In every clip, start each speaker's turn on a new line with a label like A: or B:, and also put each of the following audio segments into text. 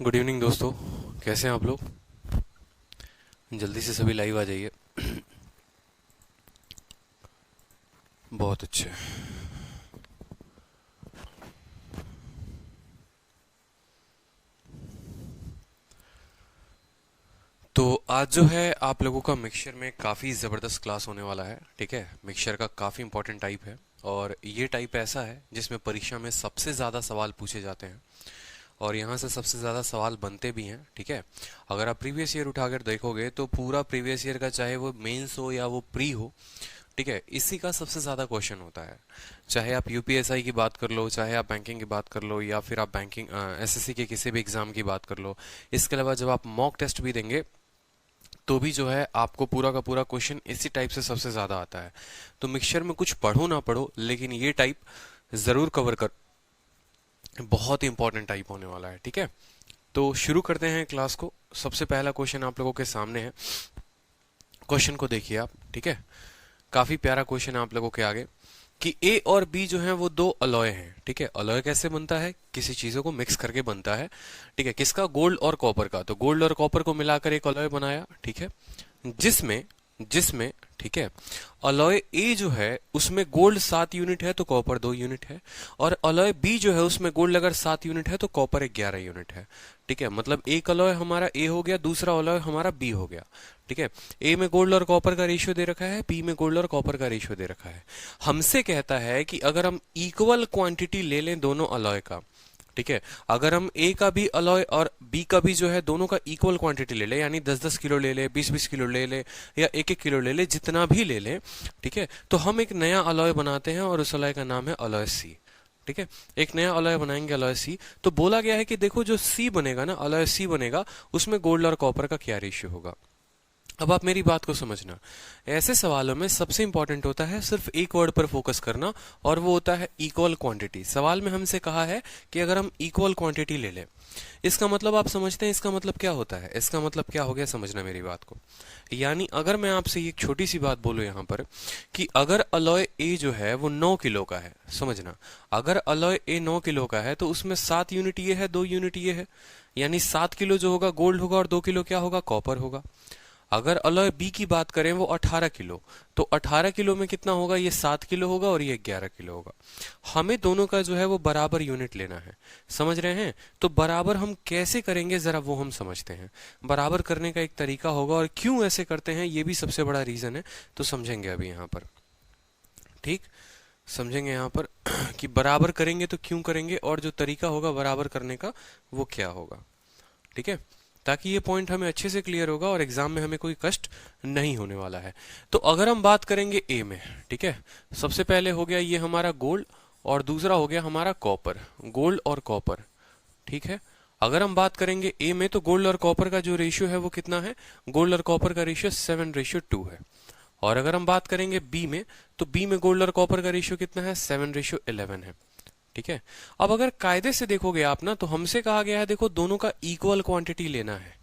A: Good evening दोस्तों, कैसे हैं आप लोग। जल्दी से सभी लाइव आ जाइए। बहुत अच्छे। तो आज जो है आप लोगों का मिक्सचर में काफ़ी ज़बरदस्त क्लास होने वाला है। ठीक है, मिक्सचर का काफ़ी इंपॉर्टेंट टाइप है और ये टाइप ऐसा है जिसमें परीक्षा में सबसे ज़्यादा सवाल पूछे जाते हैं और यहाँ से सबसे ज़्यादा सवाल बनते भी हैं। ठीक है, अगर आप प्रीवियस ईयर उठाकर देखोगे तो पूरा प्रीवियस ईयर का, चाहे वो मेंस हो या वो प्री हो, ठीक है, इसी का सबसे ज़्यादा क्वेश्चन होता है। चाहे आप यूपीएसआई की बात कर लो, चाहे आप बैंकिंग की बात कर लो, या फिर आप बैंकिंग एसएससी के किसी भी एग्जाम की बात कर लो। इसके अलावा जब आप मॉक टेस्ट भी देंगे तो भी जो है आपको पूरा का पूरा क्वेश्चन इसी टाइप से सबसे ज़्यादा आता है। तो मिक्सचर में कुछ पढ़ो ना पढ़ो, लेकिन ये टाइप ज़रूर कवर कर, बहुत ही इंपॉर्टेंट टाइप होने वाला है। ठीक है, तो शुरू करते हैं क्लास को। सबसे पहला क्वेश्चन आप लोगों के सामने है, क्वेश्चन को देखिए आप। ठीक है, काफी प्यारा क्वेश्चन है आप लोगों के आगे कि ए और बी जो है वो दो अलॉय हैं। ठीक है, अलॉय कैसे बनता है, किसी चीजों को मिक्स करके बनता है। ठीक है, किसका, गोल्ड और कॉपर का। तो गोल्ड और कॉपर को मिलाकर एक अलॉय बनाया। ठीक है, जिसमें जिसमें ठीक है, अलॉय ए जो है उसमें गोल्ड 7 यूनिट है तो कॉपर 2 यूनिट है, और अलॉय बी जो है उसमें गोल्ड अगर 7 यूनिट है तो कॉपर 11 यूनिट है। ठीक है, मतलब एक अलॉय हमारा ए हो गया, दूसरा अलॉय हमारा बी हो गया। ठीक है, ए में गोल्ड और कॉपर का रेशियो दे रखा है, बी में गोल्ड और कॉपर का रेशियो दे रखा है। हमसे कहता है कि अगर हम इक्वल क्वांटिटी ले लें दोनों अलॉय का, ठीक है, अगर हम ए का भी अलॉय और बी का भी जो है दोनों का इक्वल क्वांटिटी ले ले, यानी 10-10 किलो ले ले, 20-20 किलो ले ले, या 1-1 किलो ले ले, जितना भी ले ले, ठीक है, तो हम एक नया अलॉय बनाते हैं और उस अलॉय का नाम है अलॉय सी। ठीक है, एक नया अलॉय बनाएंगे, अलॉय सी। तो बोला गया है कि देखो जो सी बनेगा ना, अलॉय सी बनेगा, उसमें गोल्ड और कॉपर का क्या रेशियो होगा। अब आप मेरी बात को समझना, ऐसे सवालों में सबसे इंपॉर्टेंट होता है सिर्फ एक वर्ड पर फोकस करना, और वो होता है इक्वल क्वांटिटी। सवाल में हमसे कहा है कि अगर हम इक्वल क्वांटिटी ले लें, इसका मतलब आप समझते हैं इसका मतलब क्या होता है, इसका मतलब क्या हो गया, समझना मेरी बात को। यानी अगर मैं आपसे एक छोटी सी बात बोलूं यहाँ पर कि अगर अलॉय ए जो है वो 9 किलो का है, समझना, अगर अलॉय ए 9 किलो का है तो उसमें 7 यूनिट ये है, 2 यूनिट ये है, यानी 7 किलो जो होगा गोल्ड होगा और 2 किलो क्या होगा, कॉपर होगा। अगर अलॉय बी की बात करें वो 18 किलो, तो 18 किलो में कितना होगा, ये 7 किलो होगा और ये 11 किलो होगा। हमें दोनों का जो है वो बराबर यूनिट लेना है, समझ रहे हैं। तो बराबर हम कैसे करेंगे जरा वो हम समझते हैं। बराबर करने का एक तरीका होगा, और क्यों ऐसे करते हैं ये भी सबसे बड़ा रीजन है, तो समझेंगे अभी यहाँ पर। ठीक, समझेंगे यहाँ पर कि बराबर करेंगे तो क्यों करेंगे, और जो तरीका होगा बराबर करने का वो क्या होगा। ठीक है, ताकि ये पॉइंट हमें अच्छे से क्लियर होगा और एग्जाम में हमें कोई कष्ट नहीं होने वाला है। तो अगर हम बात करेंगे ए में, ठीक है, सबसे पहले हो गया ये हमारा गोल्ड और दूसरा हो गया हमारा कॉपर, गोल्ड और कॉपर। ठीक है, अगर हम बात करेंगे ए में तो गोल्ड और कॉपर का जो रेशियो है वो कितना है, गोल्ड और कॉपर का रेशियो 7:2 है। और अगर हम बात करेंगे बी में, तो बी में गोल्ड और कॉपर का रेशियो कितना है, 7:11 है। ठीक है, अब अगर कायदे से देखोगे आप ना, तो हमसे कहा गया है देखो दोनों का इक्वल क्वांटिटी लेना है,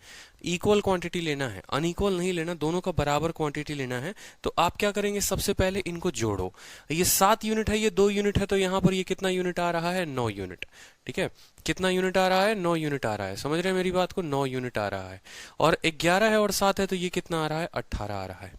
A: इक्वल क्वांटिटी लेना है, अनइक्वल नहीं लेना, दोनों का बराबर क्वांटिटी लेना है। तो आप क्या करेंगे, सबसे पहले इनको जोड़ो। ये 7 यूनिट है, ये 2 यूनिट है, तो यहाँ पर ये कितना यूनिट आ रहा है, 9 यूनिट। ठीक है, कितना यूनिट आ रहा है, 9 यूनिट आ रहा है, समझ रहे हैं मेरी बात को, 9 यूनिट आ रहा है। और 11 है और 7 है, तो ये कितना आ रहा है, 18 आ रहा है।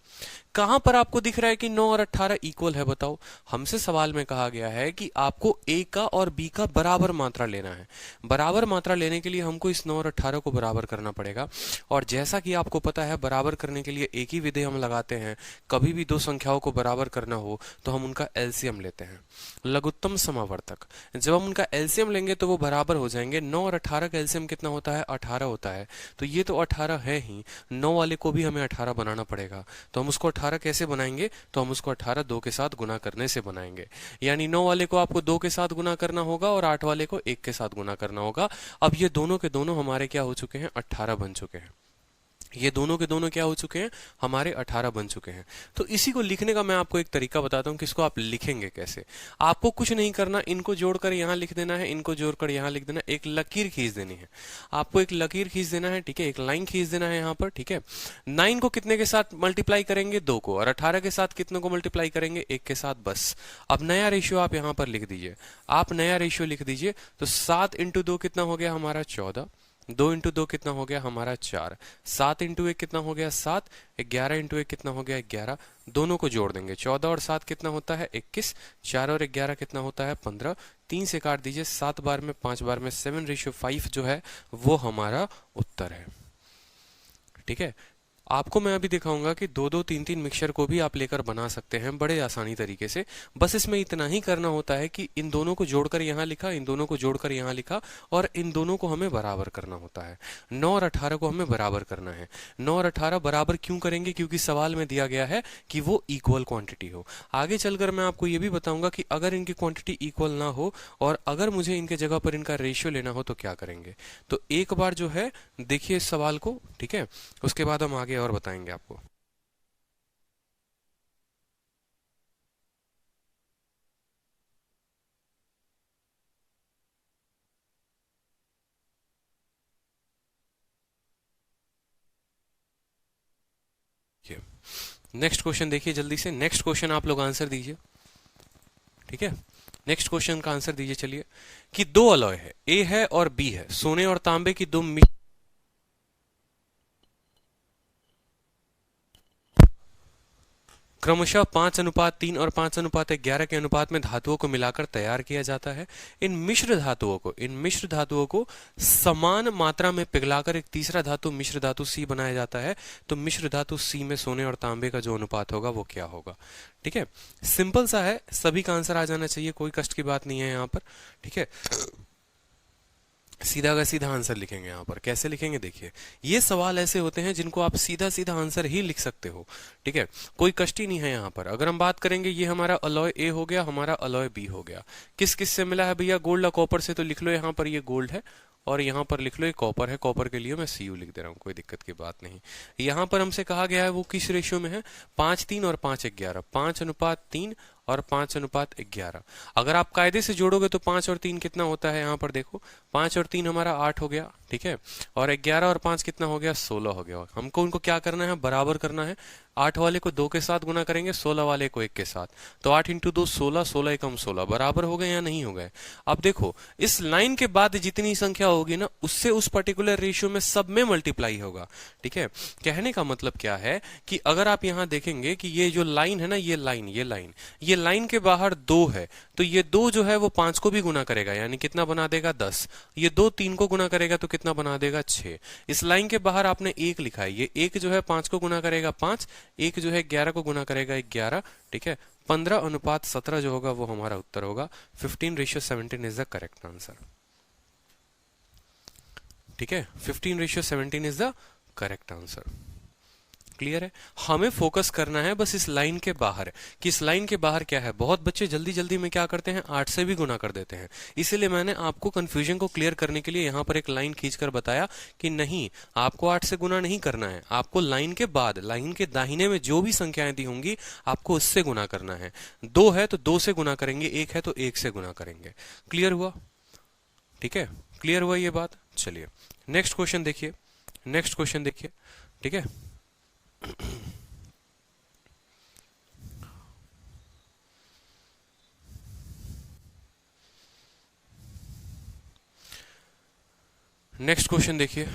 A: कहां पर आपको दिख रहा है कि 9 और 18 इक्वल है, बताओ। हमसे सवाल में कहा गया है कि आपको ए का और बी का बराबर मात्रा लेना है। बराबर मात्रा लेने के लिए हमको इस 9 और 18 को बराबर करना पड़ेगा। और जैसा कि आपको पता है, बराबर करने के लिए एक ही विधि हम लगाते हैं। कभी भी दो संख्याओं को बराबर करना हो तो हम उनका एलसीएम लेते हैं, लघुत्तम समावर्तक। जब हम उनका एलसीएम लेंगे तो वो बराबर हो जाएंगे। 9 और 18 का एलसीएम कितना होता है, 18 होता है। तो ये तो 18 है ही, 9 वाले को भी हमें 18 बनाना पड़ेगा। तो हम उसको 18 कैसे बनाएंगे, तो हम उसको 18 2 के साथ गुना करने से बनाएंगे। यानी 9 वाले को आपको 2 के साथ गुना करना होगा और 8 वाले को 1 के साथ गुना करना होगा। अब ये दोनों के दोनों हमारे क्या हो चुके हैं, 18 बन चुके हैं। ये दोनों के दोनों क्या हो चुके हैं, हमारे 18 बन चुके हैं। तो इसी को लिखने का मैं आपको एक तरीका बताता हूं कि इसको आप लिखेंगे कैसे। आपको कुछ नहीं करना, इनको जोड़कर यहां लिख देना है, इनको जोड़कर यहां लिख देना है, एक लकीर खींच देनी है। आपको एक लकीर खींच देना है, ठीक है, एक लाइन खींच देना है यहाँ पर। ठीक है, 9 को कितने के साथ मल्टीप्लाई करेंगे, 2 को, और 18 के साथ कितने को मल्टीप्लाई करेंगे, 1 के साथ, बस। अब नया रेशियो आप यहाँ पर लिख दीजिए, आप नया रेशियो लिख दीजिए। तो 7 × 2 कितना हो गया हमारा, 14। 2 इंटू 2 कितना हो गया हमारा 4, 7 इंटू 1 कितना हो गया 7, 11 इंटू 1 कितना हो गया 11, दोनों को जोड़ देंगे 14 और 7 कितना होता है 21, 4 और 11 कितना होता है 15, 3 से काट दीजिए, 7 बार में 5 बार में 7:5 जो है वो हमारा उत्तर है। ठीक है, आपको मैं अभी दिखाऊंगा कि दो दो तीन तीन मिक्सचर को भी आप लेकर बना सकते हैं बड़े आसानी तरीके से। बस इसमें इतना ही करना होता है कि इन दोनों को जोड़कर यहाँ लिखा, इन दोनों को जोड़कर यहाँ लिखा, और इन दोनों को हमें बराबर करना होता है। 9 और 18 को हमें बराबर करना है। 9 और 18 बराबर क्यों करेंगे? क्योंकि सवाल में दिया गया है कि वो इक्वल क्वांटिटी हो। आगे चलकर मैं आपको ये भी बताऊंगा कि अगर इनकी क्वांटिटी इक्वल ना हो और अगर मुझे इनके जगह पर इनका रेशियो लेना हो तो क्या करेंगे। तो एक बार जो है देखिए इस सवाल को, ठीक है, उसके बाद हम आगे और बताएंगे आपको। नेक्स्ट क्वेश्चन देखिए जल्दी से। नेक्स्ट क्वेश्चन आप लोग आंसर दीजिए, ठीक है। नेक्स्ट क्वेश्चन का आंसर दीजिए चलिए, कि दो अलॉय है, ए है और बी है, सोने और तांबे की दो क्रमशः 5:3 और 5:11 के अनुपात में धातुओं को मिलाकर तैयार किया जाता है। इन मिश्र धातुओं को समान मात्रा में पिघलाकर एक तीसरा धातु मिश्र धातु सी बनाया जाता है। तो मिश्र धातु सी में सोने और तांबे का जो अनुपात होगा वो क्या होगा। ठीक है, सिंपल सा है, सभी का आंसर आ जाना चाहिए, कोई कष्ट की बात नहीं है यहाँ पर। ठीक है, सीधा का सीधा आंसर लिखेंगे। यहाँ पर कैसे लिखेंगे देखिए, ये सवाल ऐसे होते हैं जिनको आप सीधा सीधा आंसर ही लिख सकते हो। ठीक है, कोई कष्ट ही नहीं है यहाँ पर। अगर हम बात करेंगे, ये हमारा अलॉय ए हो गया, हमारा अलॉय बी हो गया। किस किस से मिला है भैया? गोल्ड और कॉपर से। तो लिख लो यहाँ पर ये गोल्ड है और यहाँ पर लिख लो ये कॉपर है। कॉपर के लिए मैं सीयू लिख दे रहा हूँ, कोई दिक्कत की बात नहीं। यहाँ पर हमसे कहा गया है वो किस रेशियो में है? 5:3 और 5:11, 5:3 और 5:11। अगर आप कायदे से जोड़ोगे तो 5 और 3 कितना होता है? यहाँ पर देखो, 5 और 3 हमारा 8 हो गया, ठीक है, और 11 और 5 कितना हो गया? 16 हो गया। हमको उनको क्या करना है? बराबर करना है। 8 वाले को 2 के साथ गुना करेंगे, 16 वाले को 1 के साथ। तो 8 इंटू 2 16, 16 एकम 16, बराबर हो गए या नहीं हो गए? अब देखो, इस लाइन के बाद जितनी संख्या होगी ना, उससे उस पर्टिकुलर रेशियो में सब में मल्टीप्लाई होगा। ठीक है, कहने का मतलब क्या है कि अगर आप यहाँ देखेंगे कि ये जो लाइन है ना, ये लाइन के बाहर 2 है, तो ये 2 जो है वो 5 को भी गुना करेगा, यानी कितना बना देगा? 10। ये 2 3 को गुना करेगा तो कितना बना देगा? 6। इस लाइन के बाहर आपने 1 लिखा है, ये 1 जो है 5 को गुना करेगा 5, 1 जो है 11 को गुना करेगा 11। ठीक है, 15:17 जो होगा वो हमारा उत्तर होगा। 15:17 इज द करेक्ट आंसर। ठीक है, 15:17 is the correct answer. Clear है? हमें फोकस करना है बस इस लाइन के बाहर, कि इस लाइन के बाहर क्या है। बहुत बच्चे जल्दी जल्दी में क्या करते हैं? 8 से भी गुना कर देते हैं। इसीलिए मैंने आपको कंफ्यूजन को क्लियर करने के लिए यहाँ पर एक लाइन खींचकर बताया कि नहीं, आपको 8 से गुना नहीं करना है, आपको लाइन के बाद, लाइन के दाहिने में जो भी संख्याएं दी होंगी आपको उससे गुना करना है। 2 है तो 2 से गुना करेंगे, 1 है तो 1 से गुना करेंगे। क्लियर हुआ? ठीक है, क्लियर हुआ ये बात? चलिए नेक्स्ट क्वेश्चन देखिए, नेक्स्ट क्वेश्चन देखिए। ठीक है, नेक्स्ट क्वेश्चन देखिए।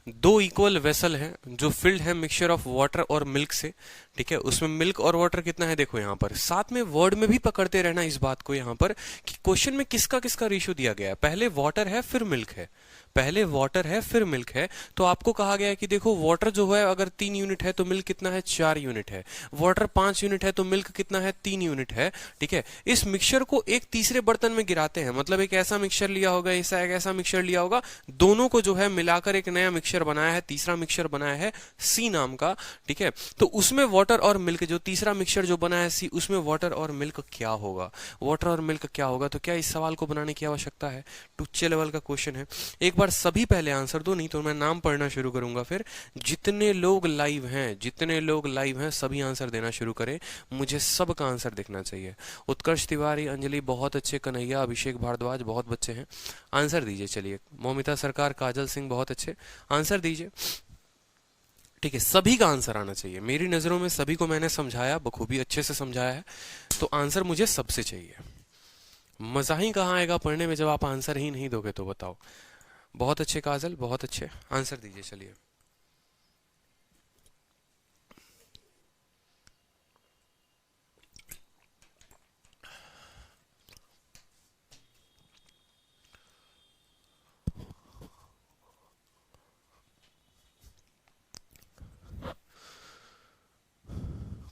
A: दो इक्वल वेसल हैं जो फिल्ड है मिक्सचर ऑफ वाटर और मिल्क से। ठीक है, उसमें मिल्क और वाटर कितना है देखो यहाँ पर। साथ में वर्ड में भी पकड़ते रहना इस बात को यहाँ पर कि क्वेश्चन में किसका किसका रेशियो दिया गया है। पहले वाटर है फिर मिल्क है, पहले वाटर है फिर मिल्क है। तो आपको कहा गया है कि देखो वाटर जो है अगर 3 यूनिट है तो मिल्क कितना है? 4 यूनिट है। वाटर 5 यूनिट है तो मिल्क कितना है? 3 यूनिट है। ठीक है, इस मिक्सचर को एक तीसरे बर्तन में गिराते हैं, मतलब एक ऐसा मिक्सचर लिया होगा, ऐसा एक ऐसा मिक्सचर लिया होगा, दोनों को जो है मिलाकर एक नया मिक्सचर बनाया है, तीसरा मिक्सचर बनाया है सी नाम का। ठीक है, तो उसमें वाटर और मिल्क, जो तीसरा मिक्सचर जो बना है सी, उसमें वाटर और मिल्क क्या होगा? वाटर और मिल्क क्या होगा? तो क्या इस सवाल को बनाने की आवश्यकता है? टुच्चे लेवल का क्वेश्चन है। एक बार सभी पहले आंसर दो, नहीं तो मैं नाम पढ़ना शुरू करूंगा फिर। जितने लोग लाइव हैं, जितने लोग लाइव हैं सभी आंसर देना शुरू करें, मुझे सबका आंसर दिखना चाहिए। उत्कर्ष तिवारी, अंजलि बहुत अच्छे, कन्हैया, अभिषेक भारद्वाज बहुत बच्चे हैं, आंसर दीजिए। चलिए, मौमिता सरकार, काजल सिंह बहुत अच्छे, आंसर दीजिए। ठीक है, सभी का आंसर आना चाहिए। मेरी नजरों में सभी को मैंने समझाया, बखूबी अच्छे से समझाया है, तो आंसर मुझे सबसे चाहिए। मजा ही कहाँ आएगा पढ़ने में जब आप आंसर ही नहीं दोगे तो बताओ। बहुत अच्छे काजल, बहुत अच्छे, आंसर दीजिए चलिए।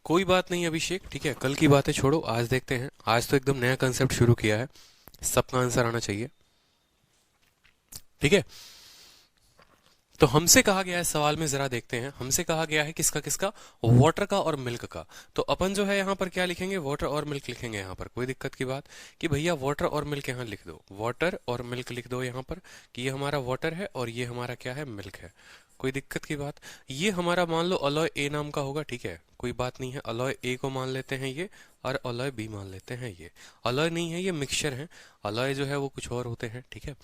A: कोई बात नहीं अभिषेक, ठीक है, कल की बातें छोड़ो, आज देखते हैं। आज तो एकदम नया कंसेप्ट शुरू किया है, सबका आंसर आना चाहिए, ठीक है। तो हमसे कहा गया है सवाल में, जरा देखते हैं, हमसे कहा गया है किसका किसका, वाटर का और मिल्क का। तो अपन जो है यहाँ पर क्या लिखेंगे, वाटर और मिल्क लिखेंगे यहाँ पर। कोई दिक्कत की बात कि भैया वाटर और मिल्क यहाँ लिख दो, वाटर और मिल्क लिख दो यहाँ पर कि ये हमारा वाटर है और ये हमारा क्या है, मिल्क है। कोई दिक्कत की बात। ये हमारा मान लो अलॉय ए नाम का होगा, ठीक है, कोई बात नहीं है। अलॉय ए को मान लेते हैं ये, और अलॉय बी मान लेते हैं ये। अलॉय नहीं है, ये मिक्सचर है। अलॉय जो है वो कुछ और होते हैं, ठीक है।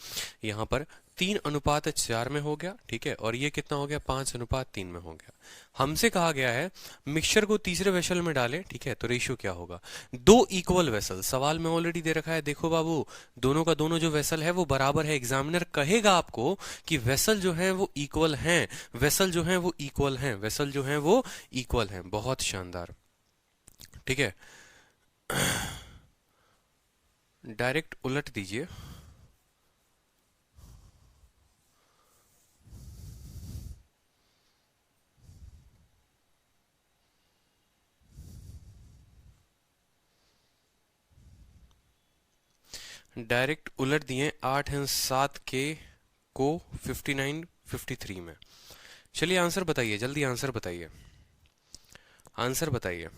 A: यहाँ पर 3:4 में हो गया, ठीक है, और ये कितना हो गया, 5:3 में हो गया। हमसे कहा गया है मिक्सचर को तीसरे वेसल में डालें, ठीक है, तो रेशियो क्या होगा, दो इक्वल वेसल। सवाल में ऑलरेडी दे रखा है, देखो बाबू, दोनों का दोनों जो वेसल है वो बराबर है। एग्जामिनर कहेगा आपको कि वेसल जो है वो इक्वल हैं, वेसल जो है वो इक्वल हैं, वेसल जो है वो इक्वल हैं। बहुत शानदार, ठीक है। डायरेक्ट उलट दीजिए। डायरेक्ट उलट दिए 8 एंड 7 के को 59 53 में। चलिए आंसर बताइए, जल्दी आंसर बताइए, आंसर बताइए।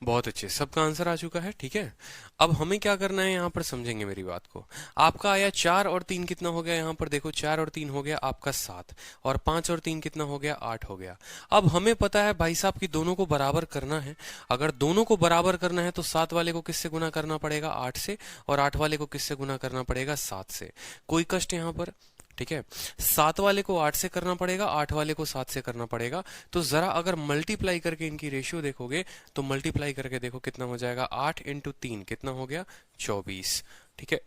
A: बहुत अच्छे, सबका आंसर आ चुका है, ठीक है। अब हमें क्या करना है यहाँ पर, समझेंगे मेरी बात को। आपका आया 4 और 3 कितना हो गया, यहाँ पर देखो 4 और 3 हो गया आपका 7, और 5 और 3 कितना हो गया, 8 हो गया। अब हमें पता है भाई साहब कि दोनों को बराबर करना है। अगर दोनों को बराबर करना है तो 7 वाले को किससे गुना करना पड़ेगा, 8 से, और 8 वाले को किससे गुना करना पड़ेगा, 7 से। कोई कष्ट यहाँ पर, ठीक है। 7 वाले को 8 से करना पड़ेगा, 8 वाले को 7 से करना पड़ेगा। तो जरा अगर मल्टीप्लाई करके इनकी रेशियो देखोगे तो मल्टीप्लाई करके देखो कितना हो जाएगा, 8 × 3 कितना हो गया, 24, ठीक है।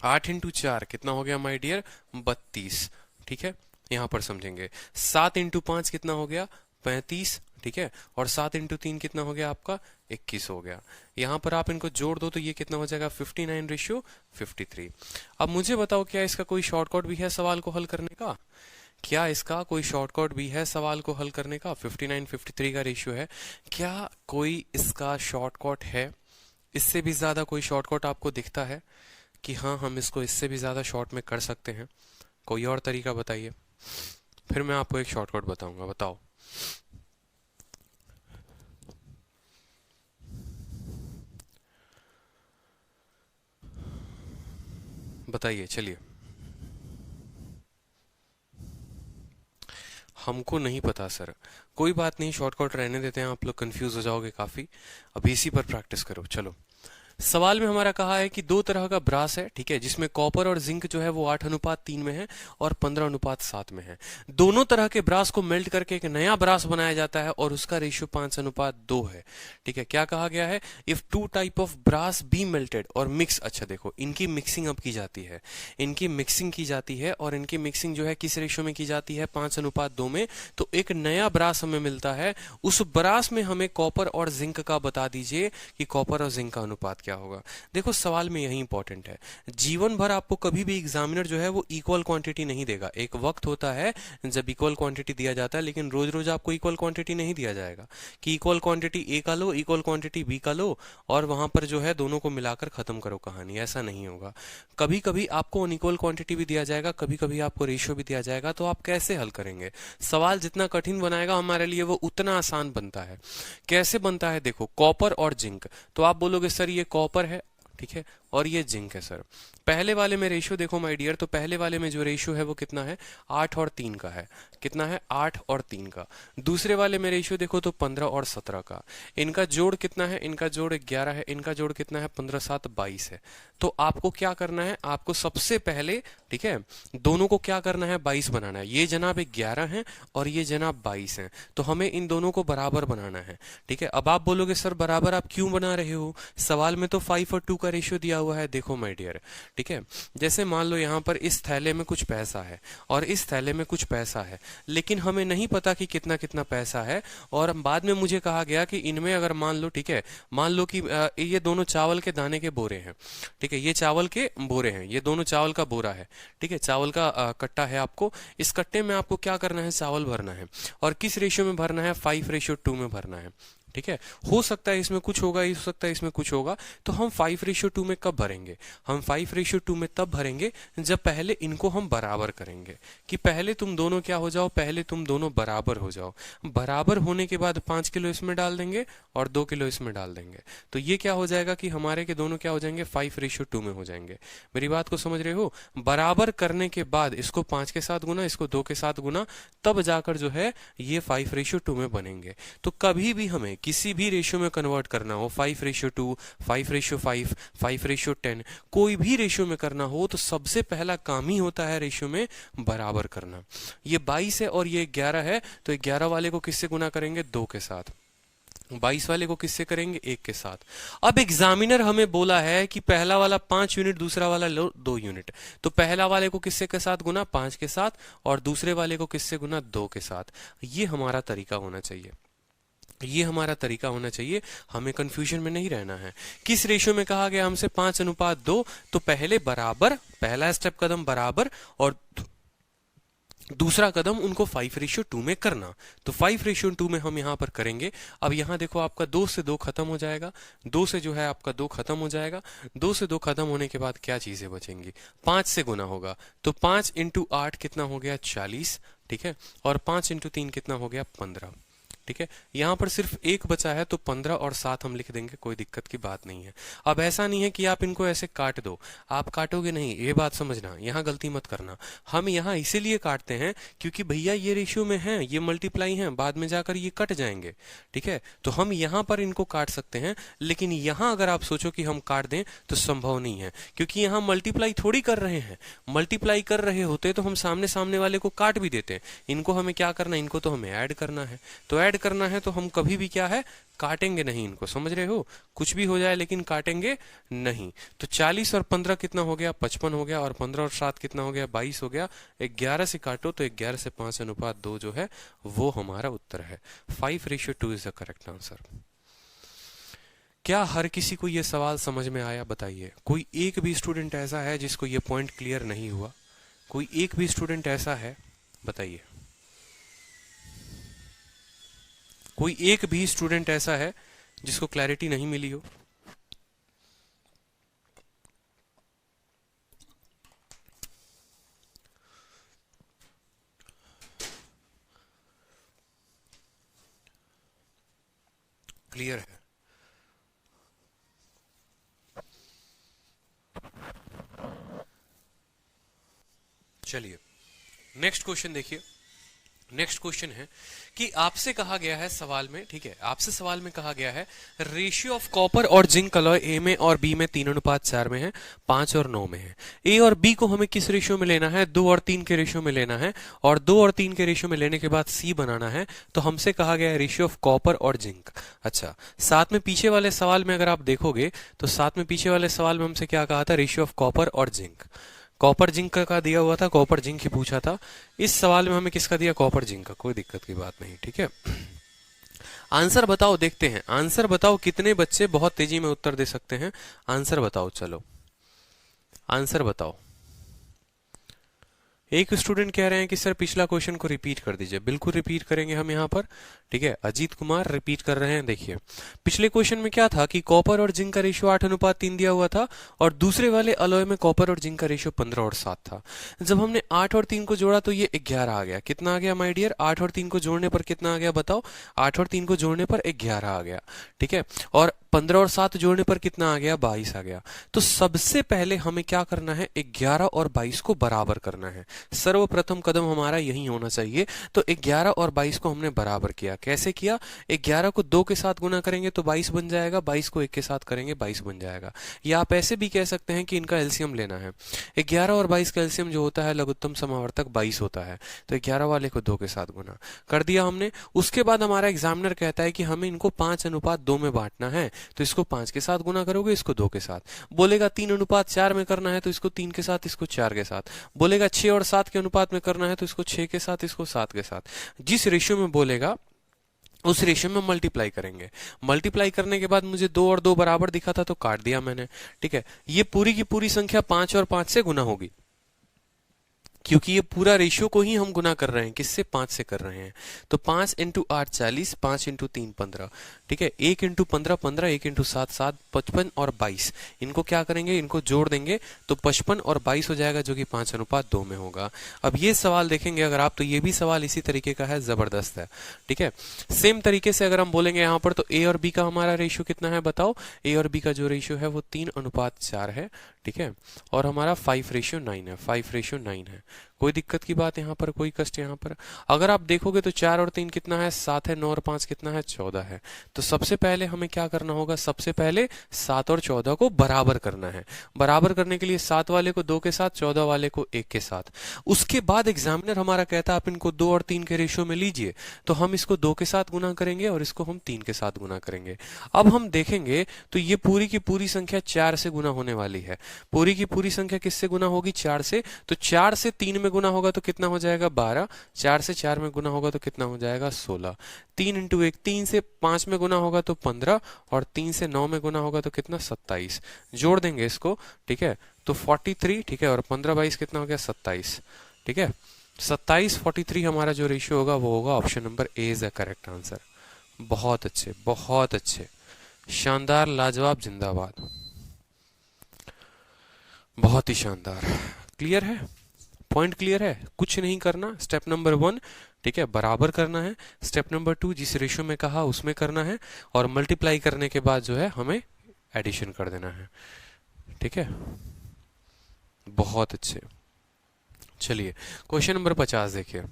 A: 8 × 4 कितना हो गया माय डियर, 32, ठीक है। यहां पर समझेंगे। 7 × 5 कितना हो गया, 35, ठीक है। और 7 × 3 कितना हो गया आपका, 21 हो गया। यहां पर आप इनको जोड़ दो तो ये कितना हो जाएगा, 59:53। अब मुझे बताओ, क्या इसका कोई शॉर्टकट भी है सवाल को हल करने का, क्या इसका कोई शॉर्टकट भी है सवाल को हल करने का। 59:53 का रेशियो है, क्या कोई इसका शॉर्टकट है, इससे भी ज्यादा कोई शॉर्टकट आपको दिखता है कि हाँ हम इसको इससे भी ज्यादा शॉर्ट में कर सकते हैं, कोई और तरीका बताइए, फिर मैं आपको एक शॉर्टकट बताऊंगा, बताओ। बताइए चलिए। हमको नहीं पता सर, कोई बात नहीं, शॉर्टकट रहने देते हैं, आप लोग कंफ्यूज हो जाओगे काफी। अभी इसी पर प्रैक्टिस करो, चलो। सवाल में हमारा कहा है कि दो तरह का ब्रास है, ठीक है, जिसमें कॉपर और जिंक जो है वो 8:3 में है और 15:7 में है। दोनों तरह के ब्रास को मेल्ट करके एक नया ब्रास बनाया जाता है और उसका रेशियो 5:2 है, ठीक है। क्या कहा गया है, if two type of brass be melted और मिक्स। अच्छा देखो, इनकी मिक्सिंग अब की जाती है, इनकी मिक्सिंग की जाती है, और इनकी मिक्सिंग जो है किस रेशियो में की जाती है, 5:2 में। तो एक नया ब्रास हमें मिलता है, उस ब्रास में हमें कॉपर और जिंक का बता दीजिए कि कॉपर और जिंक का अनुपात क्या होगा। देखो सवाल में यही इंपॉर्टेंट है, जीवन भर आपको कभी भी एग्जामिनर जो है वो इक्वल क्वांटिटी नहीं देगा। एक वक्त होता है जब इक्वल क्वांटिटी दिया जाता है, लेकिन रोज रोज आपको इक्वल क्वांटिटी नहीं दिया जाएगा कि इक्वल क्वांटिटी ए का लो, इक्वल क्वांटिटी बी का लो, और वहां पर जो है दोनों को मिलाकर खत्म करो कहानी। ऐसा नहीं होगा। कभी कभी आपको अनइक्वल क्वांटिटी भी दिया जाएगा, कभी कभी आपको रेशियो भी दिया जाएगा। तो आप कैसे हल करेंगे, सवाल जितना कठिन बनाएगा हमारे लिए वो उतना आसान बनता है। कैसे बनता है, देखो, कॉपर और जिंक, तो आप बोलोगे सर ये कॉपर है, ठीक है, और ये जिंक है सर। पहले वाले में रेशियो देखो माय डियर, तो पहले वाले में जो रेशियो है वो कितना है, 8 और 3 का है। कितना है, 8 और 3 का। दूसरे वाले में रेशियो देखो तो 15 और 17 का। इनका जोड़ कितना है, इनका जोड़ 11 है, इनका जोड़ कितना है, 15 7 22 है। तो आपको क्या करना है, आपको सबसे पहले, ठीक है, दोनों को क्या करना है, 22 बनाना है। ये जनाब 11 है और ये जनाब 22 है, तो हमें इन दोनों को बराबर बनाना है। ठीक है, अब आप बोलोगे सर बराबर आप क्यों बना रहे हो, सवाल में तो 5 और 2 का रेशियो दिया हुआ है। देखो माय डियर, ठीक है, जैसे मान लो यहाँ पर इस थैले में कुछ पैसा है और इस थैले में कुछ पैसा है, लेकिन हमें नहीं पता कि कितना कितना पैसा है। और बाद में मुझे कहा गया कि इनमें अगर मान लो, ठीक है, मान लो कि ये दोनों चावल के दाने के बोरे हैं। ठीक है, ये चावल के बोरे हैं, ये दोनों चावल का बोरा है। ठीक है, चावल का कट्टा है। आपको इस कट्टे में आपको क्या करना है, चावल भरना है। और किस रेशियो में भरना है, 5:2 में भरना है। ठीक है, हो सकता है इसमें कुछ होगा, हो सकता है इसमें कुछ होगा, तो हम 5:2 में कब भरेंगे, हम 5:2 में तब भरेंगे जब पहले इनको हम बराबर करेंगे। कि पहले तुम दोनों क्या हो जाओ, पहले तुम दोनों बराबर हो जाओ। बराबर होने के बाद 5 किलो इसमें डाल देंगे और 2 किलो इसमें डाल देंगे, तो ये क्या हो जाएगा कि हमारे के दोनों क्या हो जाएंगे, 5:2 में हो जाएंगे। मेरी बात को समझ रहे हो, बराबर करने के बाद इसको 5 के साथ गुना, इसको 2 के साथ गुना, तब जाकर जो है ये 5:2 में बनेंगे। तो कभी भी हमें किसी भी रेशियो में कन्वर्ट करना हो, 5:2, 5:5, 5:10, कोई भी रेशियो में करना हो, तो सबसे पहला काम ही होता है रेशियो में बराबर करना। ये 22 है और ये 11 है, तो 11 वाले को किससे गुना करेंगे, 2 के साथ। 22 वाले को किससे करेंगे, 1 के साथ। अब एग्जामिनर हमें बोला है कि पहला वाला 5 यूनिट, दूसरा वाला लो 2 यूनिट, तो पहला वाले को किससे के साथ गुना, 5 के साथ, और दूसरे वाले को किससे गुना, 2 के साथ। ये हमारा तरीका होना चाहिए, ये हमारा तरीका होना चाहिए, हमें कंफ्यूजन में नहीं रहना है। किस रेशियो में कहा गया हमसे, 5:2, तो पहले बराबर, पहला स्टेप कदम बराबर, और दूसरा कदम उनको 5:2 में करना। तो 5:2 में हम यहाँ पर करेंगे। अब यहाँ देखो आपका 2 से 2 खत्म हो जाएगा, 2 से जो है आपका 2 खत्म हो जाएगा। 2 से 2 खत्म होने के बाद क्या चीजें बचेंगी, 5 से गुना होगा, तो 5 × 8 कितना हो गया, 40। ठीक है, और 5 × 3 कितना हो गया, 15। ठीक है, यहाँ पर सिर्फ एक बचा है, तो 15 और 7 हम लिख देंगे, कोई दिक्कत की बात नहीं है। अब ऐसा नहीं है कि आप इनको ऐसे काट दो, आप काटोगे नहीं, ये बात समझना, यहाँ गलती मत करना। हम यहाँ इसीलिए काटते हैं क्योंकि भैया ये रेशियो में है, ये मल्टीप्लाई है, बाद में जाकर ये कट जाएंगे। ठीक है, तो हम यहाँ पर इनको काट सकते हैं, लेकिन यहाँ अगर आप सोचो कि हम काट दें तो संभव नहीं है, क्योंकि यहाँ मल्टीप्लाई थोड़ी कर रहे हैं। मल्टीप्लाई कर रहे होते तो हम सामने सामने वाले को काट भी देते। इनको हमें क्या करना है, इनको तो हमें ऐड करना है, तो ऐड करना है, तो हम कभी भी क्या है, काटेंगे नहीं इनको, समझ रहे हो, कुछ भी हो जाए लेकिन काटेंगे नहीं। तो 40 और 15 कितना हो गया, 55 हो गया, और 15 और 7 कितना हो गया, 22 हो गया। 11 से काटो तो 11 से 5:2 जो है वो हमारा उत्तर है। 5:2 इज द करेक्ट आंसर। क्या हर किसी को ये सवाल समझ में आया, बताइए। कोई एक भी स्टूडेंट ऐसा है जिसको ये पॉइंट क्लियर नहीं हुआ, कोई एक भी स्टूडेंट ऐसा है, बताइए। कोई एक भी स्टूडेंट ऐसा है जिसको क्लैरिटी नहीं मिली हो। क्लियर है, चलिए नेक्स्ट क्वेश्चन देखिए। नेक्स्ट क्वेश्चन है कि आपसे कहा गया है सवाल में, ठीक है, आपसे सवाल में कहा गया है रेशियो ऑफ कॉपर और जिंक अलॉय ए में और बी में 3:4 में है, 5 और 9 में है। ए और बी को हमें किस रेशियो में लेना है, 2 और 3 के रेशियो में लेना है, और 2 और 3 के रेशियो में लेने के बाद सी बनाना है। तो हमसे कहा गया है रेशियो ऑफ कॉपर और जिंक। अच्छा, साथ में पीछे वाले सवाल में अगर आप देखोगे तो साथ में पीछे वाले सवाल में हमसे क्या कहा था, रेशियो ऑफ कॉपर और जिंक। कॉपर जिंक का दिया हुआ था, कॉपर जिंक ही पूछा था। इस सवाल में हमें किसका दिया, कॉपर जिंक का, कोई दिक्कत की बात नहीं। ठीक है, आंसर बताओ, देखते हैं आंसर बताओ, कितने बच्चे बहुत तेजी में उत्तर दे सकते हैं। आंसर बताओ, चलो आंसर बताओ। एक स्टूडेंट कह रहे हैं कि सर पिछला क्वेश्चन को रिपीट कर दीजिए। बिल्कुल रिपीट करेंगे हम यहाँ पर, ठीक है। अजीत कुमार रिपीट कर रहे हैं। देखिए पिछले क्वेश्चन में क्या था कि कॉपर और जिंक का रेशियो 8:3 दिया हुआ था, और दूसरे वाले अलॉय में कॉपर और जिंक का रेशियो 15 और 7 था। जब हमने 8 और 3 को जोड़ा तो ये 11 आ गया। कितना आ गया माय डियर, 8 और 3 को जोड़ने पर कितना आ गया बताओ, 8 और 3 को जोड़ने पर 11 आ गया। ठीक है, और 15 और 7 जोड़ने पर कितना आ गया, 22 आ गया। तो सबसे पहले हमें क्या करना है, 11 और 22 को बराबर करना है। सर्वप्रथम कदम हमारा यही होना चाहिए। तो 11 और 22 को हमने बराबर किया। कैसे किया, 11 को 2 के साथ गुना करेंगे तो 22 बन जाएगा, 22 को 1 के साथ करेंगे 22 बन जाएगा। या आप ऐसे भी कह सकते हैं कि इनका एलसीएम लेना है। 11 और 22 का एलसीएम जो होता है लघुत्तम समावर्तक 22 होता है। तो 11 वाले को 2 के साथ गुना कर दिया हमने। उसके बाद हमारा एग्जामिनर कहता है कि हमें इनको 5:2 में बांटना है। तो इसको 5 के साथ गुना करोगे, इसको 2 के साथ। बोलेगा 3:4 में करना है तो इसको 3 के साथ, इसको 4 के साथ। बोलेगा 6 और 7 के अनुपात में करना है तो इसको 6 के साथ, इसको 7 के साथ। जिस रेशियो में बोलेगा उस रेशियो में मल्टीप्लाई करेंगे। मल्टीप्लाई करने के बाद मुझे 2 और 2 बराबर दिखा था तो काट दिया मैंने। ठीक है, ये पूरी की पूरी संख्या 5 और 5 से गुना होगी, क्योंकि ये पूरा रेशियो को ही हम गुना कर रहे हैं, किससे, 5 से कर रहे हैं। तो 5 × 8 40, 5 × 3 15। ठीक है, 1 × 15 15, 1 × 7 7, 55 और 22। इनको क्या करेंगे, इनको जोड़ देंगे तो 55 और 22 हो जाएगा, जो कि 5:2 में होगा। अब ये सवाल देखेंगे अगर आप, तो ये भी सवाल इसी तरीके का है, जबरदस्त है। ठीक है, सेम तरीके से अगर हम बोलेंगे यहाँ पर, तो ए और बी का हमारा रेशियो कितना है बताओ। ए और बी का जो रेशियो है वो 3:4 है। ठीक है, और हमारा 5:9 है, 5:9 है। कोई दिक्कत की बात यहाँ पर, कोई कष्ट यहाँ पर। अगर आप देखोगे तो 4 और 3 कितना है, 7 है। 9 और 5 कितना है, 14 है। तो सबसे पहले हमें क्या करना होगा, सबसे पहले 7 और 14 को बराबर करना है। बराबर करने के लिए 7 वाले को 2 के साथ, 14 वाले को 1 के साथ। उसके बाद एग्जामिनर हमारा कहता है आप इनको 2 और 3 के रेशियो में लीजिए। तो हम इसको 2 के साथ गुना करेंगे और इसको हम 3 के साथ गुना करेंगे। अब हम देखेंगे तो ये पूरी की पूरी संख्या 4 से गुना होने वाली है। पूरी की पूरी संख्या किससे गुना होगी, 4 से। तो 4 से 3 में गुना होगा तो कितना हो जाएगा, 12। 4 से 4 में गुना होगा तो कितना हो जाएगा, 16। 3 × 1, 3 से 5 में गुना होगा तो 15, और 3 से 9 में गुना होगा तो कितना, 27। जोड़ देंगे इसको। ठीक है, तो 43। ठीक है, और 15 22 कितना हो गया, 27। ठीक है, 27 43 हमारा जो रेशियो होगा वो होगा option number A is the correct answer. बहुत अच्छे, बहुत अच्छे, शानदार, लाजवाब, जिंदाबाद, बहुत ही शानदार। क्लियर है, पॉइंट क्लियर है, कुछ नहीं करना। स्टेप नंबर 1, ठीक है, बराबर करना है। स्टेप नंबर 2, जिस रेशियो में कहा उसमें करना है, और मल्टीप्लाई करने के बाद जो है हमें एडिशन कर देना है। ठीक है, बहुत अच्छे। चलिए क्वेश्चन नंबर 50 देखिए।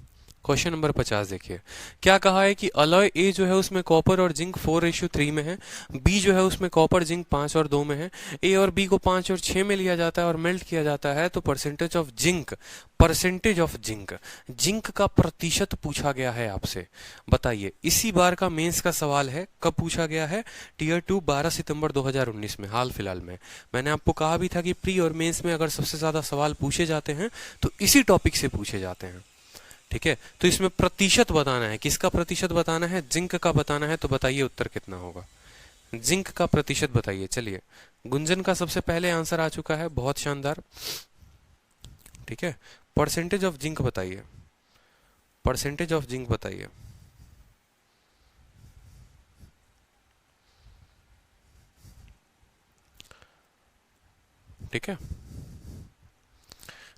A: क्वेश्चन नंबर 50 देखिए, क्या कहा है कि अलॉय ए जो है उसमें कॉपर और जिंक 4:3 में है। बी जो है उसमें कॉपर जिंक 5 और 2 में है। ए और बी को 5 और 6 में लिया जाता है और मेल्ट किया जाता है। तो percentage of zinc, percentage of zinc, zinc का प्रतिशत पूछा गया है आपसे। बताइए, इसी बार का मेंस का सवाल है। कब पूछा गया है, टियर 2 12 सितंबर 2019 में, हाल फिलहाल में। मैंने आपको कहा भी था कि प्री और मेंस में अगर सबसे ज्यादा सवाल पूछे जाते हैं तो इसी टॉपिक से पूछे जाते हैं। ठीक है, तो इसमें प्रतिशत बताना है। किसका प्रतिशत बताना है, जिंक का बताना है। तो बताइए उत्तर कितना होगा, जिंक का प्रतिशत बताइए। चलिए, गुंजन का सबसे पहले आंसर आ चुका है, बहुत शानदार। ठीक है, परसेंटेज ऑफ जिंक बताइए, परसेंटेज ऑफ जिंक बताइए। ठीक है,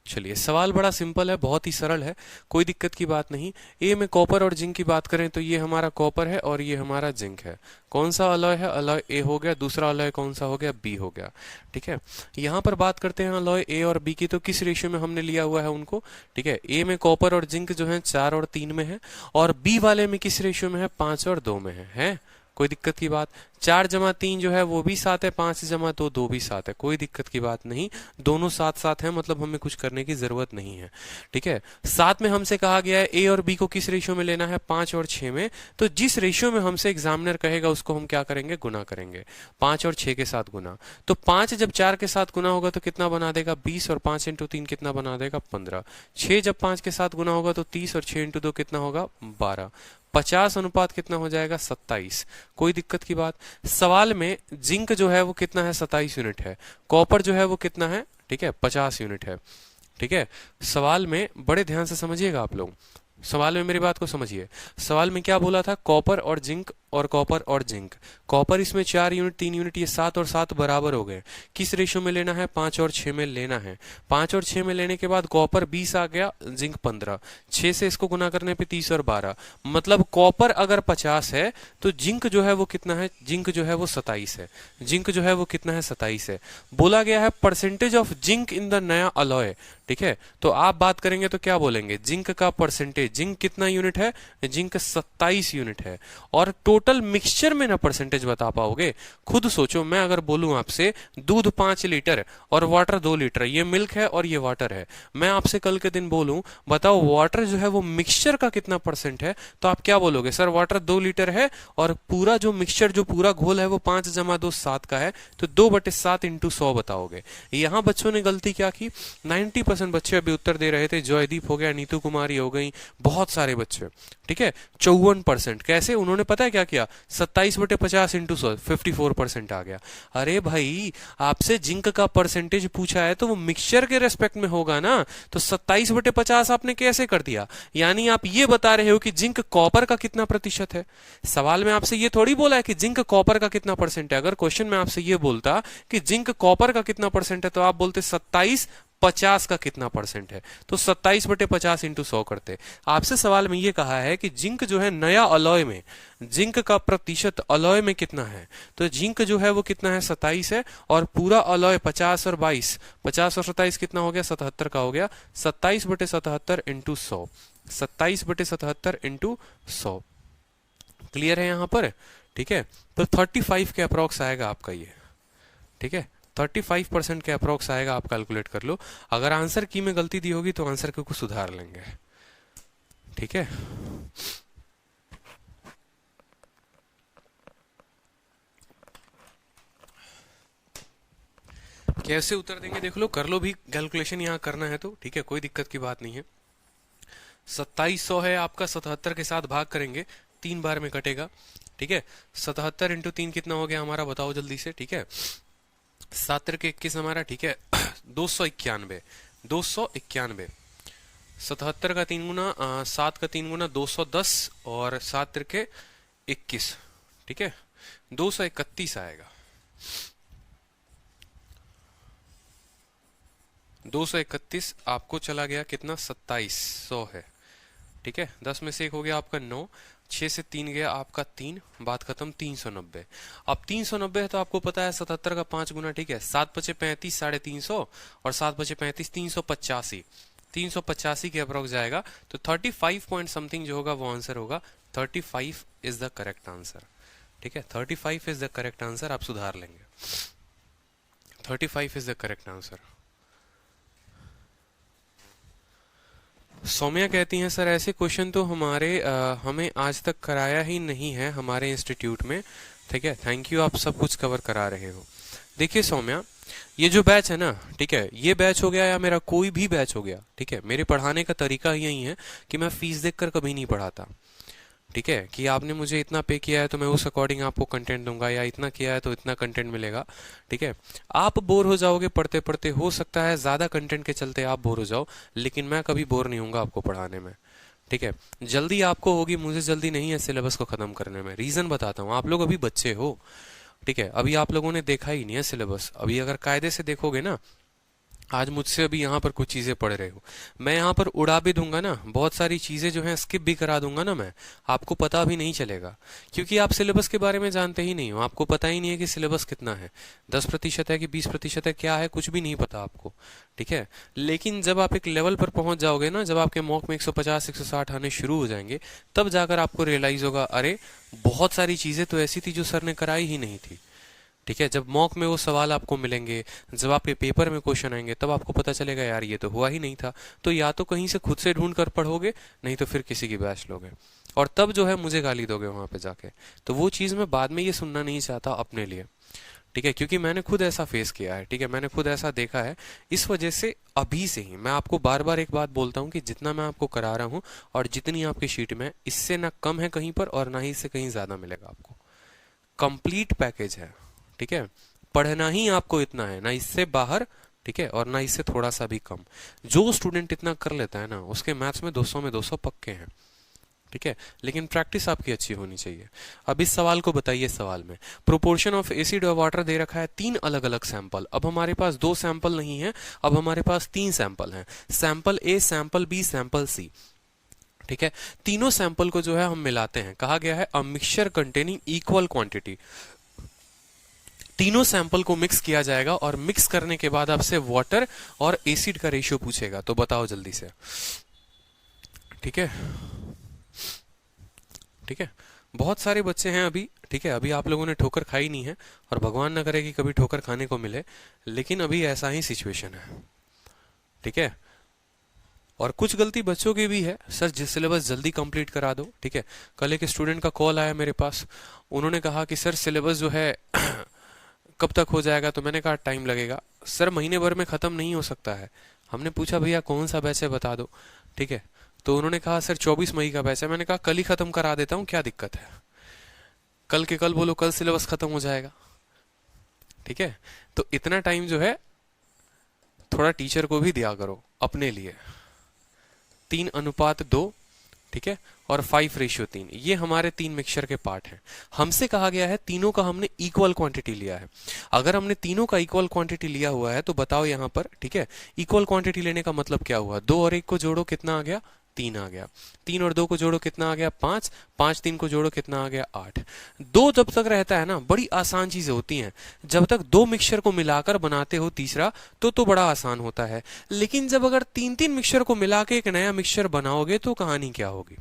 A: चलिए, सवाल बड़ा सिंपल है, बहुत ही सरल है, कोई दिक्कत की बात नहीं। ए में कॉपर और जिंक की बात करें तो ये हमारा कॉपर है और ये हमारा जिंक है। कौन सा अलॉय है, अलॉय ए हो गया। दूसरा अलॉय कौन सा हो गया, बी हो गया। ठीक है, यहाँ पर बात करते हैं अलॉय ए और बी की, तो किस रेशियो में हमने लिया हुआ है उनको। ठीक है, ए में कॉपर और जिंक जो है 4 और 3 में है, और बी वाले में किस रेशियो में है, 5 और 2 में है? कोई दिक्कत की बात। 4 × 3 जो है वो भी 7 है, 5 × 2 2 भी 7 है, कोई दिक्कत की बात नहीं। दोनों 7 7 है, मतलब हमें कुछ करने की जरूरत नहीं है। ठीक है, साथ में हमसे कहा गया है ए और बी को किस रेशियो में लेना है, 5 और 6 में। तो जिस रेशियो में हमसे एग्जामिनर कहेगा उसको हम क्या करेंगे, गुना करेंगे। 5 और 6 के साथ गुना। तो 5 जब 4 के साथ गुना होगा तो कितना बना देगा, 20, और 5 × 3 कितना बना देगा, 15। 6 जब 5 के साथ गुना होगा तो 30, और 6 × 2 कितना होगा, 12। 50 अनुपात कितना हो जाएगा, 27। कोई दिक्कत की बात। सवाल में जिंक जो है वो कितना है, 27 यूनिट है। कॉपर जो है वो कितना है, ठीक है, 50 यूनिट है। ठीक है, सवाल में बड़े ध्यान से समझिएगा आप लोग, सवाल में मेरी बात को समझिए। सवाल में क्या बोला था, कॉपर और जिंक और कॉपर और जिंक। कॉपर इसमें 4 यूनिट 3 यूनिट, ये 7 और 7 बराबर हो गए। किस रेशो में लेना है? 5 और 6 में लेना है। 5 और 6 में लेने के बाद कॉपर 20 आ गया, जिंक 15, 6 से इसको गुना करने पे 30 और 12, मतलब कॉपर अगर 50 है तो जिंक जो है वो कितना है? जिंक जो है वो 27 है। जिंक जो है वो कितना है? 27 है। बोला गया है percentage of zinc in the नया अलॉय, ठीक है। तो आप बात करेंगे तो क्या बोलेंगे? जिंक का परसेंटेज, जिंक कितना यूनिट है? जिंक 27 यूनिट है। और टोटल मिक्सचर में ना परसेंटेज बता पाओगे? खुद सोचो, मैं अगर बोलूं आपसे दूध 5 लीटर और वाटर 2 लीटर, ये मिल्क है और ये वाटर है, मैं आपसे कल के दिन बोलूं बताओ वाटर जो है वो मिक्सचर का कितना परसेंट है, तो आप क्या बोलोगे? सर वाटर 2 लीटर है और पूरा जो मिक्सचर, जो पूरा घोल है वो 5 जमा 2 7 का है, तो 2/7 इंटू 100 बताओगे। यहां बच्चों ने गलती क्या की? 90% बच्चे अभी उत्तर दे रहे थे, जॉयदीप हो गया, नीतू कुमारी हो गई, बहुत सारे बच्चे, ठीक है। 54%। कैसे? उन्होंने पता है क्या किया? 27/50 इंटू 100, 54% आ गया। अरे भाई, आपसे जिंक का परसेंटेज पूछा है तो वो मिक्सचर के रेस्पेक्ट में होगा ना, तो 27/50 आपने कैसे कर दिया? यानी आप ये बता रहे हो कि जिंक कॉपर का कितना प्रतिशत है। सवाल में आपसे ये थोड़ी बोला है कि जिंक कॉपर का कितना परसेंट है। अगर क्वेश्चन में आपसे ये बोलता कि जिंक कॉपर का कितना परसेंट है, तो आप बोलते 27/50 का कितना परसेंट है, तो 27/50 इंटू 100 करते। आपसे सवाल में ये कहा है कि जिंक जो है नया अलॉय में, जिंक का प्रतिशत अलॉय में कितना है, तो जिंक जो है वो कितना है? 27 है। और पूरा अलॉय 50 और 22, 50 और 27 कितना हो गया? 77 का हो गया। 27/77 इंटू 100, 27/77 इंटू 100। क्लियर है यहां पर? ठीक है। तो 35 के अप्रोक्स आएगा आपका ये, ठीक है। 35% के अप्रोक्स आएगा, आप कैलकुलेट कर लो। अगर आंसर की में गलती दी होगी तो आंसर को कुछ सुधार लेंगे, ठीक है। कैसे उत्तर देंगे देख लो, कर लो भी कैलकुलेशन, यहाँ करना है तो ठीक है, कोई दिक्कत की बात नहीं है। 2700 है आपका, 77 के साथ भाग करेंगे, 3 बार में कटेगा, ठीक है। 77 इंटू 3 कितना हो गया हमारा? बताओ जल्दी से, ठीक है। 7 के 21 हमारा, ठीक है। 291, 291। 77 का 3 गुना, 7 का 3 गुना 210, और 7 के 21, ठीक है, 231 आएगा। 231 आपको चला गया कितना? 2700 है, ठीक है। 10 में से 1 हो गया आपका 9, 6 से 3 गया आपका 3, बात खत्म। 390। अब 390 है तो आपको पता है 77 का 5 गुना, ठीक है। 7 बचे 35, 350, और 7 बचे 35, 385। 385 के अप्रोक्स जाएगा, तो 35 पॉइंट समथिंग जो होगा वो आंसर होगा। 35 इज द करेक्ट आंसर, ठीक है। 35 इज द करेक्ट आंसर, आप सुधार लेंगे। 35 is the correct answer. Saumya कहती हैं सर ऐसे क्वेश्चन तो हमें आज तक कराया ही नहीं है हमारे इंस्टीट्यूट में, ठीक है। थैंक यू, आप सब कुछ कवर करा रहे हो। देखिए सौम्या, ये जो बैच है ना, ठीक है, ये बैच हो गया या मेरा कोई भी बैच हो गया, ठीक है, मेरे पढ़ाने का तरीका यही है कि मैं फीस देखकर कभी नहीं पढ़ाता, ठीक है। कि आपने मुझे इतना पे किया है तो मैं उस अकॉर्डिंग आपको कंटेंट दूंगा, या इतना किया है तो इतना कंटेंट मिलेगा, ठीक है। आप बोर हो जाओगे पढ़ते पढ़ते, हो सकता है ज्यादा कंटेंट के चलते आप बोर हो जाओ, लेकिन मैं कभी बोर नहीं होऊंगा आपको पढ़ाने में, ठीक है। जल्दी आपको होगी, मुझे जल्दी नहीं है सिलेबस को खत्म करने में। रीजन बताता हूँ, आप लोग अभी बच्चे हो, ठीक है, अभी आप लोगों ने देखा ही नहीं है सिलेबस। अभी अगर कायदे से देखोगे ना, आज मुझसे अभी यहाँ पर कुछ चीजें पढ़ रहे हो, मैं यहाँ पर उड़ा भी दूंगा ना, बहुत सारी चीजें जो हैं स्किप भी करा दूंगा ना मैं, आपको पता भी नहीं चलेगा, क्योंकि आप सिलेबस के बारे में जानते ही नहीं हो। आपको पता ही नहीं है कि सिलेबस कितना है, 10% है कि 20% है, क्या है, कुछ भी नहीं पता आपको, ठीक है। लेकिन जब आप एक लेवल पर पहुंच जाओगे ना, जब आपके मॉक में 150 160 आने शुरू हो जाएंगे, तब जाकर आपको रियलाइज होगा, अरे बहुत सारी चीजें तो ऐसी थी जो सर ने कराई ही नहीं थी, ठीक है। जब मॉक में वो सवाल आपको मिलेंगे, जब आपके पेपर में क्वेश्चन आएंगे, तब आपको पता चलेगा यार ये तो हुआ ही नहीं था। तो या तो कहीं से खुद से ढूंढ कर पढ़ोगे, नहीं तो फिर किसी की बैच लोगे, और तब जो है मुझे गाली दोगे वहां पे जाके। तो वो चीज मैं बाद में ये सुनना नहीं चाहता अपने लिए, ठीक है, क्योंकि मैंने खुद ऐसा फेस किया है, ठीक है, मैंने खुद ऐसा देखा है। इस वजह से अभी से ही मैं आपको बार बार एक बात बोलता हूँ कि जितना मैं आपको करा रहा हूँ और जितनी आपकी शीट में, इससे ना कम है कहीं पर और ना ही इससे कहीं ज्यादा मिलेगा आपको। कंप्लीट पैकेज है, ठीक है। पढ़ना ही आपको इतना है, ना इससे बाहर, ठीक है, और ना इससे थोड़ा सा भी कम। जो स्टूडेंट इतना कर लेता है ना, उसके मैथ्स में 200 में 200 पक्के हैं, ठीक है, लेकिन प्रैक्टिस आपकी अच्छी होनी चाहिए। अब इस सवाल को बताइए, सवाल में प्रोपोर्शन ऑफ एसिड और वाटर दे रखा है 3 अलग अलग सैंपल। अब हमारे पास 2 सैंपल नहीं है, अब हमारे पास 3 सैंपल हैं, सैंपल ए, सैंपल बी, सैंपल सी। ठीक है, तीनों सैंपल को जो है हम मिलाते हैं। कहा गया है a mixture containing equal quantity, तीनों सैंपल को मिक्स किया जाएगा और मिक्स करने के बाद आपसे वाटर और एसिड का रेशियो पूछेगा। तो बताओ जल्दी से। ठीक है, ठीक है, बहुत सारे बच्चे हैं अभी, ठीक है, अभी आप लोगों ने ठोकर खाई नहीं है और भगवान ना करे कि कभी ठोकर खाने को मिले, लेकिन अभी ऐसा ही सिचुएशन है। ठीक है, और कुछ गलती बच्चों की भी है, सर जिस सिलेबस जल्दी कंप्लीट करा दो। ठीक है, कल एक स्टूडेंट का कॉल आया मेरे पास, उन्होंने कहा कि सर सिलेबस जो है कब तक हो जाएगा, तो मैंने कहा टाइम लगेगा सर, महीने भर में खत्म नहीं हो सकता है। हमने पूछा भैया कौन सा बैच है बता दो। ठीक है, तो उन्होंने कहा सर 24 मई का बैच है। मैंने कहा कल ही खत्म करा देता हूँ, क्या दिक्कत है, कल के कल बोलो, कल सिलेबस खत्म हो जाएगा। ठीक है, तो इतना टाइम जो है थोड़ा टीचर को भी दिया करो अपने लिए। 3:2, ठीक है, और 5:3, ये हमारे 3 मिक्सचर के पार्ट हैं। हमसे कहा गया है तीनों का हमने इक्वल क्वांटिटी लिया है। अगर हमने तीनों का इक्वल क्वांटिटी लिया हुआ है तो बताओ यहाँ पर, ठीक है, इक्वल क्वांटिटी लेने का मतलब क्या हुआ, 2 और 1 को जोड़ो कितना आ गया, 3 आ गया, 3 और 2 को जोड़ो कितना आ गया, 5, 5 3 को जोड़ो कितना आ गया, 8। 2 जब तक रहता है ना, बड़ी आसान चीजें होती हैं। जब तक 2 मिक्सचर को मिलाकर बनाते हो तीसरा, तो बड़ा आसान होता है। लेकिन जब अगर 3-3 मिक्सचर को मिला के एक नया मिक्सचर बनाओगे तो कहानी क्या होगी।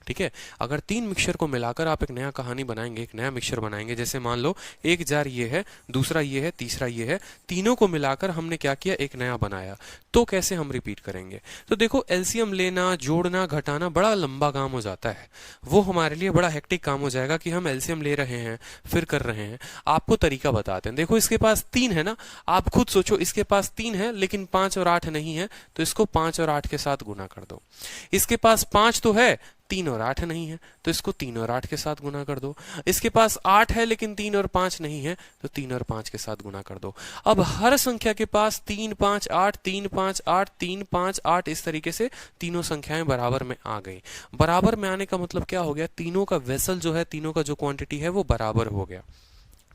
A: ठीक है, अगर 3 मिक्सचर को मिलाकर आप एक नया कहानी बनाएंगे, एक नया मिक्सचर बनाएंगे, जैसे मान लो एक जार ये है, दूसरा ये है, तीसरा ये है, तीनों को मिलाकर हमने क्या किया, एक नया बनाया, तो कैसे हम रिपीट करेंगे। तो देखो एलसीएम लेना, जोड़ना, घटाना बड़ा लंबा काम हो जाता है, वो हमारे लिए बड़ा हेक्टिक काम हो जाएगा कि हम एलसीएम ले रहे हैं फिर कर रहे हैं। आपको तरीका बताते हैं, देखो इसके पास 3 है ना, आप खुद सोचो इसके पास 3 है लेकिन 5 और 8 नहीं है, तो इसको 5 और 8 के साथ गुना कर दो। इसके पास 5 तो है, 3 और 8 नहीं है, तो इसको 3 और 8 के साथ गुना कर दो। इसके पास 8 है लेकिन 3 और 5 नहीं है, तो 3 और 5 के साथ गुना कर दो। अब हर संख्या के पास 3 5 8 3 5 8 3 5 8, इस तरीके से तीनों संख्याएं बराबर में आ गई। बराबर में आने का मतलब क्या हो गया, तीनों का वेसल जो है, तीनों का जो क्वांटिटी है वो बराबर हो गया।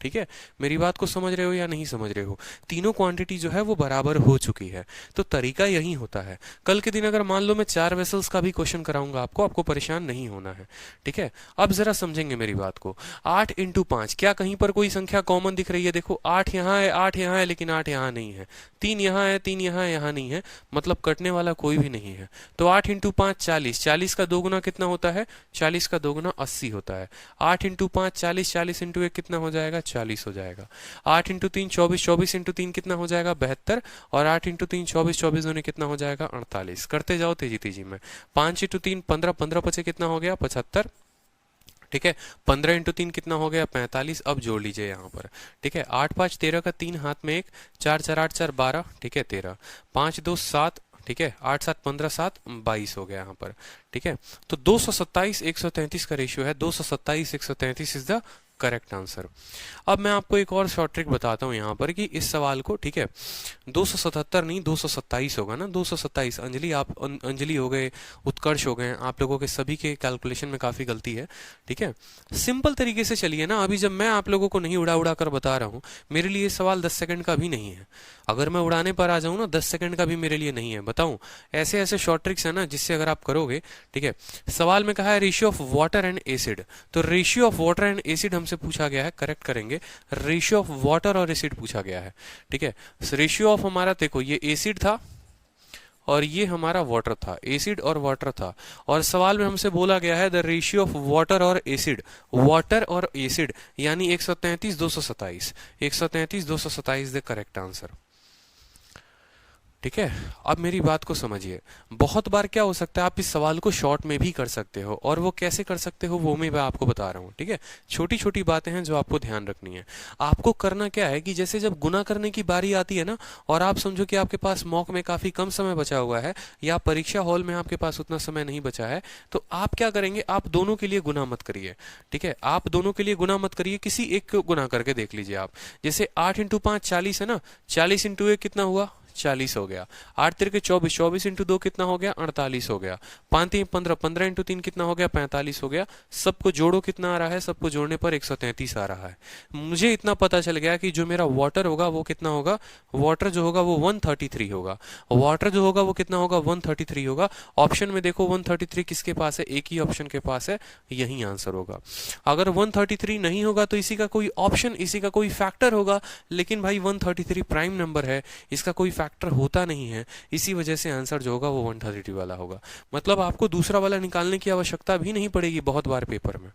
A: ठीक है, मेरी बात को समझ रहे हो या नहीं समझ रहे हो, तीनों क्वांटिटी जो है वो बराबर हो चुकी है। तो तरीका यही होता है। कल के दिन अगर मान लो मैं 4 वेसल्स का भी क्वेश्चन कराऊंगा आपको परेशान नहीं होना है। ठीक है, अब जरा समझेंगे मेरी बात को। 8 × 5, क्या कहीं पर कोई संख्या कॉमन दिख रही है, देखो 8 यहाँ है, 8 यहाँ है, लेकिन 8 यहाँ नहीं है, 3 यहाँ है, 3 यहाँ है, यहाँ नहीं है, मतलब कटने वाला कोई भी नहीं है। तो 8 × 5 40, 40 का 2 गुना कितना होता है, 40 का 2 गुना 80 होता है। 8 × 5 40, 40 × 1 कितना हो जाएगा, 40 हो जाएगा। 8 × 3 24, 24 × 3 कितना हो जाएगा, 72, और 8 × 3 24, 24 दूनी कितना हो जाएगा, 48। करते जाओ तेजी तेजी में। 5 × 3 15, 15 पचे कितना हो गया, 75। ठीक है, 15 × 3 कितना हो गया, 45। अब जोड़ लीजिए यहाँ पर। ठीक है, 8 5 13 का 3 हाथ में 1, 4 4 8 4 12, ठीक है 13, 5 2 7, ठीक है, 8 7 15 7 22 हो गया यहाँ पर। ठीक है, तो 227 133 का रेशियो है, 227 133 इज द करेक्ट आंसर। अब मैं आपको एक और शॉर्ट ट्रिक बताता हूँ यहाँ पर कि इस सवाल को, ठीक है, 277 नहीं 227 होगा ना, 227। अंजलि, आप अंजलि हो गए, उत्कर्ष हो गए, आप लोगों के सभी के कैलकुलेशन में काफी गलती है। ठीक है, सिंपल तरीके से चलिए ना। अभी जब मैं आप लोगों को नहीं उड़ा उड़ा कर बता रहा हूँ, मेरे लिए सवाल 10 सेकंड का भी नहीं है। अगर मैं उड़ाने पर आ जाऊँ ना, 10 सेकंड का भी मेरे लिए नहीं है। बताऊं, ऐसे ऐसे शॉर्ट ट्रिक्स है ना जिससे अगर आप करोगे। ठीक है, सवाल में कहा है ratio of water and acid, तो ratio of water and acid हमसे पूछा गया है, करेक्ट करेंगे। रेशियो ऑफ वाटर और एसिड पूछा गया है। ठीक है, रेशियो ऑफ हमारा देखो ये एसिड था और ये हमारा वाटर था, एसिड और वाटर था, और सवाल में हमसे बोला गया है द रेशियो ऑफ वाटर और एसिड, वाटर और एसिड, यानी 133 227, 133 227 द करेक्ट आंसर। ठीक है, अब मेरी बात को समझिए। बहुत बार क्या हो सकता है, आप इस सवाल को शॉर्ट में भी कर सकते हो, और वो कैसे कर सकते हो वो मैं आपको बता रहा हूँ। ठीक है, छोटी छोटी बातें हैं जो आपको ध्यान रखनी है। आपको करना क्या है कि जैसे जब गुना करने की बारी आती है ना, और आप समझो कि आपके पास मॉक में काफी कम समय बचा हुआ है, या परीक्षा हॉल में आपके पास उतना समय नहीं बचा है, तो आप क्या करेंगे, आप दोनों के लिए गुना मत करिए। ठीक है, आप दोनों के लिए गुना मत करिए, किसी एक को गुना करके देख लीजिए आप। जैसे 8 × 5 40 है ना, 40 × 1 कितना हुआ, 40 हो गया। 8 तिरके 24, 24 इंटू 2 कितना हो गया 48 हो गया। 5 3 15, 15 इंटू 3 कितना हो गया 45 हो गया। सबको जोड़ो कितना आ रहा है, सबको जोड़ने पर 133 आ रहा है। मुझे इतना पता चल गया कि जो मेरा वाटर होगा वो कितना होगा, वाटर जो होगा वो 133 होगा। वाटर जो होगा वो कितना होगा 133 होगा। ऑप्शन में देखो 133 किसके पास है, एक ही ऑप्शन के पास है, यही आंसर होगा। अगर 133 नहीं होगा तो इसी का कोई ऑप्शन, इसी का कोई फैक्टर होगा, लेकिन भाई 133 प्राइम नंबर है, इसका कोई फैक्टर होता नहीं है, इसी वजह से आंसर जो होगा वो 133 वाला होगा। मतलब आपको दूसरा वाला निकालने की आवश्यकता भी नहीं पड़ेगी बहुत बार पेपर में,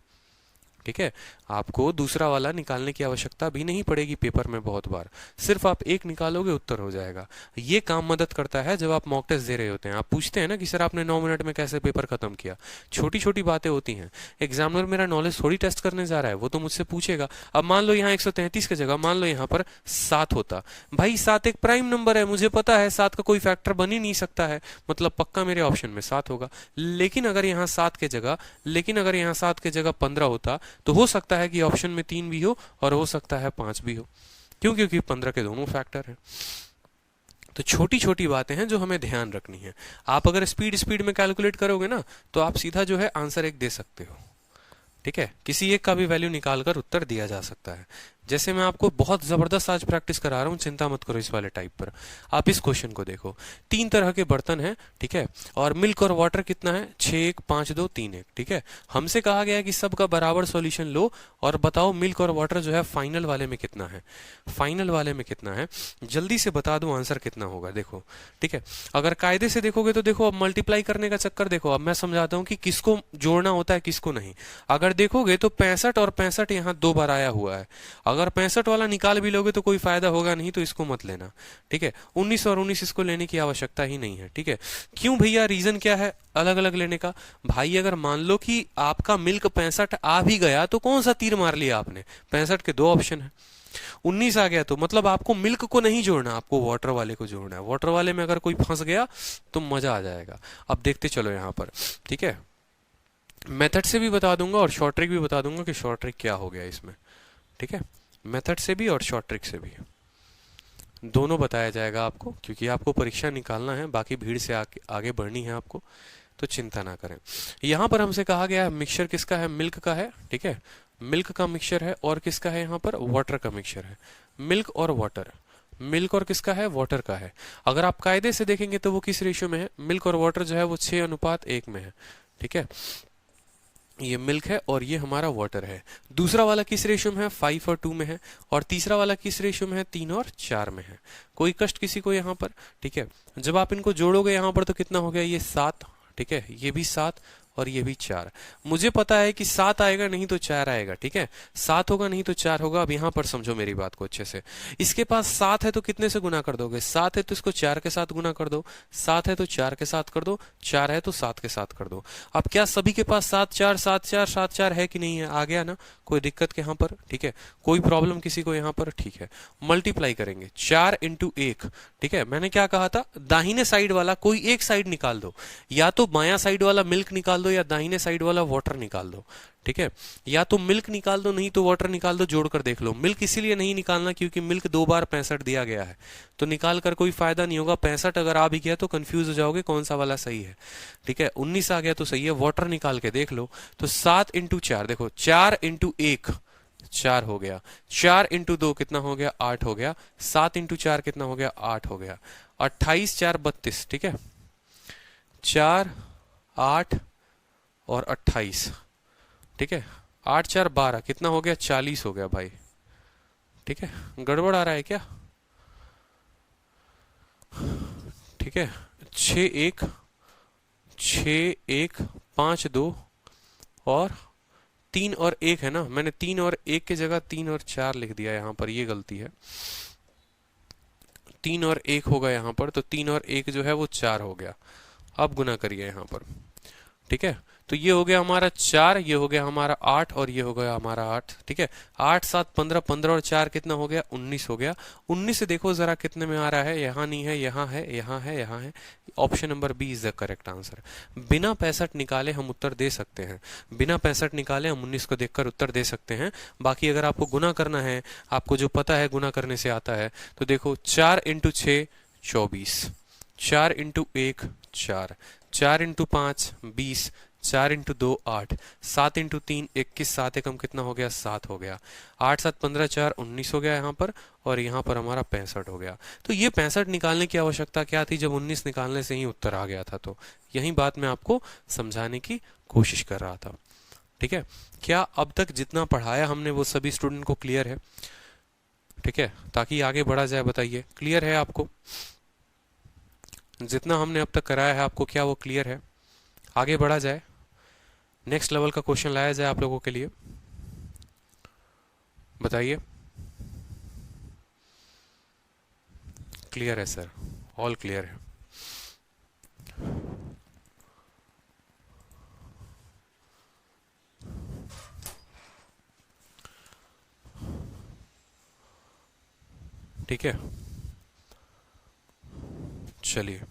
A: ठीक है। आपको दूसरा वाला निकालने की आवश्यकता भी नहीं पड़ेगी पेपर में बहुत बार, सिर्फ आप एक निकालोगे उत्तर हो जाएगा। ये काम मदद करता है जब आप मॉक टेस्ट दे रहे होते हैं। आप पूछते हैं ना कि सर आपने 9 मिनट में कैसे पेपर खत्म किया, छोटी छोटी बातें होती हैं। एग्जामिनर मेरा नॉलेज थोड़ी टेस्ट करने जा रहा है, वो तो मुझसे पूछेगा। अब मान लो यहाँ 133 की जगह मान लो यहाँ पर 7 होता, भाई 7 एक प्राइम नंबर है, मुझे पता है 7 का कोई फैक्टर बन ही नहीं सकता है, मतलब पक्का मेरे ऑप्शन में 7 होगा। लेकिन अगर यहाँ 7 के जगह 15 होता तो हो सकता है कि ऑप्शन में 3 भी हो और हो सकता है 5 भी हो। क्यों? क्योंकि 15 के दोनों फैक्टर हैं। तो छोटी छोटी बातें हैं जो हमें ध्यान रखनी है। आप अगर स्पीड में कैलकुलेट करोगे ना तो आप सीधा जो है आंसर एक दे सकते हो, ठीक है। किसी एक का भी वैल्यू निकालकर उत्तर दिया जा सकता है। जैसे मैं आपको बहुत जबरदस्त आज प्रैक्टिस करा रहा हूं, चिंता मत करो इस वाले टाइप पर। आप इस क्वेश्चन को देखो, 3 तरह के बर्तन हैं, ठीक है, और मिल्क और वाटर कितना है 6 1 5 2 3 1, ठीक है। हमसे कहा गया है कि सबका बराबर सॉल्यूशन लो और बताओ मिल्क और वाटर जो है फाइनल वाले में कितना है, फाइनल वाले में कितना है, जल्दी से बता दो आंसर कितना होगा। देखो, ठीक है, अगर कायदे से देखोगे तो देखो अब मल्टीप्लाई करने का चक्कर देखो। अब मैं समझाता हूं कि किसको जोड़ना होता है किसको नहीं। अगर देखोगे तो 65 और 65 यहाँ 2 बार आया हुआ है। अगर 65 वाला निकाल भी लोगे तो कोई फायदा होगा नहीं, तो इसको मत लेना, ठीक है। 19 और 19 इसको लेने की आवश्यकता ही नहीं है, ठीक है। क्यों भैया, रीजन क्या है अलग अलग लेने का? भाई अगर मान लो कि आपका मिल्क 65 आ भी गया तो कौन सा तीर मार लिया आपने, 65 के 2 ऑप्शन है। 19 आ गया तो मतलब आपको मिल्क को नहीं जोड़ना, आपको वाटर वाले को जोड़ना है। वाटर वाले में अगर कोई फंस गया तो मजा आ जाएगा। अब देखते चलो यहाँ पर, ठीक है। मेथड से भी बता दूंगा और शॉर्ट ट्रिक भी बता दूंगा कि शॉर्ट ट्रिक क्या हो गया इसमें, ठीक है। मेथड से भी और शॉर्ट ट्रिक से भी दोनों बताया जाएगा आपको, क्योंकि आपको परीक्षा निकालना है, बाकी भीड़ से आगे बढ़नी है आपको, तो चिंता ना करें। यहाँ पर हमसे कहा गया है मिक्सचर किसका है, मिल्क का है, ठीक है, मिल्क का मिक्सचर है, और किसका है यहाँ पर, वाटर का मिक्सचर है। मिल्क और वाटर, मिल्क और किसका है, वाटर का है। अगर आप कायदे से देखेंगे तो वो किस रेशियो में है, मिल्क और वाटर जो है वो 6:1 में है, ठीक है। ये मिल्क है और ये हमारा वाटर है। दूसरा वाला किस रेशियो में है, 5 और 2 में है। और तीसरा वाला किस रेशियो में है, 3 और 4 में है। कोई कष्ट किसी को यहाँ पर, ठीक है। जब आप इनको जोड़ोगे यहाँ पर तो कितना हो गया, ये 7, ठीक है, ये भी 7 और ये भी 4। मुझे पता है कि 7 आएगा नहीं तो 4 आएगा, ठीक है, 7 होगा नहीं तो 4 होगा। अब यहाँ पर समझो मेरी बात को अच्छे से। इसके पास 7 है तो कितने से गुना कर दोगे, 7 है तो इसको 4 के साथ गुना कर दो, 7 है तो 4 के साथ कर दो, 4 है तो 7 के साथ कर दो। अब क्या सभी के पास 7 4 7 4 7 4 है कि नहीं है, आ गया ना, कोई दिक्कत यहाँ पर, ठीक है, कोई प्रॉब्लम किसी को यहाँ पर, ठीक है। मल्टीप्लाई करेंगे 4 × 1, ठीक है। मैंने क्या कहा था, दाहिने साइड वाला कोई एक साइड निकाल दो, या तो बायां साइड वाला मिल्क निकाल दो या दाहिने साइड वाला वाटर निकाल दो, ठीक है। या तो मिल्क निकाल दो नहीं तो वाटर निकाल दो, जोड़कर देख लो। मिल्क इसीलिए नहीं निकालना क्योंकि मिल्क 2 बार 65 दिया गया है, तो निकाल कर कोई फायदा नहीं होगा। 65 अगर आ भी गया तो कंफ्यूज हो जाओगे कौन सा वाला सही है, ठीक है। 19 आ गया तो सही है, वाटर निकाल के देख लो। तो 7 × 4, देखो 4 × 1 4 हो गया, 4 × 2 कितना हो गया, 8 हो गया, 7 × 4 कितना हो गया, 8 हो गया, 28 4 32, ठीक है, 4 8 और 28, ठीक है, 8 4 12 कितना हो गया, 40 हो गया भाई, ठीक है। गड़बड़ आ रहा है क्या, ठीक है। 6 1 5 2 और 3 और 1 है ना, मैंने 3 और 1 की जगह 3 और 4 लिख दिया यहाँ पर, ये गलती है। 3 और 1 होगा यहाँ पर, तो 3 और 1 जो है वो 4 हो गया। अब गुना करिए यहाँ पर, ठीक है। तो ये हो गया हमारा 4, ये हो गया हमारा 8 और ये हो गया हमारा 8, ठीक है। 8 7 15, 15 और 4 कितना हो गया, 19 हो गया। 19 से देखो जरा कितने में आ रहा है, यहाँ नहीं है, यहाँ है, यहाँ है, यहाँ है। Option number B is the correct answer. बिना 65 निकाले हम उत्तर दे सकते हैं, बिना 65 निकाले हम 19 को देखकर उत्तर दे सकते हैं। बाकी अगर आपको गुना करना है, आपको जो पता है गुना करने से आता है, तो देखो 4 × 6 24, 4 इंटू 1 4, 4 इंटू 5 20, 4 इंटू 2 8, 7 इंटू 3 21, 7 एकम कितना हो गया 7 हो गया, 8 7 15 4 19 हो गया यहाँ पर, और यहाँ पर हमारा 65 हो गया। तो ये 65 निकालने की आवश्यकता क्या थी जब 19 निकालने से ही उत्तर आ गया था। तो यही बात मैं आपको समझाने की कोशिश कर रहा था। ठीक है, क्या अब तक जितना पढ़ाया हमने वो सभी स्टूडेंट को क्लियर है? ठीक है, ताकि आगे बढ़ा जाए। बताइए क्लियर है आपको? जितना हमने अब तक कराया है आपको, क्या वो क्लियर है? आगे बढ़ा जाए, नेक्स्ट लेवल का क्वेश्चन लाया जाए आप लोगों के लिए। बताइए। क्लियर है सर, ऑल क्लियर है। ठीक है, चलिए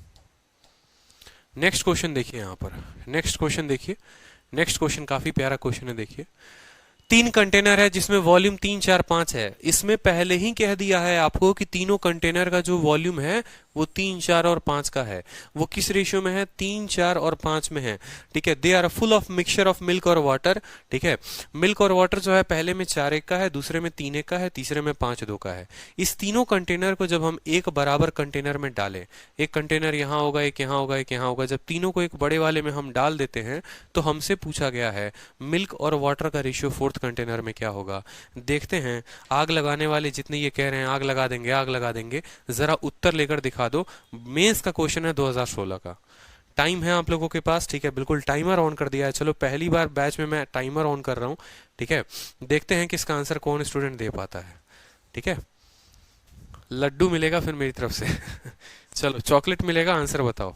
A: नेक्स्ट क्वेश्चन देखिए। यहाँ पर नेक्स्ट क्वेश्चन देखिए, नेक्स्ट क्वेश्चन काफी प्यारा क्वेश्चन है। देखिए, 3 कंटेनर है जिसमें वॉल्यूम 3 4 5 है। इसमें पहले ही कह दिया है आपको कि तीनों कंटेनर का जो वॉल्यूम है वो 3 4 और 5 का है। वो किस रेशियो में है? 3 4 और 5 में है। ठीक है, they are full of mixture of milk और वाटर। ठीक है, मिल्क और वाटर जो है पहले में 4 1 का है, दूसरे में 3 1 का है, तीसरे में 5 2 का है। इस तीनों कंटेनर को जब हम एक बराबर कंटेनर में डालें, एक कंटेनर यहाँ होगा, एक यहाँ होगा, एक यहाँ होगा, जब तीनों को एक बड़े वाले में हम डाल देते हैं तो हमसे पूछा गया है मिल्क और वाटर का रेशियो फोर्थ कंटेनर में क्या होगा। देखते हैं, आग लगाने वाले जितने ये कह रहे हैं आग लगा देंगे आग लगा देंगे, जरा उत्तर लेकर दिखा दो। मेंस का क्वेश्चन है 2016 का। टाइम है आप लोगों के पास। ठीक है, बिल्कुल टाइमर ऑन कर दिया है। चलो पहली बार बैच में मैं टाइमर ऑन कर रहा हूं। ठीक है, देखते हैं कि इसका आंसर कौन स्टूडेंट दे पाता है। ठीक है, लड्डू मिलेगा फिर मेरी तरफ से चलो चॉकलेट मिलेगा, आंसर बताओ।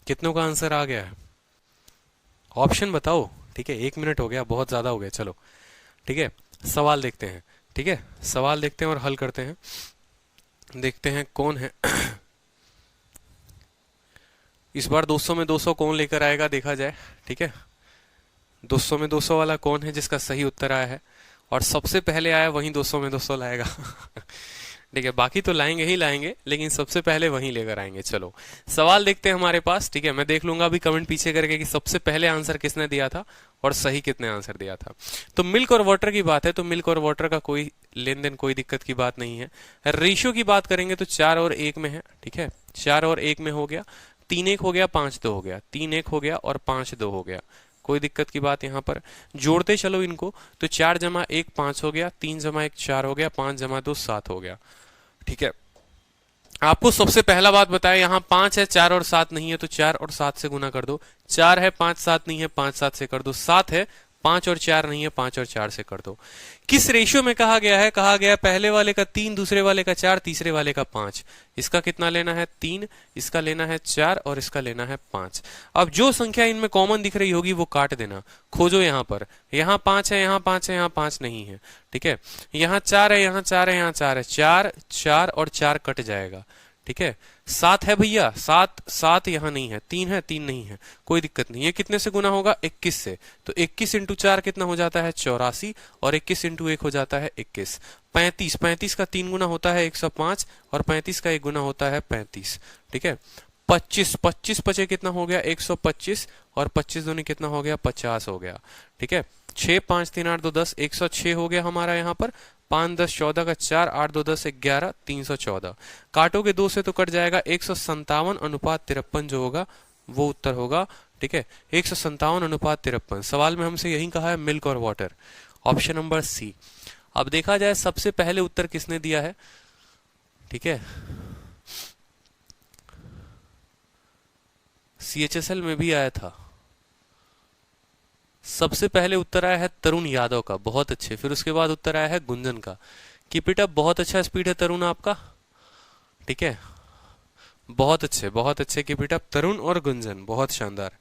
A: कितनों का आंसर आ गया है? ऑप्शन बताओ। ठीक है, 1 मिनट हो गया, बहुत ज्यादा हो गया। चलो ठीक है, सवाल देखते हैं। ठीक है, सवाल देखते हैं और हल करते हैं। देखते हैं कौन है इस बार 200 में 200 कौन लेकर आएगा, देखा जाए। ठीक है, 200 में 200 वाला कौन है जिसका सही उत्तर आया है, और सबसे पहले आया वही 200 में 200 लाएगा ठीक है, बाकी तो लाएंगे ही लाएंगे, लेकिन सबसे पहले वही लेकर आएंगे। चलो सवाल देखते हैं हमारे पास। ठीक है, मैं देख लूंगा अभी कमेंट पीछे करके कि सबसे पहले आंसर किसने दिया था और सही कितने आंसर दिया था। तो मिल्क और वाटर की बात है, तो मिल्क और वाटर का कोई लेन देन, कोई दिक्कत की बात नहीं है। रेशियो की बात करेंगे तो 4 और 1 में है। ठीक है, 4 और 1 में हो गया, 3 1 हो गया, 5 2 हो गया, 3 1 हो गया और 5 2 हो गया, कोई दिक्कत की बात यहाँ पर। जोड़ते चलो इनको, तो 4 जमा 1 5 हो गया, 3 जमा 1 4 हो गया, 5 जमा 2 7 हो गया। ठीक है, आपको सबसे पहला बात बताया, यहाँ 5 है 4 और 7 नहीं है, तो 4 और 7 से गुना कर दो। 4 है 5 7 नहीं है, 5 7 से कर दो। 7 है 5 और 4 नहीं है, 5 और 4 से कर दो। किस रेशियो में कहा गया है? कहा गया पहले वाले का 3, दूसरे वाले का 4, तीसरे वाले का 5। इसका कितना लेना है? 3, इसका लेना है 4 और इसका लेना है 5। अब जो संख्या इनमें कॉमन दिख रही होगी वो काट देना, खोजो यहाँ पर। यहाँ 5 है, यहाँ 5 है, यहाँ 5 नहीं है। ठीक है, यहाँ 4 है, यहाँ 4 है, यहाँ 4 है, 4 4 और 4 कट जाएगा। ठीक है, 7 है भैया, 7 7 यहाँ नहीं है, 3 है, 3 नहीं है, कोई दिक्कत नहीं। ये कितने से गुना होगा? 21 से। तो 21 इंटू 4 कितना हो जाता है? 84, और 21 इंटू 1 हो जाता है 21। 35, 35 का 3 गुना होता है 105, और 35 का 1 गुना होता है 35। ठीक है, 25, 25 पचे कितना हो गया? 125, और 25 दूनी कितना हो गया? 50 हो गया। ठीक है, 6 5 3 8 2 10, 106 हो गया हमारा यहाँ पर। 5 10 14 का 4, 8 2 10 11, 314। काटोगे 2 से तो कट जाएगा। 157 अनुपात 53 जो होगा वो उत्तर होगा ठीक है, 157:53। सवाल में हमसे यही कहा है मिल्क और वाटर, ऑप्शन नंबर सी। अब देखा जाए सबसे पहले उत्तर किसने दिया है, ठीक है, CHSL में भी आया था। सबसे पहले उत्तर आया है तरुण यादव का, बहुत अच्छे। फिर उसके बाद उत्तर आया है गुंजन का। कीप इट अप, बहुत अच्छा स्पीड है तरुण आपका, ठीक है, बहुत अच्छे कीप इट अप तरुण और गुंजन, बहुत शानदार,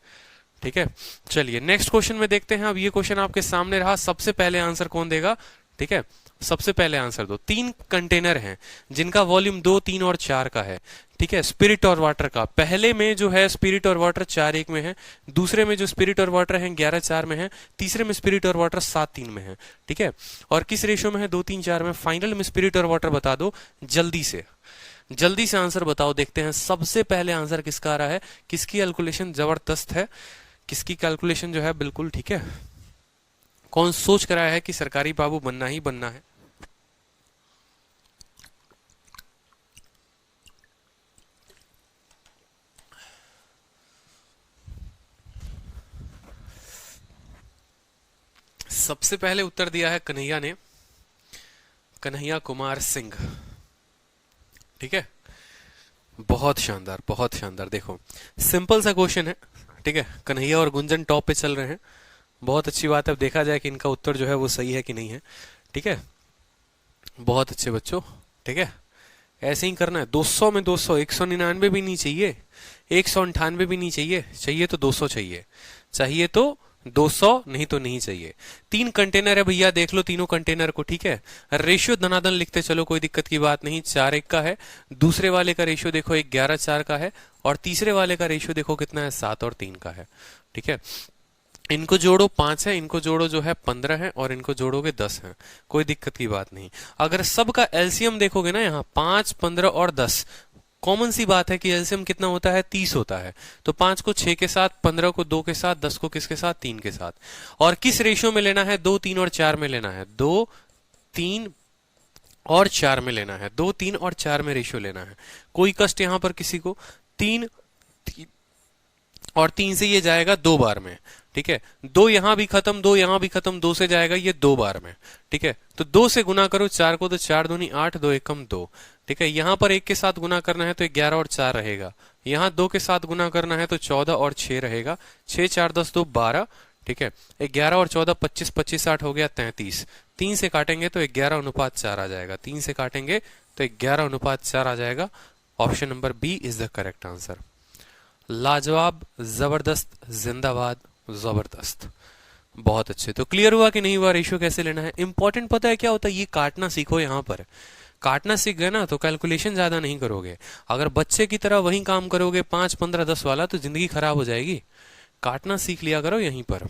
A: ठीक है। चलिए नेक्स्ट क्वेश्चन में देखते हैं। अब ये क्वेश्चन आपके सामने रहा, सबसे पहले आंसर कौन देगा, ठीक है, सबसे पहले आंसर दो। 3 कंटेनर हैं जिनका वॉल्यूम 2, 3 और 4 का है, ठीक है, स्पिरिट और वाटर का। पहले में जो है स्पिरिट और वाटर 4:1 में है, दूसरे में जो स्पिरिट और वाटर है 11:4 में है, तीसरे में स्पिरिट और वाटर 7:3 में है, ठीक है। और किस रेशियो में है, 2:3:4 में। फाइनल में स्पिरिट और वाटर बता दो जल्दी से, जल्दी से आंसर बताओ। देखते हैं सबसे पहले आंसर किसका आ रहा है, किसकी कैलकुलेशन जबरदस्त है, किसकी कैलकुलेशन जो है बिल्कुल ठीक है। कौन सोच कर आया है कि सरकारी बाबू बनना ही बनना है। सबसे पहले उत्तर दिया है कन्हैया ने, कन्हैया कुमार सिंह, ठीक है, बहुत शानदार, बहुत शानदार। देखो सिंपल सा क्वेश्चन है, ठीक है, कन्हैया और गुंजन टॉप पे चल रहे हैं, बहुत अच्छी बात है। अब देखा जाए कि इनका उत्तर जो है वो सही है कि नहीं है, ठीक है, बहुत अच्छे बच्चों, ठीक है, ऐसे ही करना है। 200 में 200, 199 भी नहीं चाहिए, 198 भी नहीं चाहिए, चाहिए तो 200 चाहिए, चाहिए तो 200, नहीं तो नहीं चाहिए। 3 कंटेनर है भैया, देख लो तीनों कंटेनर को, ठीक है। रेशियो धनाधन लिखते चलो, कोई दिक्कत की बात नहीं। 4:1 का है, दूसरे वाले का रेशियो देखो 11:4 का है, और तीसरे वाले का रेशियो देखो कितना है, 7 और 3 का है, ठीक है। इनको जोड़ो 5 है, इनको जोड़ो जो है 15 है, और इनको जोड़ोगे 10 है, कोई दिक्कत की बात नहीं। अगर सबका एलसीएम देखोगे ना, यहाँ 5, 15 और 10, कॉमन सी बात है कि एलसीएम कितना होता है, 30 होता है। तो 5 को 6 के साथ, 15 को 2 के साथ, 10 को किसके साथ, 3 के साथ। और किस रेशियो में लेना है, 2, 3 और 4 में लेना है, 2, 3 और 4 में लेना है, 2, 3 और 4 में रेशियो लेना है। कोई कष्ट यहां पर किसी को, 3 और 3 से ये जाएगा 2 बार में, ठीक है। 2 यहां भी खत्म, 2 यहां भी खत्म, 2 से जाएगा ये 2 बार में, ठीक है। तो 2 से गुना करो 4 को, तो 4 दूनी 8, 2 एकम 2, ठीक है। यहां पर 1 के साथ गुना करना है तो 11 और 4 रहेगा, यहां 2 के साथ गुना करना है तो 14 और 6 रहेगा, 6, 4, 10, 2, 12, ठीक है। 11 और 14, 25, 25, 8 हो गया 33। 3 से काटेंगे तो 11:4 आ जाएगा, 3 से काटेंगे तो 11:4 आ जाएगा। Option number B is the correct answer. लाजवाब, जबरदस्त, जिंदाबाद, जबरदस्त, बहुत अच्छे। तो क्लियर हुआ कि नहीं हुआ, रेशियो कैसे लेना है। इंपॉर्टेंट पता है क्या होता है, ये काटना सीखो। यहाँ पर काटना सीख गए ना तो कैलकुलेशन ज्यादा नहीं करोगे। अगर बच्चे की तरह वही काम करोगे 5, 15, 10 वाला, तो जिंदगी खराब हो जाएगी। काटना सीख लिया करो यहीं पर,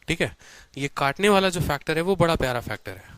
A: ठीक है। ये काटने वाला जो फैक्टर है वो बड़ा प्यारा फैक्टर है,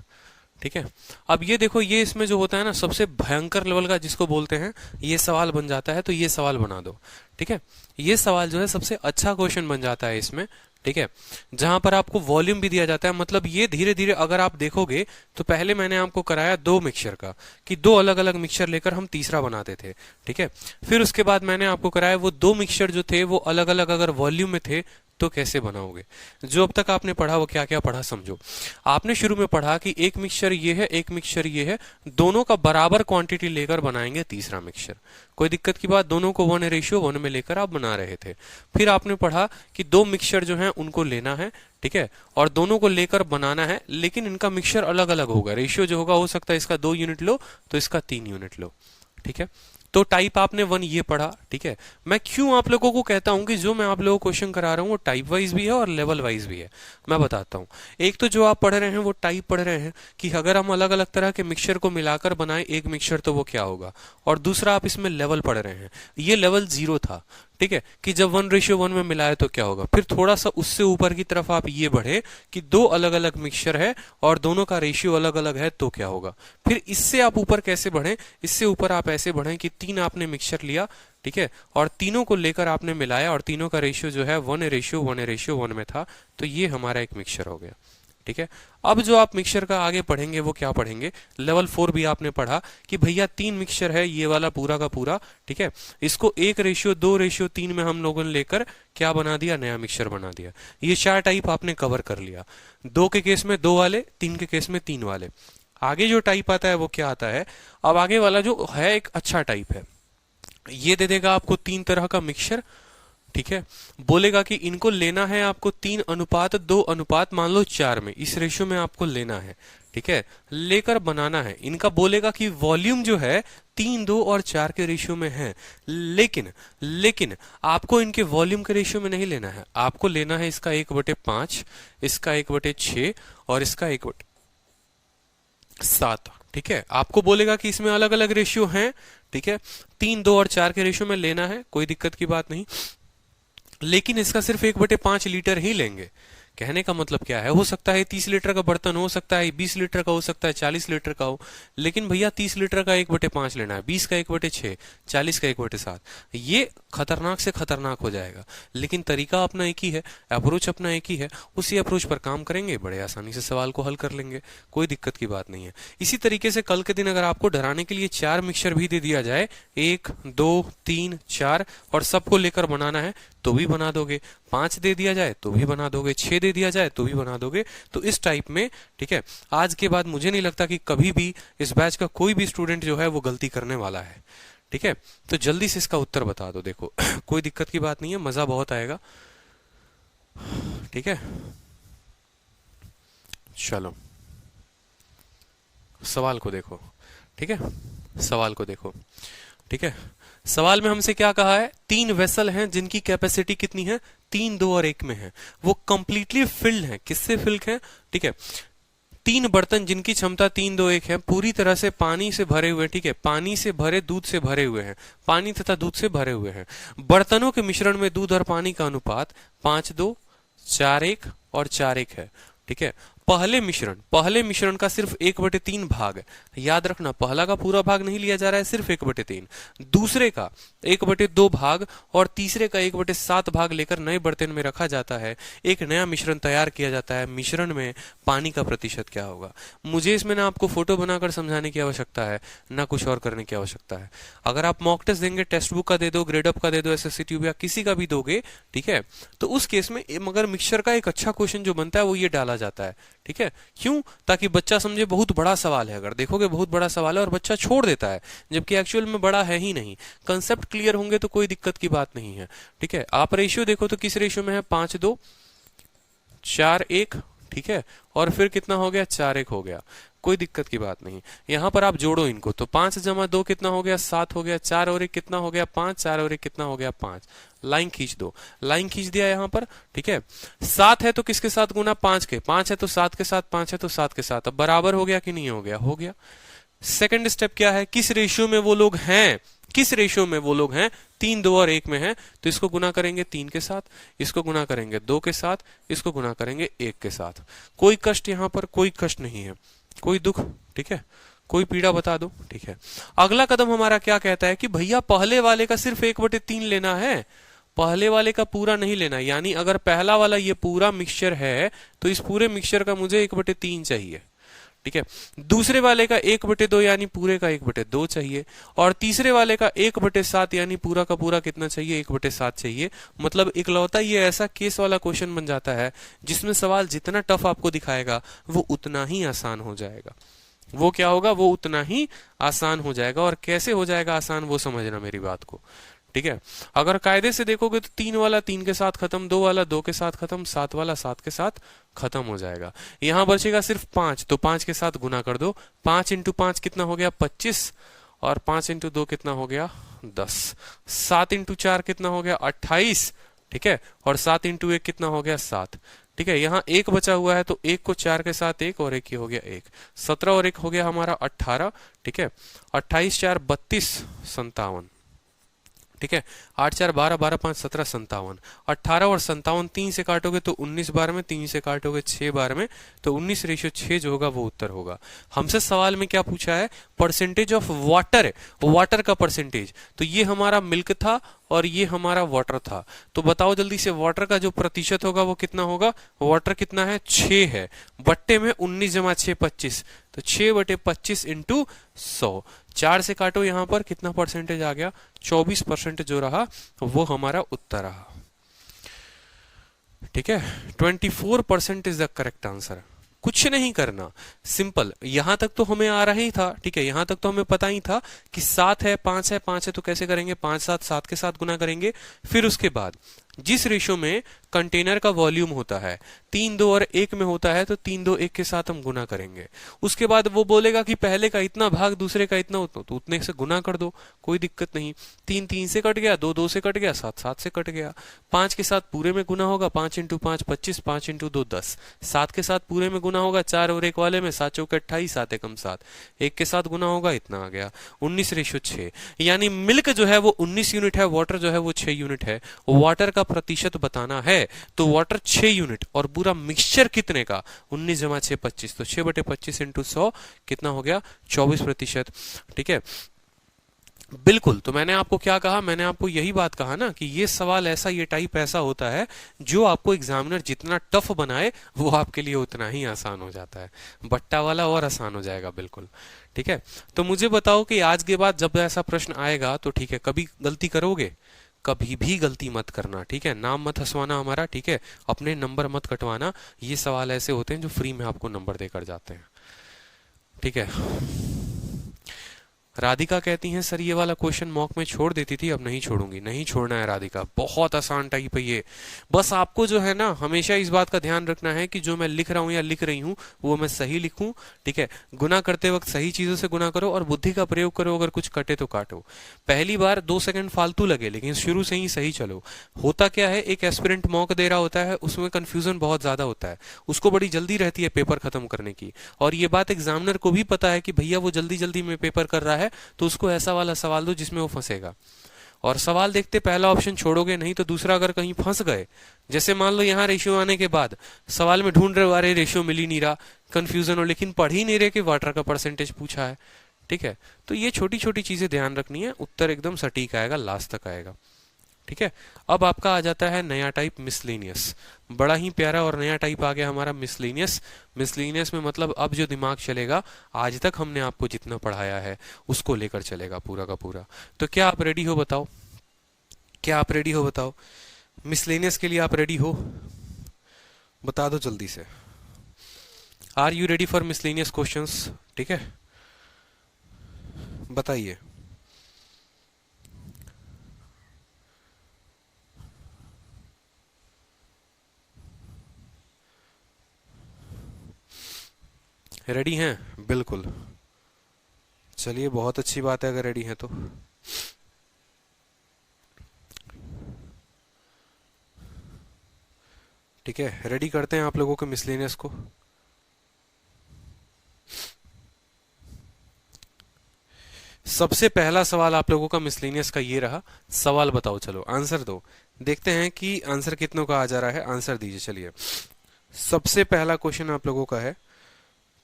A: ठीक है। अब ये देखो, ये इसमें जो होता है ना सबसे भयंकर लेवल का जिसको बोलते हैं, ये सवाल बन जाता है। तो ये सवाल बना दो, ठीक है। ये सवाल जो है सबसे अच्छा क्वेश्चन बन जाता है इसमें, ठीक है, जहां पर आपको वॉल्यूम भी दिया जाता है। मतलब ये धीरे धीरे अगर आप देखोगे तो पहले मैंने आपको कराया 2 मिक्सचर का, कि 2 अलग अलग मिक्सचर लेकर हम तीसरा बनाते थे, ठीक है। फिर उसके बाद मैंने आपको कराया वो 2 मिक्सचर जो थे वो अलग अलग अगर वॉल्यूम में थे तो कैसे बनाओगे। जो अब तक आपने पढ़ा वो क्या क्या पढ़ा समझो। आपने शुरू में पढ़ा कि एक मिक्सचर ये है, एक मिक्सचर ये है, दोनों का बराबर क्वांटिटी लेकर बनाएंगे तीसरा मिक्सचर। कोई दिक्कत की बात, दोनों को 1:1 में लेकर आप बना रहे थे। फिर आपने पढ़ा कि 2 मिक्सचर जो है उनको लेना है, ठीक है, और दोनों को लेकर बनाना है, लेकिन इनका मिक्सचर अलग अलग होगा। रेशियो जो होगा, हो सकता है इसका 2 यूनिट लो तो इसका 3 यूनिट लो, ठीक है। तो टाइप आपने 1 ये पढ़ा, ठीक है। मैं क्यों आप लोगों को कहता हूं कि जो मैं आप लोगों को क्वेश्चन करा रहा हूं वो टाइप वाइज भी है और लेवल वाइज भी है, मैं बताता हूं। एक तो जो आप पढ़ रहे हैं वो टाइप पढ़ रहे हैं कि अगर हम अलग अलग तरह के मिक्सचर को मिलाकर बनाएं एक मिक्सचर तो वो क्या होगा, और दूसरा आप इसमें लेवल पढ़ रहे हैं। ये लेवल 0 था, ठीक है, कि जब 1:1 में मिलाए तो क्या होगा। फिर थोड़ा सा उससे ऊपर की तरफ आप ये बढ़े कि 2 अलग अलग मिक्सचर है और दोनों का रेशियो अलग अलग है तो क्या होगा। फिर इससे आप ऊपर कैसे बढ़े, इससे ऊपर आप ऐसे बढ़े कि 3 आपने मिक्सचर लिया, ठीक है, और तीनों को लेकर आपने मिलाया और तीनों का रेशियो जो है 1:1 में था, तो ये हमारा एक मिक्सचर हो गया, ठीक है। अब जो आप मिक्सचर का आगे पढ़ेंगे वो क्या पढ़ेंगे, लेवल 4 भी आपने पढ़ा कि भैया 3 मिक्सचर है ये वाला पूरा का पूरा, ठीक है। इसको 1:2:3 में हम लोगों ने लेकर क्या बना दिया, नया मिक्सचर बना दिया। ये 4 टाइप आपने कवर कर लिया, 2 के केस में 2 वाले, 3 के केस में 3 वाले। आगे जो टाइप आता है वो क्या आता है, अब आगे वाला जो है एक अच्छा टाइप है, ये दे देगा आपको 3 तरह का मिक्सचर, ठीक है। बोलेगा कि इनको लेना है आपको 3:2:4 मान लो 4 में, इस रेशियो में आपको लेना है, ठीक है, लेकर बनाना है। इनका बोलेगा कि वॉल्यूम जो है 3, 2 और 4 के रेशियो में है, लेकिन आपको इनके वॉल्यूम के रेशियो में नहीं लेना है, आपको लेना है इसका 1/5, इसका 1/6 और इसका 1/7, ठीक है। आपको बोलेगा कि इसमें अलग अलग रेशियो हैं, ठीक है, 3, 2 और 4 के रेशियो में लेना है, कोई दिक्कत की बात नहीं, लेकिन इसका सिर्फ 1/5 लीटर ही लेंगे। कहने का मतलब क्या है, हो सकता है 30 लीटर का बर्तन, हो सकता है 20 लीटर का, हो सकता है 40 लीटर का हो, लेकिन भैया 30 लीटर का 1/5 लेना है, 20 का 1/6, 40 का 1/7, ये खतरनाक से खतरनाक हो जाएगा। लेकिन तरीका अपना एक ही है, अप्रोच अपना एक ही है, उसी अप्रोच पर काम करेंगे, बड़े आसानी से सवाल को हल कर लेंगे, कोई दिक्कत की बात नहीं है। इसी तरीके से कल के दिन अगर आपको डराने के लिए 4 मिक्सचर भी दे दिया जाए, 1, 2, 3, 4 और सबको लेकर बनाना है तो भी बना दोगे, 5 दे दिया जाए तो भी बना दोगे, 6 दे दिया जाए तो भी बना दोगे। तो इस टाइप में, ठीक है, आज के बाद मुझे नहीं लगता कि कभी भी इस बैच का कोई भी स्टूडेंट जो है वो गलती करने वाला है, ठीक है। तो जल्दी से इसका उत्तर बता दो, देखो कोई दिक्कत की बात नहीं है, मजा बहुत आएगा, ठीक है। चलो सवाल को देखो, ठीक है, सवाल को देखो, ठीक है। सवाल में हमसे क्या कहा है, 3 वेसल हैं जिनकी कैपेसिटी कितनी है, 3, 2 और 1 में है, वो कंप्लीटली फिल्ड है, किससे फिल्ड है, ठीक है। 3 बर्तन जिनकी क्षमता 3, 2, 1 है, पूरी तरह से पानी से भरे हुए, ठीक है, पानी से भरे, दूध से भरे हुए हैं, पानी तथा दूध से भरे हुए हैं। बर्तनों के मिश्रण में दूध और पानी का अनुपात 5:2, 4:1 और 4:1 है, ठीक है। पहले मिश्रण का सिर्फ 1/3 भाग है, याद रखना, पहला का पूरा भाग नहीं लिया जा रहा है, सिर्फ 1/3, दूसरे का 1/2 भाग और तीसरे का 1/7 भाग लेकर नए बर्तन में रखा जाता है, एक नया मिश्रण तैयार किया जाता है। मिश्रण में पानी का प्रतिशत क्या होगा। मुझे इसमें ना आपको फोटो बनाकर समझाने की आवश्यकता है, ना कुछ और करने की आवश्यकता है। अगर आप मॉक टेस्ट देंगे, टेक्स्ट बुक का दे दो, ग्रेडअप का दे दो, एसएससी ट्यूब या किसी का भी दोगे, ठीक है, तो उस केस में मगर मिक्सचर का एक अच्छा क्वेश्चन जो बनता है वो ये डाला जाता है, ठीक है। क्यों, ताकि बच्चा समझे बहुत बड़ा सवाल है, अगर देखोगे बहुत बड़ा सवाल है और बच्चा छोड़ देता है, जबकि एक्चुअल में बड़ा है ही नहीं। कंसेप्ट क्लियर होंगे तो कोई दिक्कत की बात नहीं है, ठीक है। आप रेशियो देखो तो किस रेशियो में है, 5:2, 4:1, ठीक है, और फिर कितना हो गया, 4:1 हो गया, कोई दिक्कत की बात नहीं। यहां पर आप जोड़ो इनको, तो 5 + 2 कितना हो गया, 7 हो गया, 4 और 1 कितना हो गया, 5, 4 और 1 कितना हो गया, 5, लाइन खींच दो, लाइन खींच दिया यहां पर, ठीक है। 7 है तो किसके साथ गुना, 5 के, 5 है तो 7 के साथ, 5 है तो 7 के साथ, अब बराबर हो गया कि नहीं हो गया, हो गया। सेकंड स्टेप क्या है, किस रेशियो में वो लोग हैं, किस रेशियो में वो लोग हैं, 3, 2 और 1 में है, तो इसको गुना करेंगे 3 के साथ, इसको गुना करेंगे 2 के साथ, इसको गुना करेंगे 1 के साथ। कोई कष्ट यहां पर, कोई कष्ट नहीं है, कोई दुख, ठीक है, कोई पीड़ा बता दो, ठीक है। अगला कदम हमारा क्या कहता है कि भैया पहले वाले का सिर्फ 1/3 लेना है, पहले वाले का पूरा नहीं लेना, यानी अगर पहला वाला ये पूरा मिक्सचर है तो इस पूरे मिक्सचर का मुझे 1/3 चाहिए, ठीक है। दूसरे वाले का 1/2 यानी पूरे का 1/2 चाहिए, और तीसरे वाले का 1/7 यानी पूरा का पूरा कितना चाहिए, 1/7 चाहिए। मतलब इकलौता ये ऐसा केस वाला क्वेश्चन बन जाता है जिसमें सवाल जितना टफ आपको दिखाएगा वो उतना ही आसान हो जाएगा, वो क्या होगा, वो उतना ही आसान हो जाएगा। और कैसे हो जाएगा आसान वो समझना मेरी बात को, ठीक है। अगर कायदे से देखोगे तो 3 वाला 3 के साथ खत्म, 2 वाला 2 के साथ खत्म, 7 वाला 7 के साथ खत्म हो जाएगा। यहां बचेगा सिर्फ 5, तो 5 के साथ गुना कर दो, 5 × 5 कितना हो गया, 25, और 5 × 2 कितना हो गया, 10, 7 × 4 कितना हो गया, 28, ठीक है, और 7 × 1 कितना हो गया, 7, ठीक है। यहाँ 1 बचा हुआ है तो 1 को 4 के साथ 1 और 1 ही हो गया 1, 17 और 1 हो गया हमारा 18, ठीक है, 28 × 4 = 32, 57, ठीक है। 8 4 12, 12 5 17, 57। 18 और 57 3 से काटोगे तो 19 बार में, 3 से काटोगे 6 बार में, तो 19:6 जो होगा वो उत्तर होगा। हमसे सवाल में क्या पूछा है? परसेंटेज ऑफ वाटर, वाटर का परसेंटेज। तो ये हमारा मिल्क था और ये हमारा वाटर था। तो बताओ जल्दी से, वाटर का जो प्रतिशत होगा वो कितना होगा? वाटर कितना है? 6 है, बट्टे में 19 जमा 6 25, तो 6/25 इंटू 100। 4 से काटो, यहां पर कितना परसेंटेज आ गया? 24% जो रहा वो हमारा उत्तर रहा। ठीक है, 24% इज द करेक्ट आंसर। कुछ नहीं करना, सिंपल। यहां तक तो हमें आ रहा ही था, ठीक है, यहां तक तो हमें पता ही था कि 7 है, 5 है, 5 है, तो कैसे करेंगे? 5 7 7 के साथ गुना करेंगे। फिर उसके बाद जिस रेशो में कंटेनर का वॉल्यूम होता है 3 2 और 1 में होता है, तो 3 2 1 के साथ हम गुना करेंगे। उसके बाद वो बोलेगा कि पहले का इतना भाग दूसरे का इतना, उतना, तो उतने से गुना कर दो, कोई दिक्कत नहीं। 3 3 से कट गया, 2 2 से कट गया, 7 7 से कट गया। 5 के साथ पूरे में गुना होगा, 5 इंटू 5 25, 5 इंटू 2 10। 7 के साथ पूरे में गुना होगा, 4 और 1 वाले में, 7 चौके 28, 7 एकम 7। 1 के साथ गुना होगा, इतना आ गया 19:6। यानी मिल्क जो है वो 19 यूनिट है, वाटर जो है वो 6 यूनिट है। वाटर का प्रतिशत बताना है तो वाटर 6 यूनिट और पूरा मिक्सचर कितने का? 19 जमा 6 25, तो 6/25 इंटू 100 कितना हो गया? 24%। ठीक है, बिल्कुल। तो मैंने आपको क्या कहा? मैंने आपको यही बात कहा ना कि ये सवाल ऐसा, ये टाइप ऐसा होता है जो आपको एग्जामिनर जितना टफ बनाए वो आपके लिए उतना ही आसान हो जाता है। बट्टा वाला और आसान हो जाएगा, बिल्कुल। ठीक है, तो मुझे बताओ कि आज के बाद जब ऐसा प्रश्न आएगा तो ठीक है, कभी गलती करोगे? कभी भी गलती मत करना, ठीक है। नाम मत हंसवाना हमारा, ठीक है। अपने नंबर मत कटवाना। ये सवाल ऐसे होते हैं जो फ्री में आपको नंबर देकर जाते हैं, ठीक है। राधिका कहती हैं सर ये वाला क्वेश्चन मॉक में छोड़ देती थी, अब नहीं छोड़ूंगी। नहीं छोड़ना है राधिका, बहुत आसान टाइप है ये। बस आपको जो है ना हमेशा इस बात का ध्यान रखना है कि जो मैं लिख रहा हूं या लिख रही हूं वो मैं सही लिखूं, ठीक है। गुना करते वक्त सही चीजों से गुना करो और बुद्धि का प्रयोग करो, अगर कुछ कटे तो काटो। पहली बार 2 सेकंड फालतू लगे लेकिन शुरू से ही सही चलो। होता क्या है, एक एस्पिरेंट मॉक दे रहा होता है, उसमें कंफ्यूजन बहुत ज्यादा होता है, उसको बड़ी जल्दी रहती है पेपर खत्म करने की, और ये बात एग्जामिनर को भी पता है कि भैया वो जल्दी जल्दी में पेपर कर रहा है, तो उसको ऐसा वाला सवाल दो जिसमें वो फंसेगा। और सवाल देखते पहला ऑप्शन छोड़ोगे नहीं तो दूसरा अगर कहीं फंस गए, जैसे मान लो यहाँ रेशियो आने के बाद सवाल में ढूंढ रहे वाले रेशियो मिल ही नहीं रहा, कंफ्यूजन हो, लेकिन पढ़ ही नहीं रहे कि वाटर का परसेंटेज पूछा है, ठीक है। तो ये छोटी छोटी चीजें ध्यान रखनी है, उत्तर एकदम सटीक आएगा, लास्ट तक आएगा, ठीक है। अब आपका आ जाता है नया टाइप मिसलेनियस। बड़ा ही प्यारा और नया टाइप आ गया हमारा मिसलेनियस। मिसलेनियस में मतलब अब जो दिमाग चलेगा, आज तक हमने आपको जितना पढ़ाया है उसको लेकर चलेगा पूरा का पूरा। तो क्या आप रेडी हो? बताओ, क्या आप रेडी हो? बताओ, मिसलेनियस के लिए आप रेडी हो? बता दो जल्दी से। Are you ready for miscellaneous questions? ठीक है, बताइए। रेडी हैं? बिल्कुल, चलिए बहुत अच्छी बात है अगर रेडी हैं तो। ठीक है, रेडी करते हैं आप लोगों के मिसलेनियस को। सबसे पहला सवाल आप लोगों का मिसलेनियस का ये रहा। सवाल बताओ, चलो आंसर दो, देखते हैं कि आंसर कितनों का आ जा रहा है। आंसर दीजिए, चलिए। सबसे पहला क्वेश्चन आप लोगों का है,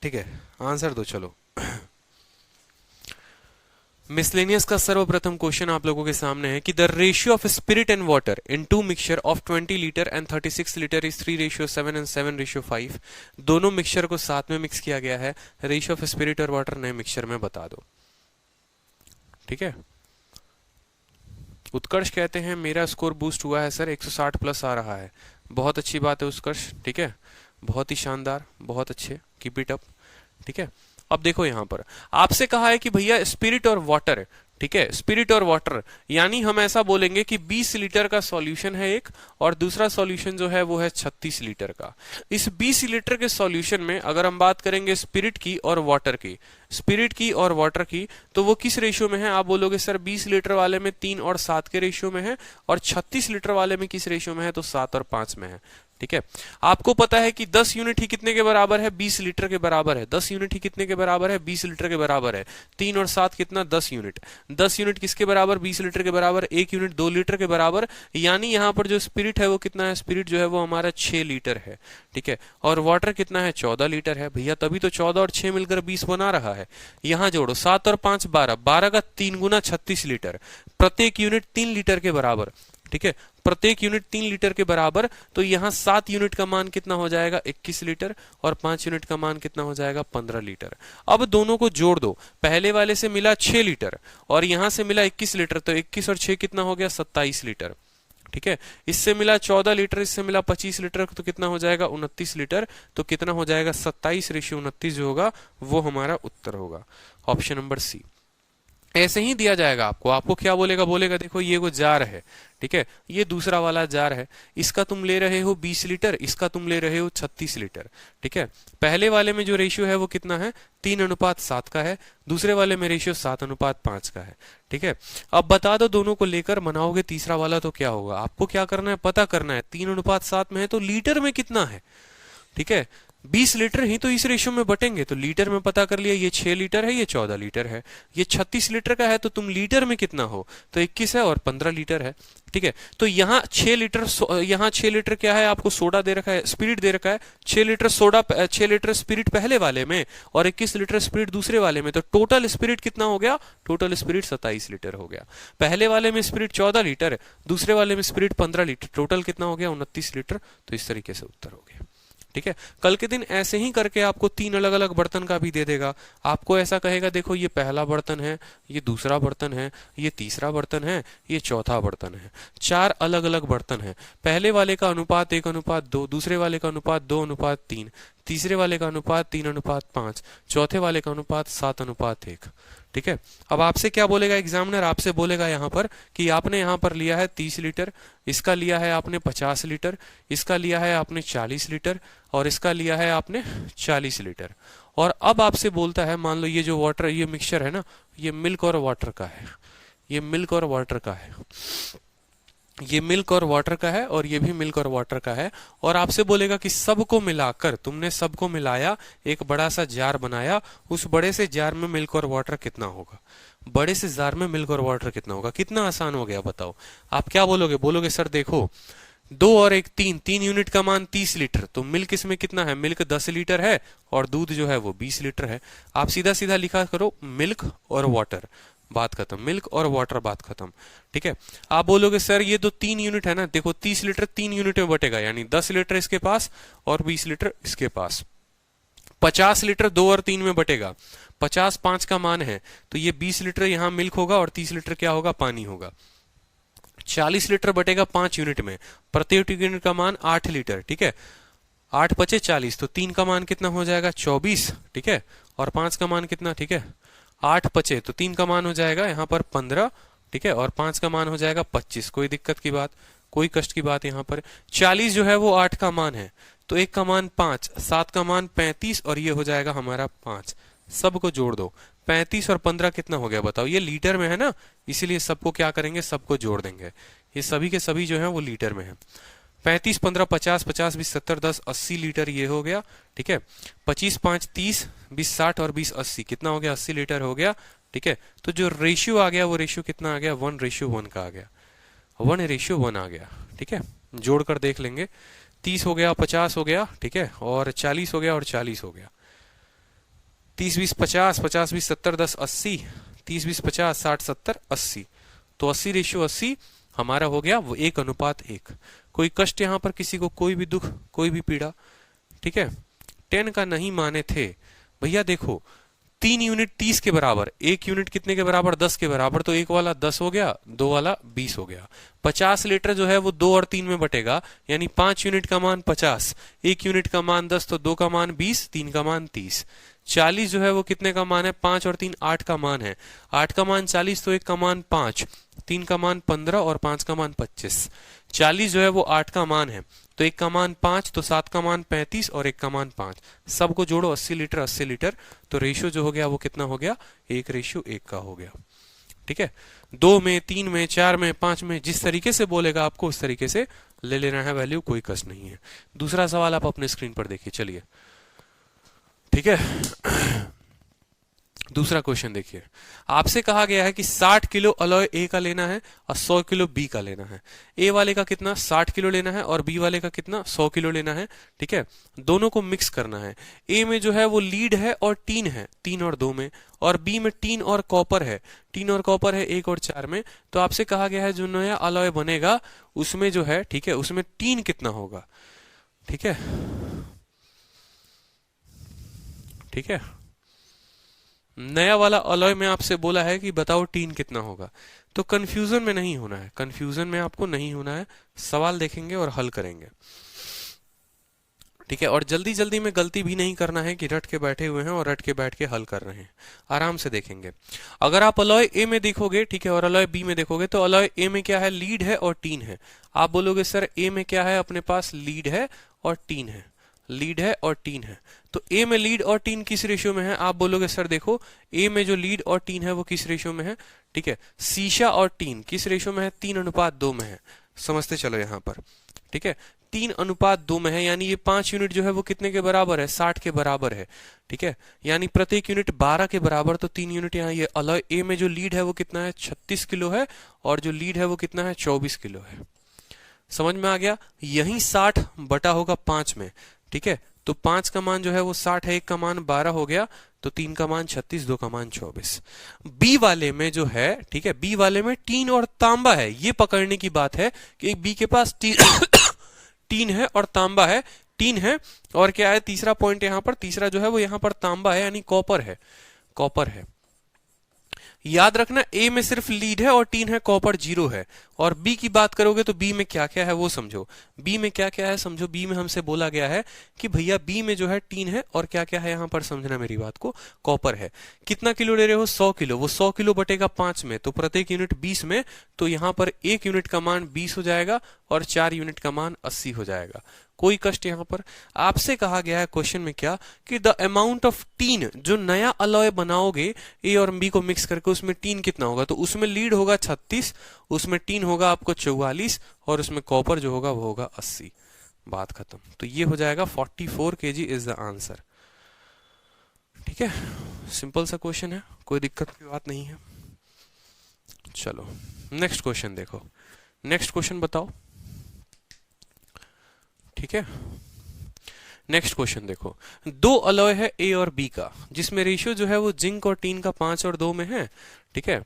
A: ठीक है, आंसर दो चलो। मिसलेनियस का सर्वप्रथम क्वेश्चन आप लोगों के सामने है कि the ratio of spirit and water in two mixture of 20 litre and 36 litre is 3:7 and 7:5। दोनों मिक्सचर को साथ में मिक्स किया गया है। रेशियो ऑफ स्पिरिट और वाटर नए मिक्सचर में बता दो, ठीक है। उत्कर्ष कहते हैं मेरा स्कोर बूस्ट हुआ है सर, 160 प्लस आ रहा है। बहुत अच्छी बात है उत्कर्ष, ठीक है, बहुत ही शानदार, बहुत अच्छे, कीप इट अप, ठीक है। अब देखो यहां पर आपसे कहा है कि भैया स्पिरिट और वाटर, ठीक है, स्पिरिट और वाटर, यानी हम ऐसा बोलेंगे कि 20 लीटर का सॉल्यूशन है एक, और दूसरा सॉल्यूशन जो है वो है 36 लीटर का। इस 20 लीटर के सॉल्यूशन में अगर हम बात करेंगे स्पिरिट की और वाटर की, स्पिरिट की और वाटर की, तो वो किस रेशियो में है? आप बोलोगे सर 20 लीटर वाले में 3 और 7 के रेशियो में है, और 36 लीटर वाले में किस रेशियो में है? तो 7 और 5 में है, ठीक है। आपको पता है कि 10 यूनिट ही कितने के बराबर है? 20 लीटर के बराबर है। 10 यूनिट ही कितने के बराबर है? 20 लीटर के बराबर है। 3 और 7 कितना? 10 यूनिट। 10 यूनिट किसके बराबर, 20 लीटर के बराबर, 1 यूनिट 2 लीटर के बराबर, यानी यहाँ पर जो स्पिरिट है वो कितना है, स्पिरिट जो है वो हमारा 6 लीटर है, ठीक है। और वाटर कितना है, 14 लीटर है भैया, तभी तो 14 और 6 मिलकर 20 बना रहा है। यहाँ जोड़ो 7 और 5 12, 12 का 3 गुना 36 लीटर, प्रत्येक यूनिट 3 लीटर के बराबर, ठीक है, प्रत्येक यूनिट 3 लीटर के बराबर। तो यहाँ 7 यूनिट का मान कितना हो जाएगा, 21 लीटर, और 5 यूनिट का मान कितना हो जाएगा, 15 लीटर। अब दोनों को जोड़ दो, पहले वाले से मिला 6 लीटर और यहाँ से मिला 21 लीटर, तो 21 और 6 कितना हो गया, 27 लीटर, ठीक है। इससे मिला 14 लीटर, इससे मिला 25 लीटर, तो कितना हो जाएगा, 29 लीटर। तो कितना हो जाएगा, 27:29 जो होगा वो हमारा उत्तर होगा, ऑप्शन नंबर सी। ऐसे ही दिया जाएगा आपको, आपको क्या बोलेगा, बोलेगा देखो ये वो जार है, ठीक है, ये दूसरा वाला जार है, इसका तुम ले रहे हो 20 लीटर, इसका तुम ले रहे हो 36 लीटर, ठीक है। पहले वाले में जो रेशियो है वो कितना है, 3:7 का है, दूसरे वाले में रेशियो 7:5 का है, ठीक है। अब बता दो दोनों को लेकर बनाओगे तीसरा वाला तो क्या होगा, आपको क्या करना है, पता करना है 3:7 में है तो लीटर में कितना है, ठीक है। 20 लीटर ही तो इस रेशियो में बटेंगे, तो लीटर में पता कर लिया, ये 6 लीटर है, ये 14 लीटर है, ये 36 लीटर का है, तो तुम लीटर में कितना हो, तो 21 है और 15 लीटर है, ठीक है। तो यहाँ 6 लीटर, यहाँ 6 लीटर क्या है, आपको सोडा दे रखा है, स्पिरिट दे रखा है, 6 लीटर सोडा, 6 लीटर स्पिरिट पहले वाले में और 21 लीटर स्पिरिट दूसरे वाले में, तो टोटल स्पिरिट कितना हो गया, टोटल स्पिरिट 27 लीटर हो गया। पहले वाले में स्पिरिट 14 लीटर, दूसरे वाले में स्पिरिट 15 लीटर, टोटल कितना हो गया, 29 लीटर। तो इस तरीके से उत्तर हो गया, ठीक है। कल के दिन ऐसे ही करके आपको 3 अलग अलग बर्तन का भी दे देगा, आपको ऐसा कहेगा देखो ये पहला बर्तन है, ये दूसरा बर्तन है, ये तीसरा बर्तन है, ये चौथा बर्तन है, 4 अलग अलग बर्तन है। पहले वाले का अनुपात 1:2, दूसरे वाले का अनुपात 2:3, तीसरे वाले का अनुपात 3:5, चौथे वाले का अनुपात 7:1, ठीक है। अब आपसे क्या बोलेगा एग्जामिनर, आपसे बोलेगा यहाँ पर कि आपने यहाँ पर लिया है 30 लीटर, इसका लिया है आपने 50 लीटर, इसका लिया है आपने 40 लीटर और इसका लिया है आपने 40 लीटर। और अब आपसे बोलता है, मान लो ये जो वाटर, ये मिक्सचर है ना, ये मिल्क और वाटर का है, ये मिल्क और वाटर का है, ये मिल्क और वाटर का है और ये भी मिल्क और वाटर का है। और आपसे बोलेगा कि सबको मिलाकर, तुमने सबको मिलाया, एक बड़ा सा जार बनाया, उस बड़े से जार में मिल्क और वाटर कितना होगा, बड़े से जार में मिल्क और वाटर कितना होगा। कितना आसान हो गया बताओ, आप क्या बोलोगे, बोलोगे सर देखो 2 और 1 3, 3 यूनिट का मान 30 लीटर, तो मिल्क इसमें कितना है, मिल्क 10 लीटर है और दूध जो है वो 20 लीटर है। आप सीधा सीधा लिखा करो मिल्क और वाटर, बात खत्म, मिल्क और वाटर, बात खत्म, ठीक है। आप बोलोगे सर ये तो 3 यूनिट है ना, देखो 30 लीटर 3 यूनिट में बटेगा, यानी 10 लीटर इसके पास और 20 लीटर इसके पास। 50 लीटर 2 और 3 में बटेगा, 50 5 का मान है, तो ये 20 लीटर यहाँ मिल्क होगा और 30 लीटर क्या होगा, पानी होगा। 40 लीटर बटेगा 5 यूनिट में, प्रत्येक यूनिट का मान 8 लीटर, ठीक है। 8 × 5 = 40, तो 3 का मान कितना हो जाएगा, 24, ठीक है, और 5 का मान कितना, ठीक है, 8 × 5, तो 3 का मान हो जाएगा यहाँ पर 15, ठीक है, और 5 का मान हो जाएगा 25। कोई दिक्कत की बात, कोई कष्ट की बात यहाँ पर। 40 जो है वो 8 का मान है, तो 1 का मान 5, 7 का मान 35 और ये हो जाएगा हमारा 5। सबको जोड़ दो, 35 और 15 कितना हो गया बताओ, ये लीटर में है ना, इसीलिए सबको क्या करेंगे, सबको जोड़ देंगे, ये सभी के सभी जो है वो लीटर में है। 35 15 50, 50 20 70 10 80 लीटर ये हो गया, ठीक है। 25 5 30, 20 60 और 20 80, कितना हो गया, 80 लीटर हो गया, ठीक है। तो जो रेशियो आ गया वो रेशियो कितना आ गया, 1:1 का आ गया, 1:1 आ गया, ठीक है। जोड़कर देख लेंगे, 30 हो गया, 50 हो गया, ठीक है, और 40 हो गया और 40 हो गया। 30 20 50, 50 20 70 10 80, 30 20 50 60 70 80, तो 80:80 हमारा हो गया वो 1:1। कोई कष्ट यहाँ पर किसी को, कोई भी दुख, कोई भी पीड़ा, ठीक है। 10 का नहीं माने थे भैया, देखो 3 यूनिट 30 के बराबर, 1 यूनिट कितने के बराबर, 10 के बराबर, तो 1 वाला 10 हो गया, 2 वाला 20 हो गया। 50 लीटर जो है वो 2 और 3 में बटेगा, यानी 5 यूनिट का मान 50, 1 यूनिट का मान 10, तो 2 का मान 20, 3 का मान 30। 40 जो है वो कितने का मान है, 5 और 3 8 का मान है, 8 का मान 40, तो 1 का मान 5, 3 का मान 15 और 5 का मान 25। 40 जो है वो 8 का मान है, तो 1 का मान 5, तो 7 का मान 35 और 1 का मान 5। सबको जोड़ो, 80 लीटर 80 लीटर, तो रेशियो जो हो गया वो कितना हो गया, 1:1 का हो गया, ठीक है। 2 में 3 में 4 में 5 में, जिस तरीके से बोलेगा आपको उस तरीके से ले लेना है वैल्यू, कोई कष्ट नहीं है। दूसरा सवाल आप अपने स्क्रीन पर देखिए, चलिए, ठीक है। दूसरा क्वेश्चन देखिए, आपसे कहा गया है कि 60 किलो अलॉय ए का लेना है और 100 किलो बी का लेना है। ए वाले का कितना 60 किलो लेना है और बी वाले का कितना 100 किलो लेना है। ठीक है, दोनों को मिक्स करना है। ए में जो है वो लीड है और टीन है, 3 और 2 में, और बी में टीन और कॉपर है, टीन और कॉपर है 1 और 4 में। तो आपसे कहा गया है जो नया अलॉय बनेगा उसमें जो है, ठीक है, उसमें टीन कितना होगा। ठीक है, ठीक है, नया वाला अलॉय में आपसे बोला है कि बताओ टीन कितना होगा। तो कंफ्यूजन में नहीं होना है, कंफ्यूजन में आपको नहीं होना है। सवाल देखेंगे और हल करेंगे। ठीक है, और जल्दी जल्दी में गलती भी नहीं करना है कि रट के बैठे हुए हैं और रट के बैठ के हल कर रहे हैं। आराम से देखेंगे। अगर आप अलॉय ए में देखोगे, ठीक है, और अलॉय बी में देखोगे, तो अलॉय ए में क्या है, लीड है और टीन है। आप बोलोगे सर ए में क्या है, अपने पास लीड है और टीन है, लीड है और टीन है। तो ए में लीड और टीन किस रेशियो में है, आप बोलोगे सर देखो ए में जो लीड और टीन है वो किस रेशियो में है। ठीक है, शीशा और टीन किस रेशियो में है, 3:2 में है। समझते चलो यहां पर। ठीक है, 3:2 में है, यानी ये 5 यूनिट जो है वो कितने के बराबर है, 60 के बराबर है। ठीक है, यानी प्रत्येक यूनिट 12 के बराबर, तो 3 यूनिट यहाँ ये अलॉय ए में जो लीड है वो कितना है, 36 किलो है, और जो लीड है वो कितना है, 24 किलो है। समझ में आ गया। यही 60 बटा होगा 5 में। ठीक है, तो 5 का मान जो है वो 60 है, 1 का मान 12 हो गया, तो 3 का मान 36, 2 का मान 24। बी वाले में जो है, ठीक है, बी वाले में टीन और तांबा है। ये पकड़ने की बात है कि बी के पास टीन है और तांबा है, टीन है और क्या है, तीसरा पॉइंट यहां पर, तीसरा जो है वो यहां पर तांबा है, यानी कॉपर है, कॉपर है। याद रखना ए में सिर्फ लीड है और टीन है, कॉपर 0 है। और बी की बात करोगे तो बी में क्या क्या है वो समझो। बी में क्या क्या है समझो। बी में हमसे बोला गया है कि भैया बी में जो है टीन है और क्या क्या है, यहां पर समझना मेरी बात को, कॉपर है। कितना किलो ले रहे हो, 100 किलो। वो 100 किलो बटेगा 5 में, तो प्रत्येक यूनिट 20 में, तो यहां पर 1 यूनिट का मान 20 हो जाएगा और 4 यूनिट का मान 80 हो जाएगा। कोई कष्ट यहां पर। आपसे कहा गया है क्वेश्चन में क्या, कि द अमाउंट ऑफ टीन, जो नया अलॉय बनाओगे ए और बी को मिक्स करके, उसमें टीन कितना होगा। तो उसमें लीड होगा 36, उसमें टीन होगा आपको 44, और उसमें कॉपर जो होगा वो होगा 80। बात खत्म। तो ये हो जाएगा 44 kg इज द आंसर। ठीक है, सिंपल सा क्वेश्चन है, कोई दिक्कत की बात नहीं है। चलो नेक्स्ट क्वेश्चन देखो। नेक्स्ट क्वेश्चन बताओ। ठीक है, नेक्स्ट क्वेश्चन देखो। 2 अलॉय है ए और बी का, जिसमें रेशियो जो है वो जिंक और टीन का 5 और 2 में है। ठीक है,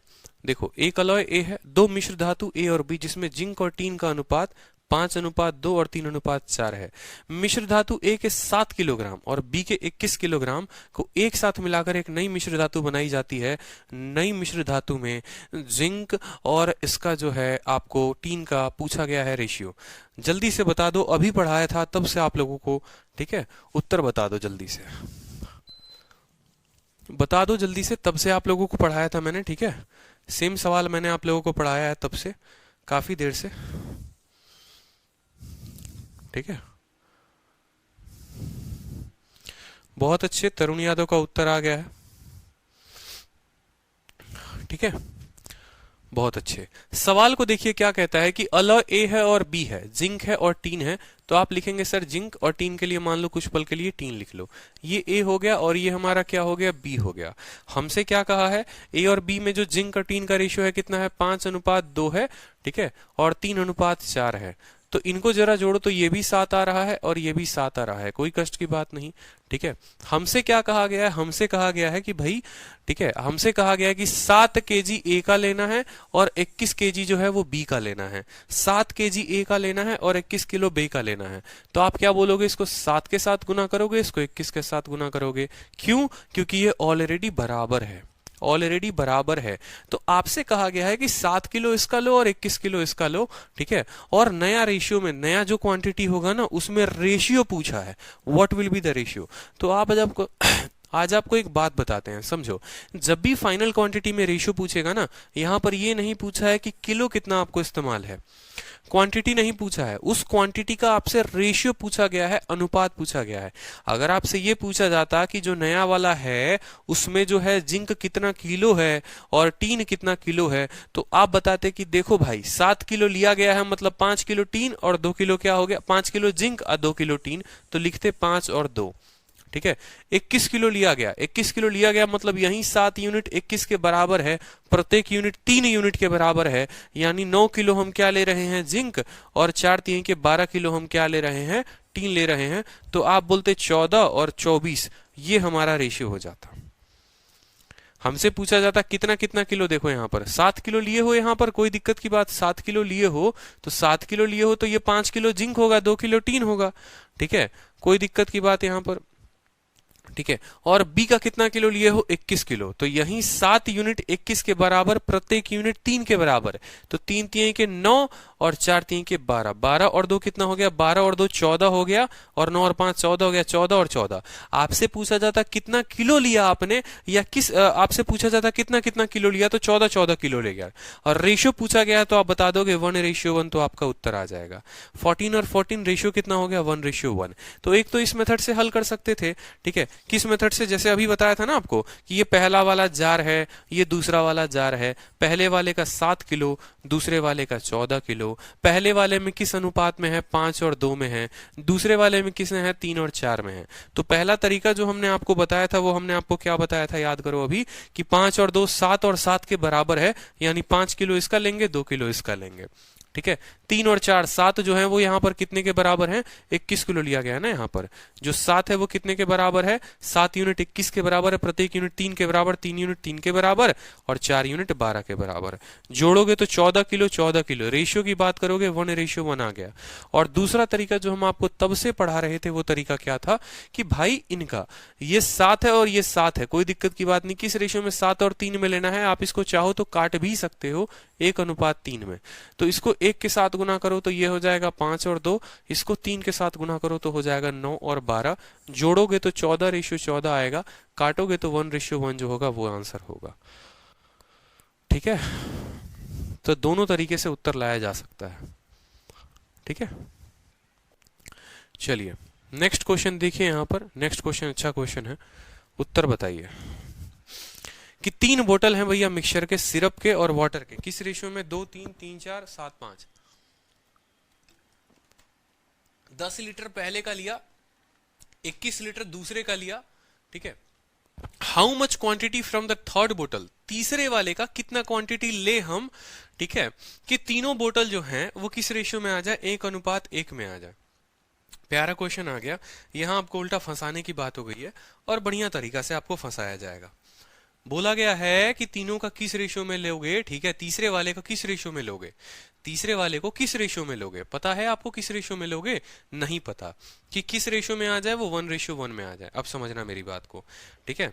A: देखो एक अलॉय ए है, 2 मिश्र धातु ए और बी, जिसमें जिंक और टीन का अनुपात 5:2 और 3:4 है। मिश्र धातु ए के 7 किलोग्राम और बी के 21 किलोग्राम को एक साथ मिलाकर एक नई मिश्र धातु बनाई जाती है। नई मिश्र धातु में जिंक और इसका जो है आपको टीन का पूछा गया है रेशियो। जल्दी से बता दो, अभी पढ़ाया था तब से आप लोगों को। ठीक है, उत्तर बता दो जल्दी से, बता दो जल्दी से, तब से आप लोगों को पढ़ाया था मैंने। ठीक है, सेम सवाल मैंने आप लोगों को पढ़ाया है तब से, काफी देर से। ठीक है, बहुत अच्छे, तरुण यादव का उत्तर आ गया है। ठीक है, बहुत अच्छे। सवाल को देखिए क्या कहता है कि अलॉय ए है और बी है, जिंक है और टीन है। तो आप लिखेंगे सर जिंक, और टीन के लिए मान लो कुछ पल के लिए टीन लिख लो। ये ए हो गया और ये हमारा क्या हो गया, बी हो गया। हमसे क्या कहा है, ए और बी में जो जिंक और टीन का रेशियो है कितना है, 5:2 है। ठीक है, और 3:4 है। तो इनको जरा जोड़ो तो ये भी 7 आ रहा है और ये भी 7 आ रहा है, कोई कष्ट की बात नहीं। ठीक है, हमसे क्या कहा गया है, हमसे कहा गया है कि भाई, ठीक है, हमसे कहा गया है कि 7 kg ए का लेना है और 21 kg जो है वो बी का लेना है। 7 kg ए का लेना है और 21 किलो बी का लेना है। तो आप क्या बोलोगे, इसको 7 के साथ गुना करोगे, इसको 21 के साथ गुना करोगे। क्यों, क्योंकि ये ऑलरेडी बराबर है, ऑलरेडी बराबर है। तो आपसे कहा गया है कि 7 किलो इसका लो और 21 किलो इसका लो। ठीक है, और नया रेशियो में, नया जो क्वांटिटी होगा ना, उसमें रेशियो पूछा है, what will be the ratio. तो आप आज आपको एक बात बताते हैं, समझो। जब भी फाइनल क्वांटिटी में रेशियो पूछेगा ना, यहां पर ये नहीं पूछा है कि किलो कितना आपको इस्तेमाल है, क्वांटिटी नहीं पूछा है, उस क्वांटिटी का आपसे रेशियो पूछा गया है, अनुपात पूछा गया है। अगर आपसे ये पूछा जाता कि जो नया वाला है उसमें जो है जिंक कितना किलो है और टीन कितना किलो है, तो आप बताते कि देखो भाई 7 किलो लिया गया है, मतलब 5 किलो टीन और 2 किलो क्या हो गया, 5 किलो जिंक और 2 किलो टीन, तो लिखते 5 और 2। ठीक है, 21 किलो लिया गया, 21 किलो लिया गया मतलब यही 7 यूनिट 21 के बराबर है, प्रत्येक यूनिट 3 यूनिट के बराबर है, यानी 9 किलो हम क्या ले रहे हैं, जिंक, और 4 3 के 12 किलो हम क्या ले रहे हैं, टीन ले रहे हैं। तो आप बोलते 14 और 24, ये हमारा रेशियो हो जाता। हमसे पूछा जाता कितना कितना किलो, देखो यहाँ पर 7 किलो लिए हो, यहाँ पर कोई दिक्कत की बात, 7 किलो लिए हो तो 7 किलो लिए हो तो ये 5 किलो जिंक होगा, 2 किलो टीन होगा, ठीक है, कोई दिक्कत की बात यहाँ पर, ठीक है। और बी का कितना किलो लिए हो, 21 किलो, तो यही 7 यूनिट 21 के बराबर, प्रत्येक यूनिट 3 के बराबर, तो 3 3 के 9 और 4 3 के 12, 12 और 2 कितना हो गया, 12 और 2 14 हो गया, और 9 और 5 14 हो गया, 14 और 14। आपसे पूछा जाता कितना किलो लिया आपने, या किस आपसे पूछा जाता कितना कितना किलो लिया, तो 14 14 किलो ले गया, और रेशियो पूछा गया तो आप बता दोगे 1:1, तो आपका उत्तर आ जाएगा। 14 और 14 रेशियो कितना हो गया, 1:1। तो एक तो इस मेथड से हल कर सकते थे, ठीक है। किस मेथड से, जैसे अभी बताया था ना आपको कि ये पहला वाला जार है, ये दूसरा वाला जार है, पहले वाले का 7 किलो, दूसरे वाले का 14 किलो, पहले वाले में किस अनुपात में है, 5 और 2 में है, दूसरे वाले में किस में है, 3 और 4 में है। तो पहला तरीका जो हमने आपको बताया था, वो हमने आपको क्या बताया था, याद करो अभी, कि 5 और 2 7 और 7 के बराबर है, यानी 5 किलो इसका लेंगे, 2 किलो इसका लेंगे, ठीक है। 3 और 4 7 जो है वो यहाँ पर कितने के बराबर है, 21 किलो लिया गया है ना, यहाँ पर जो 7 है वो कितने के बराबर है, 7 यूनिट 21 के बराबर है, प्रत्येक यूनिट 3 के बराबर, 3 यूनिट 3 के बराबर, और 4 यूनिट 12 के बराबर। जोड़ोगे तो 14 किलो 14 किलो, रेशियो की बात करोगे 1:1 आ गया। और दूसरा तरीका जो हम आपको तब से पढ़ा रहे थे, वो तरीका क्या था कि भाई इनका ये 7 है और ये 7 है, कोई दिक्कत की बात नहीं, किस रेशियो में 7 और 3 में लेना है, आप इसको चाहो तो काट भी सकते हो 1:3 में। तो इसको 1 के साथ गुना करो तो ये हो जाएगा 5 और 2, इसको 3 के साथ गुना करो तो हो जाएगा 9 और 12, जोड़ोगे तो 14:14 आएगा, काटोगे तो 1:1 जो होगा वो आंसर होगा, ठीक है। तो दोनों तरीके से उत्तर लाया जा सकता है, ठीक है। चलिए नेक्स्ट क्वेश्चन देखिए, यहां पर नेक्स्ट क्वेश्चन अच्छा क्वेश्चन है, उत्तर बताइए कि 3 बोतल हैं भैया मिक्सचर के, सिरप के और वाटर के, किस रेशियो में, 2 3 3 4 7 5। 10 लीटर पहले का लिया, 21 लीटर दूसरे का लिया, ठीक है। How much quantity from the third बोतल, तीसरे वाले का कितना क्वांटिटी ले हम, ठीक है, कि तीनों बोतल जो हैं वो किस रेशियो में आ जाए, 1:1 में आ जाए। प्यारा क्वेश्चन आ गया, यहां आपको उल्टा फंसाने की बात हो गई है, और बढ़िया तरीका से आपको फंसाया जाएगा। बोला गया है कि तीनों का किस रेशियो में लोगे, ठीक है, तीसरे वाले का किस रेशियो में लोगे, तीसरे वाले को किस रेशियो में लोगे, पता है आपको किस रेशियो में लोगे, नहीं पता, कि किस रेशियो में आ जाए, वो 1:1 में आ जाए। अब समझना मेरी बात को, ठीक है।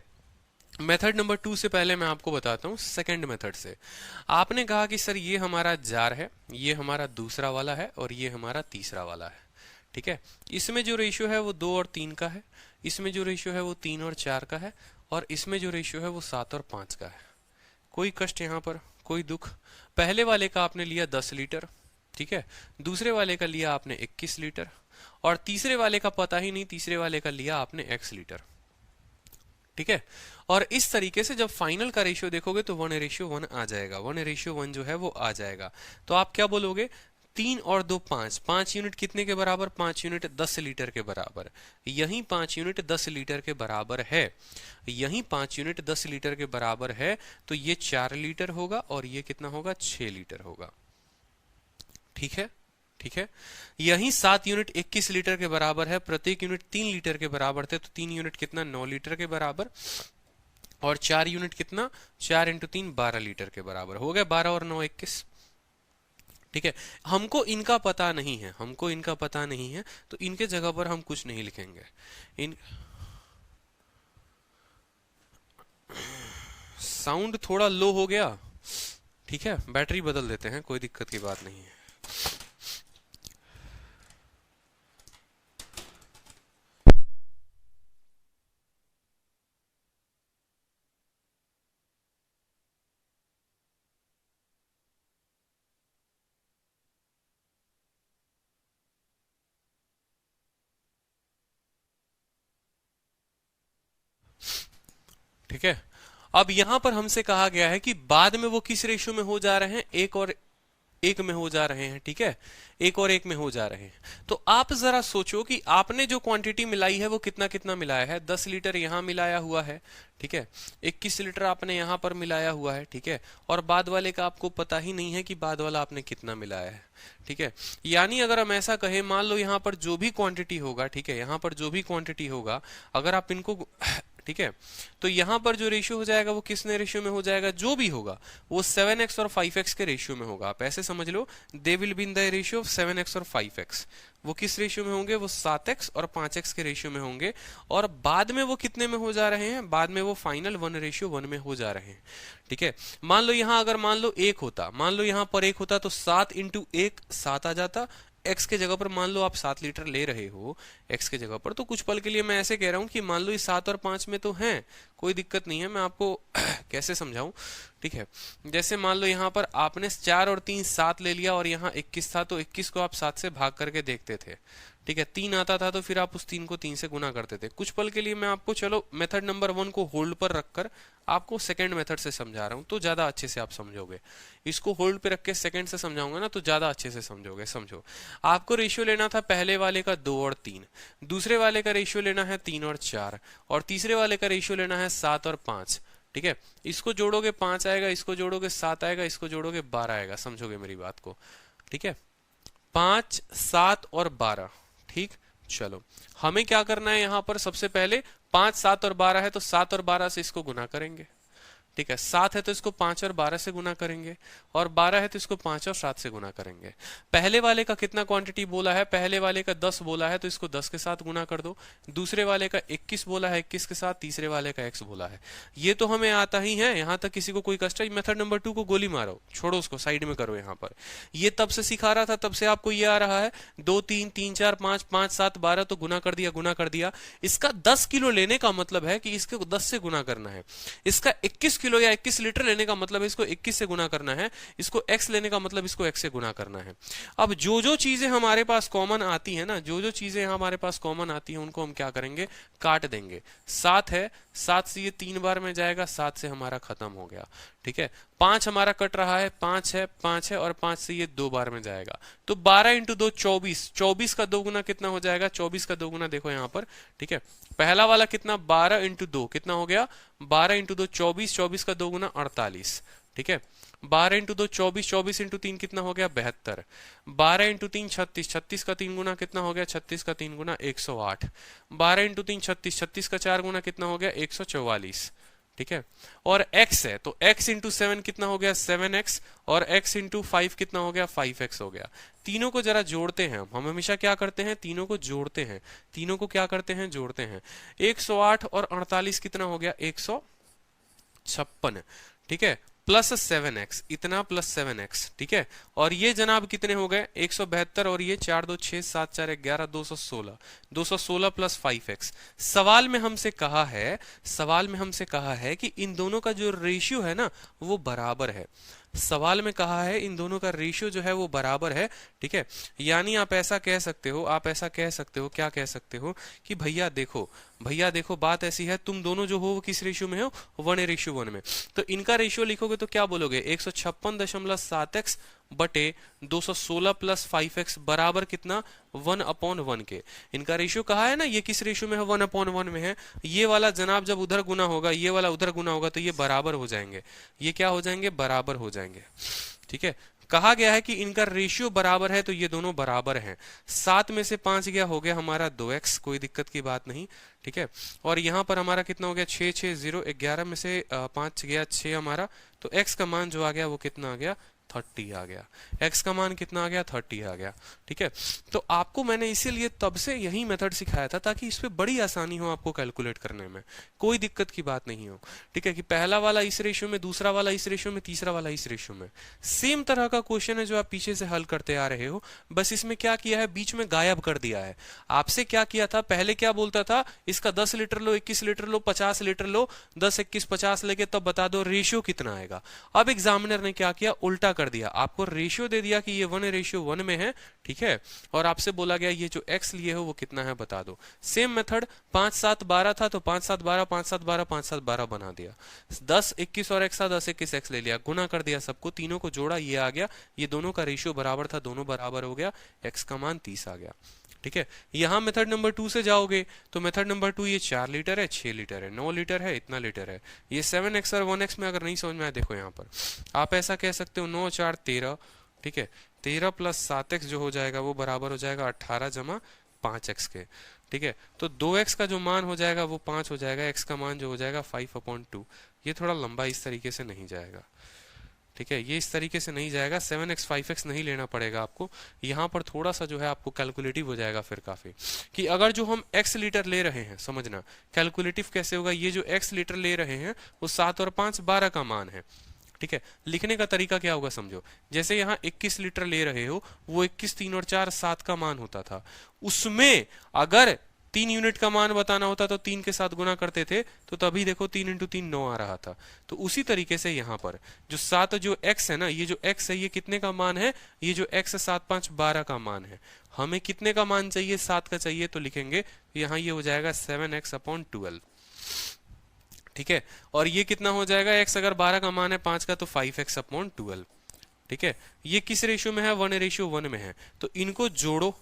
A: मेथड नंबर 2 से पहले मैं आपको बताता हूं सेकंड मेथड से। आपने कहा कि सर ये हमारा जार है, ये हमारा दूसरा वाला है, और ये हमारा तीसरा वाला है, ठीक है। इसमें जो रेशियो है वो 2 और 3 का है, इसमें जो रेशियो है वो 3 और 4 का है, और इसमें जो रेशियो है वो 7 और 5 का है। कोई कष्ट यहाँ पर, कोई दुख। पहले वाले का आपने लिया 10 लीटर, ठीक है, दूसरे वाले का लिया आपने 21 लीटर, और तीसरे वाले का पता ही नहीं, तीसरे वाले का लिया आपने x लीटर, ठीक है। और इस तरीके से जब फाइनल का रेशियो देखोगे तो 1:1 आ जाएगा, 1:1 जो है वो आ जाएगा। तो आप क्या बोलोगे, 3 और 2 5, 5 यूनिट कितने के बराबर, 5 यूनिट 10 लीटर के बराबर, यही 5 यूनिट 10 लीटर के बराबर है, यही 5 यूनिट 10 लीटर के बराबर है, तो ये 4 लीटर होगा, और ये कितना होगा, 6 लीटर होगा, ठीक है, ठीक है। यही 7 यूनिट 21 लीटर के बराबर है, प्रत्येक यूनिट 3 लीटर के बराबर थे, तो 3 यूनिट कितना, 9 लीटर के बराबर, और 4 यूनिट कितना, 4 × 3 12 लीटर के बराबर हो गया, 12 और 9 21, ठीक है। हमको इनका पता नहीं है, हमको इनका पता नहीं है, तो इनके जगह पर हम कुछ नहीं लिखेंगे। इन साउंड थोड़ा लो हो गया, ठीक है, बैटरी बदल देते हैं, कोई दिक्कत की बात नहीं है। ठीक है, अब यहां पर हमसे कहा गया है कि बाद में वो किस रेशियो में हो जा रहे हैं, 1 और एक में हो जा रहे हैं, ठीक है, एक और एक में हो जा रहे हैं। तो आप जरा सोचो कि आपने जो क्वांटिटी मिलाई है वो कितना कितना मिलाया है। 10 लीटर यहां मिलाया हुआ है, ठीक है, 21 लीटर आपने यहां पर मिलाया हुआ है, ठीक है, और बाद वाले का आपको पता ही नहीं है कि बाद वाला आपने कितना मिलाया है, ठीक है। यानी अगर हम ऐसा कहें, मान लो यहां पर जो भी क्वांटिटी होगा, ठीक है, यहां पर जो भी क्वांटिटी होगा, अगर आप इनको ठीक है, तो यहां पर जो रेशियो हो जाएगा वो किसने रेशियो में हो जाएगा, जो भी होगा वो 7x और 5x के रेशियो में होगा। आप ऐसे समझ लो, they will be in the ratio of 7x और 5x। वो किस रेशियो में होंगे, वो 7x और 5x के रेशियो में होंगे। और बाद में वो कितने में हो जा रहे हैं, बाद में वो फाइनल 1:1 में हो जा रहे हैं, ठीक है। मान लो यहां अगर मान लो 1 होता, मान लो यहां पर 1 होता तो 7 इंटू 1 7 आ जाता। x के जगह पर मान लो आप 7 लीटर ले रहे हो x के जगह पर, तो कुछ पल के लिए मैं ऐसे कह रहा हूं कि मान लो ये 7 और 5 में तो हैं, कोई दिक्कत नहीं है। मैं आपको कैसे समझाऊं, ठीक है। जैसे मान लो यहाँ पर आपने 4 और 3 7 ले लिया और यहाँ 21 था, तो 21 को आप 7 से भाग करके देखते थे, ठीक है। 3 आता था तो फिर आप उस 3 को 3 से गुना करते थे। कुछ पल के लिए मैं आपको चलो मेथड नंबर 1 को होल्ड पर रखकर आपको सेकंड मेथड से समझा रहा हूं, तो ज्यादा अच्छे से आप समझोगे। इसको होल्ड पे रख के सेकंड से समझाऊंगा ना, तो ज्यादा अच्छे से समझोगे। समझो, आपको रेशियो लेना था पहले वाले का 2 और 3, दूसरे वाले का रेशियो लेना है 3 और 4, और तीसरे वाले का रेशियो लेना है 7 और 5, ठीक है। इसको जोड़ोगे 5 आएगा, इसको जोड़ोगे 7 आएगा, इसको जोड़ोगे 12 आएगा। समझोगे मेरी बात को, ठीक है। 5 7 और 12, ठीक। चलो, हमें क्या करना है यहां पर, सबसे पहले 5 7 और 12 है तो 7 और 12 से इसको गुना करेंगे, ठीक है। 7 है तो इसको 5 और 12 से गुना करेंगे, और 12 है तो इसको 5 और 7 से गुना करेंगे। पहले वाले का कितना क्वांटिटी बोला है, पहले वाले का 10 बोला है तो इसको 10 के साथ गुना कर दो। दूसरे वाले का 21 बोला है 21 के साथ, तीसरे वाले का x बोला है। ये तो हमें आता ही है, यहां तक किसी को कोई कष्ट है। मेथड नंबर 2 को गोली मारो, छोड़ो उसको, साइड में करो। यहाँ पर ये तब से सिखा रहा था, तब से आपको ये आ रहा है 2 3 3 4 5 5 7 12, तो गुना कर दिया, गुना कर दिया। इसका 10 किलो लेने का मतलब है कि इसको 10 से गुना करना है। इसका 21 किलो या 21 लीटर लेने का मतलब है इसको 21 से गुना करना है। इसको x लेने का मतलब इसको x से गुना करना है। अब जो जो चीजें हमारे पास कॉमन आती है ना, जो जो चीजें हमारे पास कॉमन आती है उनको हम क्या करेंगे, काट देंगे। 7 है, 7 से ये 3 बार में जाएगा, 7 से हमारा खत्म हो गया, ठीक है। 5 हमारा कट रहा है, 5 है, 5 है, और 5 से ये 2 बार में जाएगा, तो 12 इंटू 2 24, 24 का 2 गुना कितना हो जाएगा, 24 का 2 गुना देखो यहाँ पर, ठीक है। पहला वाला कितना, 12 इंटू 2 कितना हो गया, 12 इंटू 2 24, 24 का 2 गुना 48, ठीक है। 12 इंटू 2 24, 24 इंटू 3 कितना हो गया, 72। 12 इंटू 3 36, 36 का 3 गुना कितना हो गया, 36 का 3 गुना 108। 12 इंटू 3 36, 36 का 4 गुना कितना हो गया, 144, ठीक है। और x है तो x इंटू 7 कितना हो गया, 7x, और x इंटू 5 कितना हो गया, 5x हो गया। तीनों को जरा जोड़ते हैं, हम हमेशा क्या करते हैं, तीनों को जोड़ते हैं। तीनों को क्या करते हैं, जोड़ते हैं। 108 और 48 कितना हो गया, 156, ठीक है, प्लस 7x, इतना प्लस 7x, ठीक है। और ये जनाब कितने हो गए, 172, और ये 4 2 6 7 4 11 216, 216 प्लस 5x। सवाल में हमसे कहा है, सवाल में हमसे कहा है कि इन दोनों का जो रेशियो है ना वो बराबर है। सवाल में कहा है इन दोनों का रेशियो जो है वो बराबर है, ठीक है। यानी आप ऐसा कह सकते हो, आप ऐसा कह सकते हो, क्या कह सकते हो कि भैया देखो, भैया देखो, बात ऐसी है, तुम दोनों जो हो वो किस रेशियो में हो, 1:1 में। तो इनका रेशियो लिखोगे तो क्या बोलोगे, 156.7x बटे 216 प्लस 5x बराबर कितना, 1/1 के। इनका रेशियो कहा है ना, ये किस रेशियो में है, 1/1 में है। ये वाला जनाब जब उधर गुना होगा, ये वाला उधर गुना होगा, तो ये बराबर हो जाएंगे। ये क्या हो जाएंगे, बराबर हो जाएंगे, ठीक है। कहा गया है कि इनका रेशियो बराबर है, तो ये दोनों बराबर हैं। 7 में से 5 गया, हो गया हमारा 2x, कोई दिक्कत की बात नहीं, ठीक है। और यहाँ पर हमारा कितना हो गया, 6 6 0 11 में से 5 गया 6 हमारा, तो x का मान जो आ गया वो कितना आ गया, 30 आ गया। x का मान कितना आ गया, 30 आ गया, ठीक है। तो आपको मैंने इसीलिए तब से यही मेथड सिखाया था, ताकि इस पे बड़ी आसानी हो आपको कैलकुलेट करने में, कोई दिक्कत की बात नहीं हो, ठीक है। कि पहला वाला इस रेशियो में, दूसरा वाला इस रेशियो में, तीसरा वाला इस रेशियो में। सेम तरह का क्वेश्चन है जो आप पीछे से हल करते आ रहे हो, बस इसमें क्या किया है, बीच में गायब कर दिया है। आपसे क्या किया था, पहले क्या बोलता था, इसका 10 लीटर लो, 21 लीटर लो, 50 लीटर लो, 10 21 50 लेके तब बता दो रेशियो कितना आएगा। अब एग्जामिनर ने क्या किया, उल्टा कर दिया, आपको रेशियो दे दिया कि ये 1:1 में है, ठीक है, और आपसे बोला गया ये जो x लिए हो वो कितना है बता दो। सेम मेथड 5 7 12 था तो 5 7 12 5 7 12 5 7 12 बना दिया। 10 21 और x था, 10 21 x ले लिया, गुना कर दिया सबको, तीनों को जोड़ा, ये आ गया, ये दोनों का रेशियो बराबर था, दोनों बराबर हो गया, x का मान 30 आ गया, ठीक है। यहां मेथड नंबर 2 से जाओगे तो मेथड नंबर 2 ये 4 लीटर है, 6 लीटर है, 9 लीटर है, इतना लीटर है। ये 7x और 1x में अगर नहीं समझ में आया, देखो यहाँ पर आप ऐसा कह सकते हो 9 4 13, ठीक है, 13 प्लस 7x जो हो जाएगा वो बराबर हो जाएगा 18 जमा 5x के, ठीक है। तो 2x का जो मान हो जाएगा वो 5 हो जाएगा, x का मान जो हो जाएगा 5/2। ये थोड़ा लंबा इस तरीके से नहीं जाएगा, ठीक है, ये इस तरीके से नहीं जाएगा, 7x 5x नहीं लेना पड़ेगा आपको, यहाँ पर थोड़ा सा जो है आपको कैलकुलेटिव हो जाएगा फिर काफी, कि अगर जो हम x लीटर ले रहे हैं, समझना कैलकुलेटिव कैसे होगा, ये जो x लीटर ले रहे हैं वो 7 और 5 12 का मान है, ठीक है। लिखने का तरीका क्या होगा समझो, जैसे यहाँ 21 लीटर ले रहे हो, वो 21 3 और 4 7 का मान होता था, उसमें अगर 3 यूनिट का मान बताना होता तो 3 के साथ गुना करते थे, तो तभी देखो 3 इंटू 3 9 आ रहा था। तो उसी तरीके से यहाँ पर जो 7 जो x है ना, ये जो x है ये कितने का मान है, ये जो x है 7 5 12 का मान है, हमें कितने का मान चाहिए, 7 का चाहिए, तो लिखेंगे यहाँ ये हो जाएगा 7x/12, ठीक है। और ये कितना हो जाएगा, x अगर 12 का मान है 5 का तो 5x/12, ठीक है। ये किस रेशियो में है, 1:1 में है, तो इनको जोड़ो,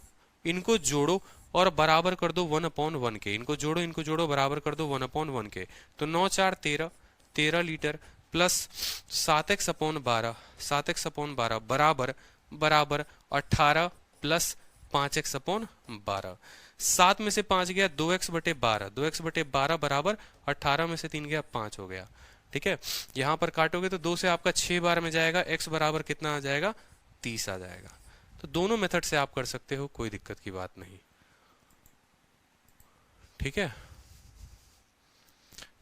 A: इनको जोड़ो और बराबर कर दो 1/1 के, इनको जोड़ो बराबर कर दो 1/1 के, तो 9 4 13, 13 लीटर प्लस 7x/12, 7x/12 बराबर बराबर 18 प्लस 5x/12, 7 में से 5 गया 2x/12, 2x/12 बराबर 18 में से 3 गया 5 हो गया, ठीक है। यहां पर काटोगे तो 2 से आपका 6 बार में जाएगा, x बराबर कितना आ जाएगा, 30 आ जाएगा। तो दोनों मेथड से आप कर सकते हो, कोई दिक्कत की बात नहीं, ठीक है।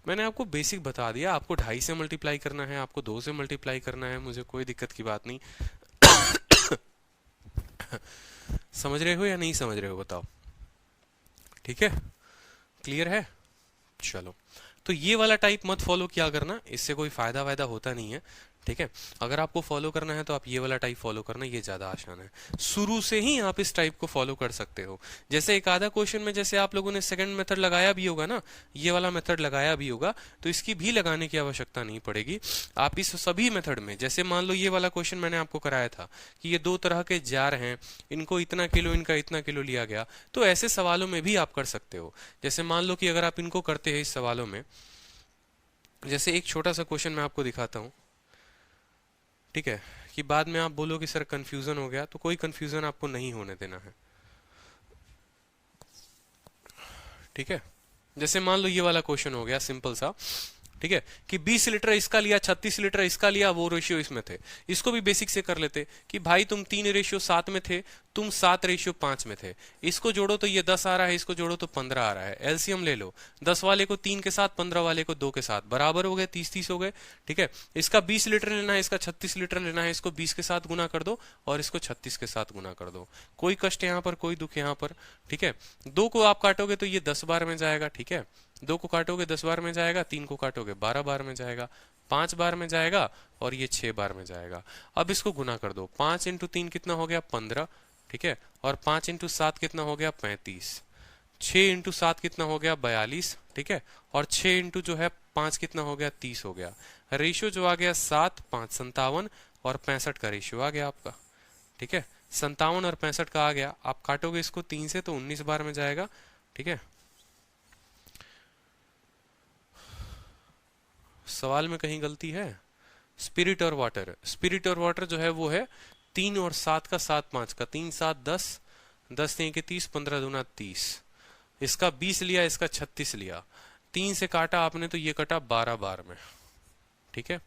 A: मैंने आपको बेसिक बता दिया, आपको 2.5 से मल्टीप्लाई करना है, आपको 2 से मल्टीप्लाई करना है, मुझे कोई दिक्कत की बात नहीं। समझ रहे हो या नहीं समझ रहे हो बताओ, ठीक है, क्लियर है। चलो, तो ये वाला टाइप मत फॉलो किया करना, इससे कोई फायदा वायदा होता नहीं है, ठीक है। अगर आपको फॉलो करना है तो आप ये वाला टाइप फॉलो करना, ये ज्यादा आसान है, शुरू से ही आप इस टाइप को फॉलो कर सकते हो। जैसे एक आधा क्वेश्चन में जैसे आप लोगों ने सेकंड मेथड लगाया भी होगा ना, ये वाला मेथड लगाया भी होगा, तो इसकी भी लगाने की आवश्यकता नहीं पड़ेगी। आप इस सभी मेथड में, जैसे मान लो ये वाला क्वेश्चन मैंने आपको कराया था कि ये 2 तरह के जार हैं, इनको इतना किलो इनका इतना किलो लिया गया, तो ऐसे सवालों में भी आप कर सकते हो। जैसे मान लो कि अगर आप इनको करते हैं इस सवालों में, जैसे एक छोटा सा क्वेश्चन मैं आपको दिखाता हूं, ठीक है, कि बाद में आप बोलो कि सर कंफ्यूजन हो गया, तो कोई कंफ्यूजन आपको नहीं होने देना है, ठीक है। जैसे मान लो ये वाला क्वेश्चन हो गया सिंपल सा, ठीक है, कि 20 लीटर इसका लिया, 36 लीटर इसका लिया, वो रेशियो इसमें थे। इसको भी बेसिक से कर लेते कि भाई तुम 3:7 में थे, तुम 7:5 में थे, इसको जोड़ो तो ये 10 आ रहा है, इसको जोड़ो तो 15 आ रहा है, एलसीएम ले लो, 10 वाले को 3 के साथ, 15 वाले को 2 के साथ, बराबर हो गए, 30 हो गए, ठीक है। इसका 20 लीटर लेना है, इसका 36 लीटर लेना है, इसको 20 के साथ गुना कर दो और इसको 36 के साथ गुना कर दो, कोई कष्ट यहाँ पर, कोई दुख यहाँ पर, ठीक है। 2 को आप काटोगे तो ये 10 बार में जाएगा, ठीक है, 2 को काटोगे 10 बार में जाएगा, 3 को काटोगे 12 बार में जाएगा, 5 बार में जाएगा और ये 6 बार में जाएगा। अब इसको गुना कर दो, 5 इंटू 3 कितना हो गया 15, ठीक है, और 5 इंटू 7 कितना हो गया 35, 6 इंटू 7 कितना हो गया 42, ठीक है, और 6 इंटू जो है 5 कितना हो गया 30 हो गया। रेशियो जो आ गया 7 5 57 और 65 का रेशियो आ गया आपका, ठीक है, 57 और 65 का आ गया। आप काटोगे इसको 3 से तो 19 बार में जाएगा, ठीक है। सवाल में कहीं गलती है, स्पिरिट और वाटर, स्पिरिट और वाटर जो है वो है 3 और 7 का, 7 5 का, 3 7 10, 10 3 के 30, 15 दूना 30, इसका 20 लिया, इसका 36 लिया, 3 से काटा आपने तो ये कटा 12 बार में, ठीक है।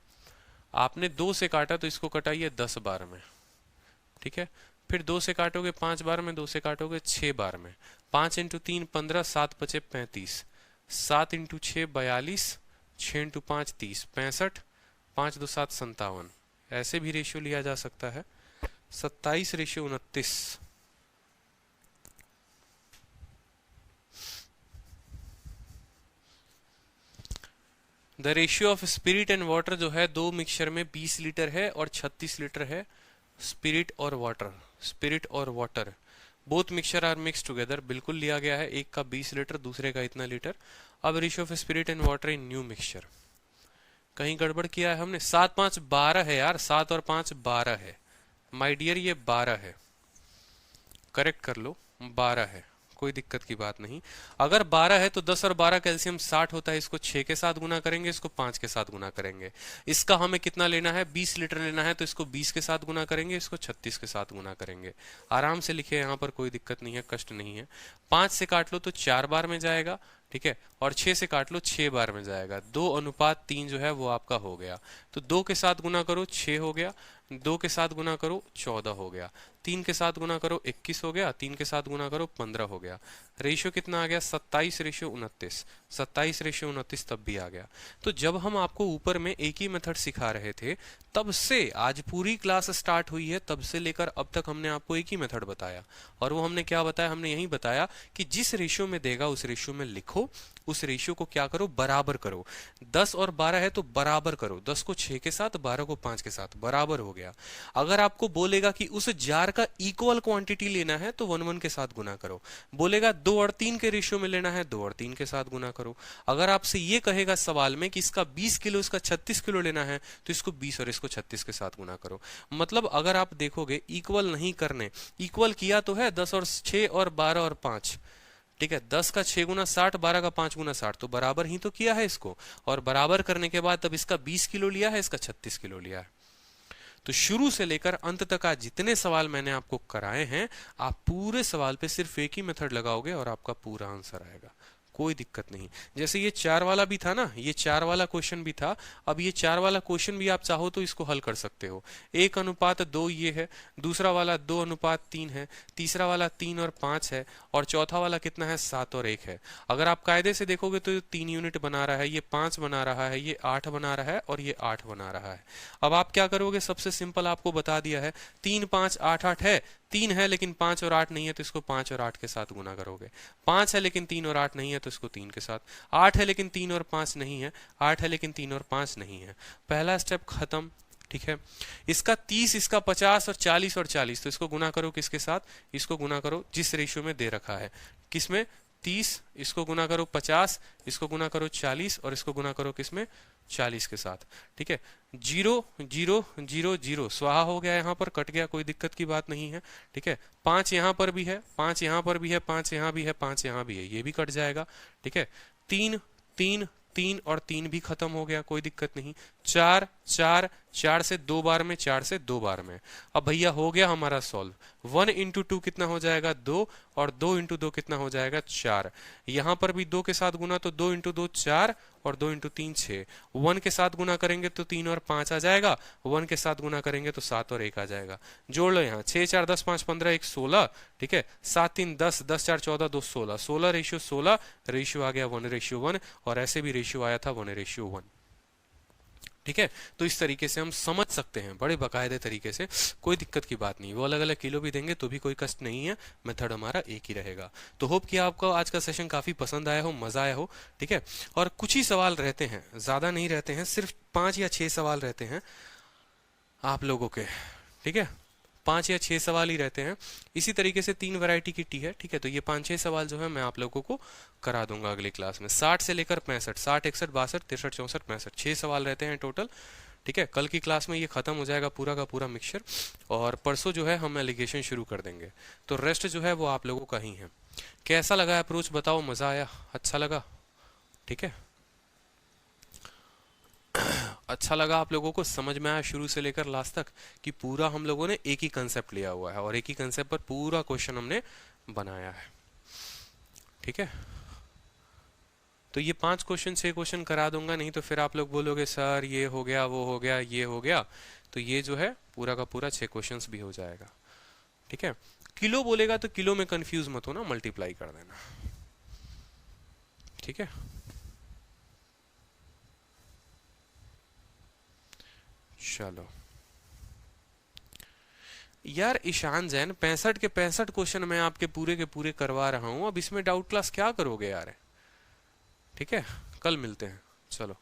A: आपने 2 से काटा तो इसको कटाइए 10 बार में, ठीक है। फिर 2 से काटोगे 5 बार में, 2 से काटोगे 6 बार में, 5 इंटू 3 15, 7 5 35, 7 इंटू 6 42, 6 इंटू 5 30, 65, 5 2 7 57, ऐसे भी रेशियो लिया जा सकता है, 27:29। The ratio of spirit and water जो है दो मिक्सचर में 20 लीटर है और 36 लीटर है। स्पिरिट और वाटर, स्पिरिट और water both mixture are mix together, बिल्कुल लिया गया है, एक का 20 लीटर दूसरे का इतना लीटर। अब ratio of spirit and water in new mixture, कहीं गड़बड़ किया है हमने। 7 5 12 है यार, 7 और 5 12 है माय डियर, ये 12 है, करेक्ट कर लो, 12 है, कोई दिक्कत की बात नहीं। अगर 12 है तो 10 और 12 कैल्शियम 60 होता है, इसको 6 के साथ गुना करेंगे, इसको 5 के साथ गुना करेंगे। इसका हमें कितना लेना है, 20 लीटर लेना है, तो इसको 20 के साथ गुना करेंगे, इसको 36 के साथ गुना करेंगे। आराम से लिखे, यहाँ पर कोई दिक्कत नहीं है, कष्ट नहीं है। 5 से काट लो तो 4 बार में जाएगा, ठीक है, और 6 से काट लो 6 बार में जाएगा। 2:3 जो है वो आपका हो गया। तो 2 के साथ गुना करो 6 हो गया, 2 के साथ गुना करो 14 हो गया, 3 के साथ गुना करो 21 हो गया, 3 के साथ गुना करो 15 हो गया। रेशियो कितना आ गया, 27:29, 27:29 तब भी आ गया। तो जब हम आपको ऊपर में एक ही मेथड सिखा रहे थे, तब से आज पूरी क्लास स्टार्ट हुई है, तब से लेकर अब तक हमने आपको एक ही मेथड बताया। और वो हमने क्या बताया, हमने यही बताया कि जिस रेशियो में देगा उस रेशियो में लिखो, उस रेशियो को क्या करो, बराबर करो। 10 और 12 है तो बराबर करो, 10 को 6 के साथ, 12 को 5 के साथ, बराबर हो गया। अगर आपको बोलेगा कि उस जार का इक्वल क्वांटिटी लेना है तो 1 1 के साथ गुना करो। बोलेगा 2 और 3 के रेशियो में लेना है, 2 और 3 के साथ गुना करो। अगर आपसे ये कहेगा सवाल में कि इसका 20 किलो इसका 36 किलो लेना है, तो इसको 20 और इसको 36 के साथ गुना करो। मतलब अगर आप देखोगे इक्वल नहीं करने, इक्वल किया तो है 10 और 6 और 12 और 5, ठीक है, 10 का 6 गुना 60, 12 का 5 गुना 60, तो बराबर ही तो किया है इसको। और बराबर करने के बाद तब इसका 20 किलो लिया है, इसका 36 किलो लिया है। तो शुरू से लेकर अंत तक आज जितने सवाल मैंने आपको कराए हैं, आप पूरे सवाल पे सिर्फ एक ही मेथड लगाओगे और आपका पूरा आंसर आएगा, कोई दिक्कत नहीं। जैसे ये 4 वाला भी था ना, ये 4 वाला क्वेश्चन भी था, अब ये 4 वाला क्वेश्चन भी आप चाहो तो इसको हल कर सकते हो। 1:2 ये है, दूसरा वाला 2:3 है, तीसरा वाला 3 और 5 है, और चौथा वाला कितना है, 7 और 1 है। अगर आप कायदे से देखोगे तो 3 यूनिट बना रहा है, ये 5 बना रहा है, ये 8 बना रहा है, और ये 8 बना रहा है। अब आप क्या करोगे, सबसे सिंपल आपको बता दिया है, 3 5 8 8 है, 3 है लेकिन 5 और 8 नहीं है, तो इसको 5 और 8 के साथ गुना करोगे। 5 है लेकिन 3 और 8 नहीं है, तो इसको 3 के साथ। 8 है लेकिन 3 और 5 नहीं है, 8 है लेकिन 3 और 5 नहीं है। पहला स्टेप खत्म, ठीक है। इसका 30, इसका 50 और 40 और 40, तो इसको गुना करो किसके साथ, इसको गुना करो जिस रेशियो में दे रखा है, किसमें, 30, इसको गुना करो 50, इसको गुना करो 40, और इसको गुना करो किसमें, 40 के साथ, ठीक है। 0 0 0 0 स्वाहा हो गया, यहाँ पर कट गया, कोई दिक्कत की बात नहीं है, ठीक है। 5 यहाँ पर भी है, 5 यहाँ पर भी है, 5 यहाँ भी है, 5 यहाँ भी है, ये भी कट जाएगा, ठीक है। 3 3 3 और 3 भी खत्म हो गया, कोई दिक्कत नहीं। 4 4 4 से 2 बार में, 4 से 2 बार में। अब भैया हो गया हमारा सॉल्व। 1 × 2 कितना हो जाएगा, 2, और 2 × 2 कितना हो जाएगा, 4। यहाँ पर भी 2 के साथ गुना, तो 2 × 2 4, और 2 × 3 6। 1 के साथ गुना करेंगे तो 3 और 5 आ जाएगा, 1 के साथ गुना करेंगे तो 7 और 1 आ जाएगा। जोड़ लो यहाँ, 6 4 10 5 15 1 16, ठीक है। 7 3 10, 10 4 14, 2 16, 16:16, रेशियो आ गया 1:1, और ऐसे भी रेशियो आया था 1:1, ठीक है। तो इस तरीके से हम समझ सकते हैं बड़े बाकायदे तरीके से, कोई दिक्कत की बात नहीं। वो अलग अलग किलो भी देंगे तो भी कोई कष्ट नहीं है, मेथड हमारा एक ही रहेगा। तो होप कि आपको आज का सेशन काफी पसंद आया हो, मजा आया हो, ठीक है। और कुछ ही सवाल रहते हैं, ज्यादा नहीं रहते हैं, सिर्फ 5 या 6 सवाल रहते हैं आप लोगों के, ठीक है। 5 या 6 सवाल ही रहते हैं। इसी तरीके से 3 वैरायटी की टी है, ठीक है। तो ये 5-6 सवाल जो है मैं आप लोगों को करा दूंगा अगली क्लास में। 60 से लेकर 65, 60 61 62 63 64 65, 6 सवाल रहते हैं टोटल, ठीक है। कल की क्लास में ये खत्म हो जाएगा पूरा का पूरा मिक्सचर, और परसों जो है हम एलिगेशन शुरू कर देंगे। तो रेस्ट जो है वो आप लोगों का ही है। कैसा लगा अप्रोच बताओ, मजा आया, अच्छा लगा, ठीक है। अच्छा लगा आप लोगों को, समझ में आया शुरू से लेकर लास्ट तक कि पूरा हम लोगों ने एक ही कंसेप्ट लिया हुआ है और एक ही कंसेप्ट पर पूरा क्वेश्चन हमने बनाया है, ठीक है। तो ये 5 क्वेश्चन 6 क्वेश्चन करा दूंगा, नहीं तो फिर आप लोग बोलोगे सर ये हो गया, वो हो गया, ये हो गया। तो ये जो है पूरा का पूरा 6 क्वेश्चन भी हो जाएगा, ठीक है। किलो बोलेगा तो किलो में कंफ्यूज मत हो ना, मल्टीप्लाई कर देना, ठीक है। चलो यार ईशान जैन, 65 के 65 क्वेश्चन मैं आपके पूरे के पूरे करवा रहा हूं, अब इसमें डाउट क्लास क्या करोगे यार, ठीक है। कल मिलते हैं, चलो।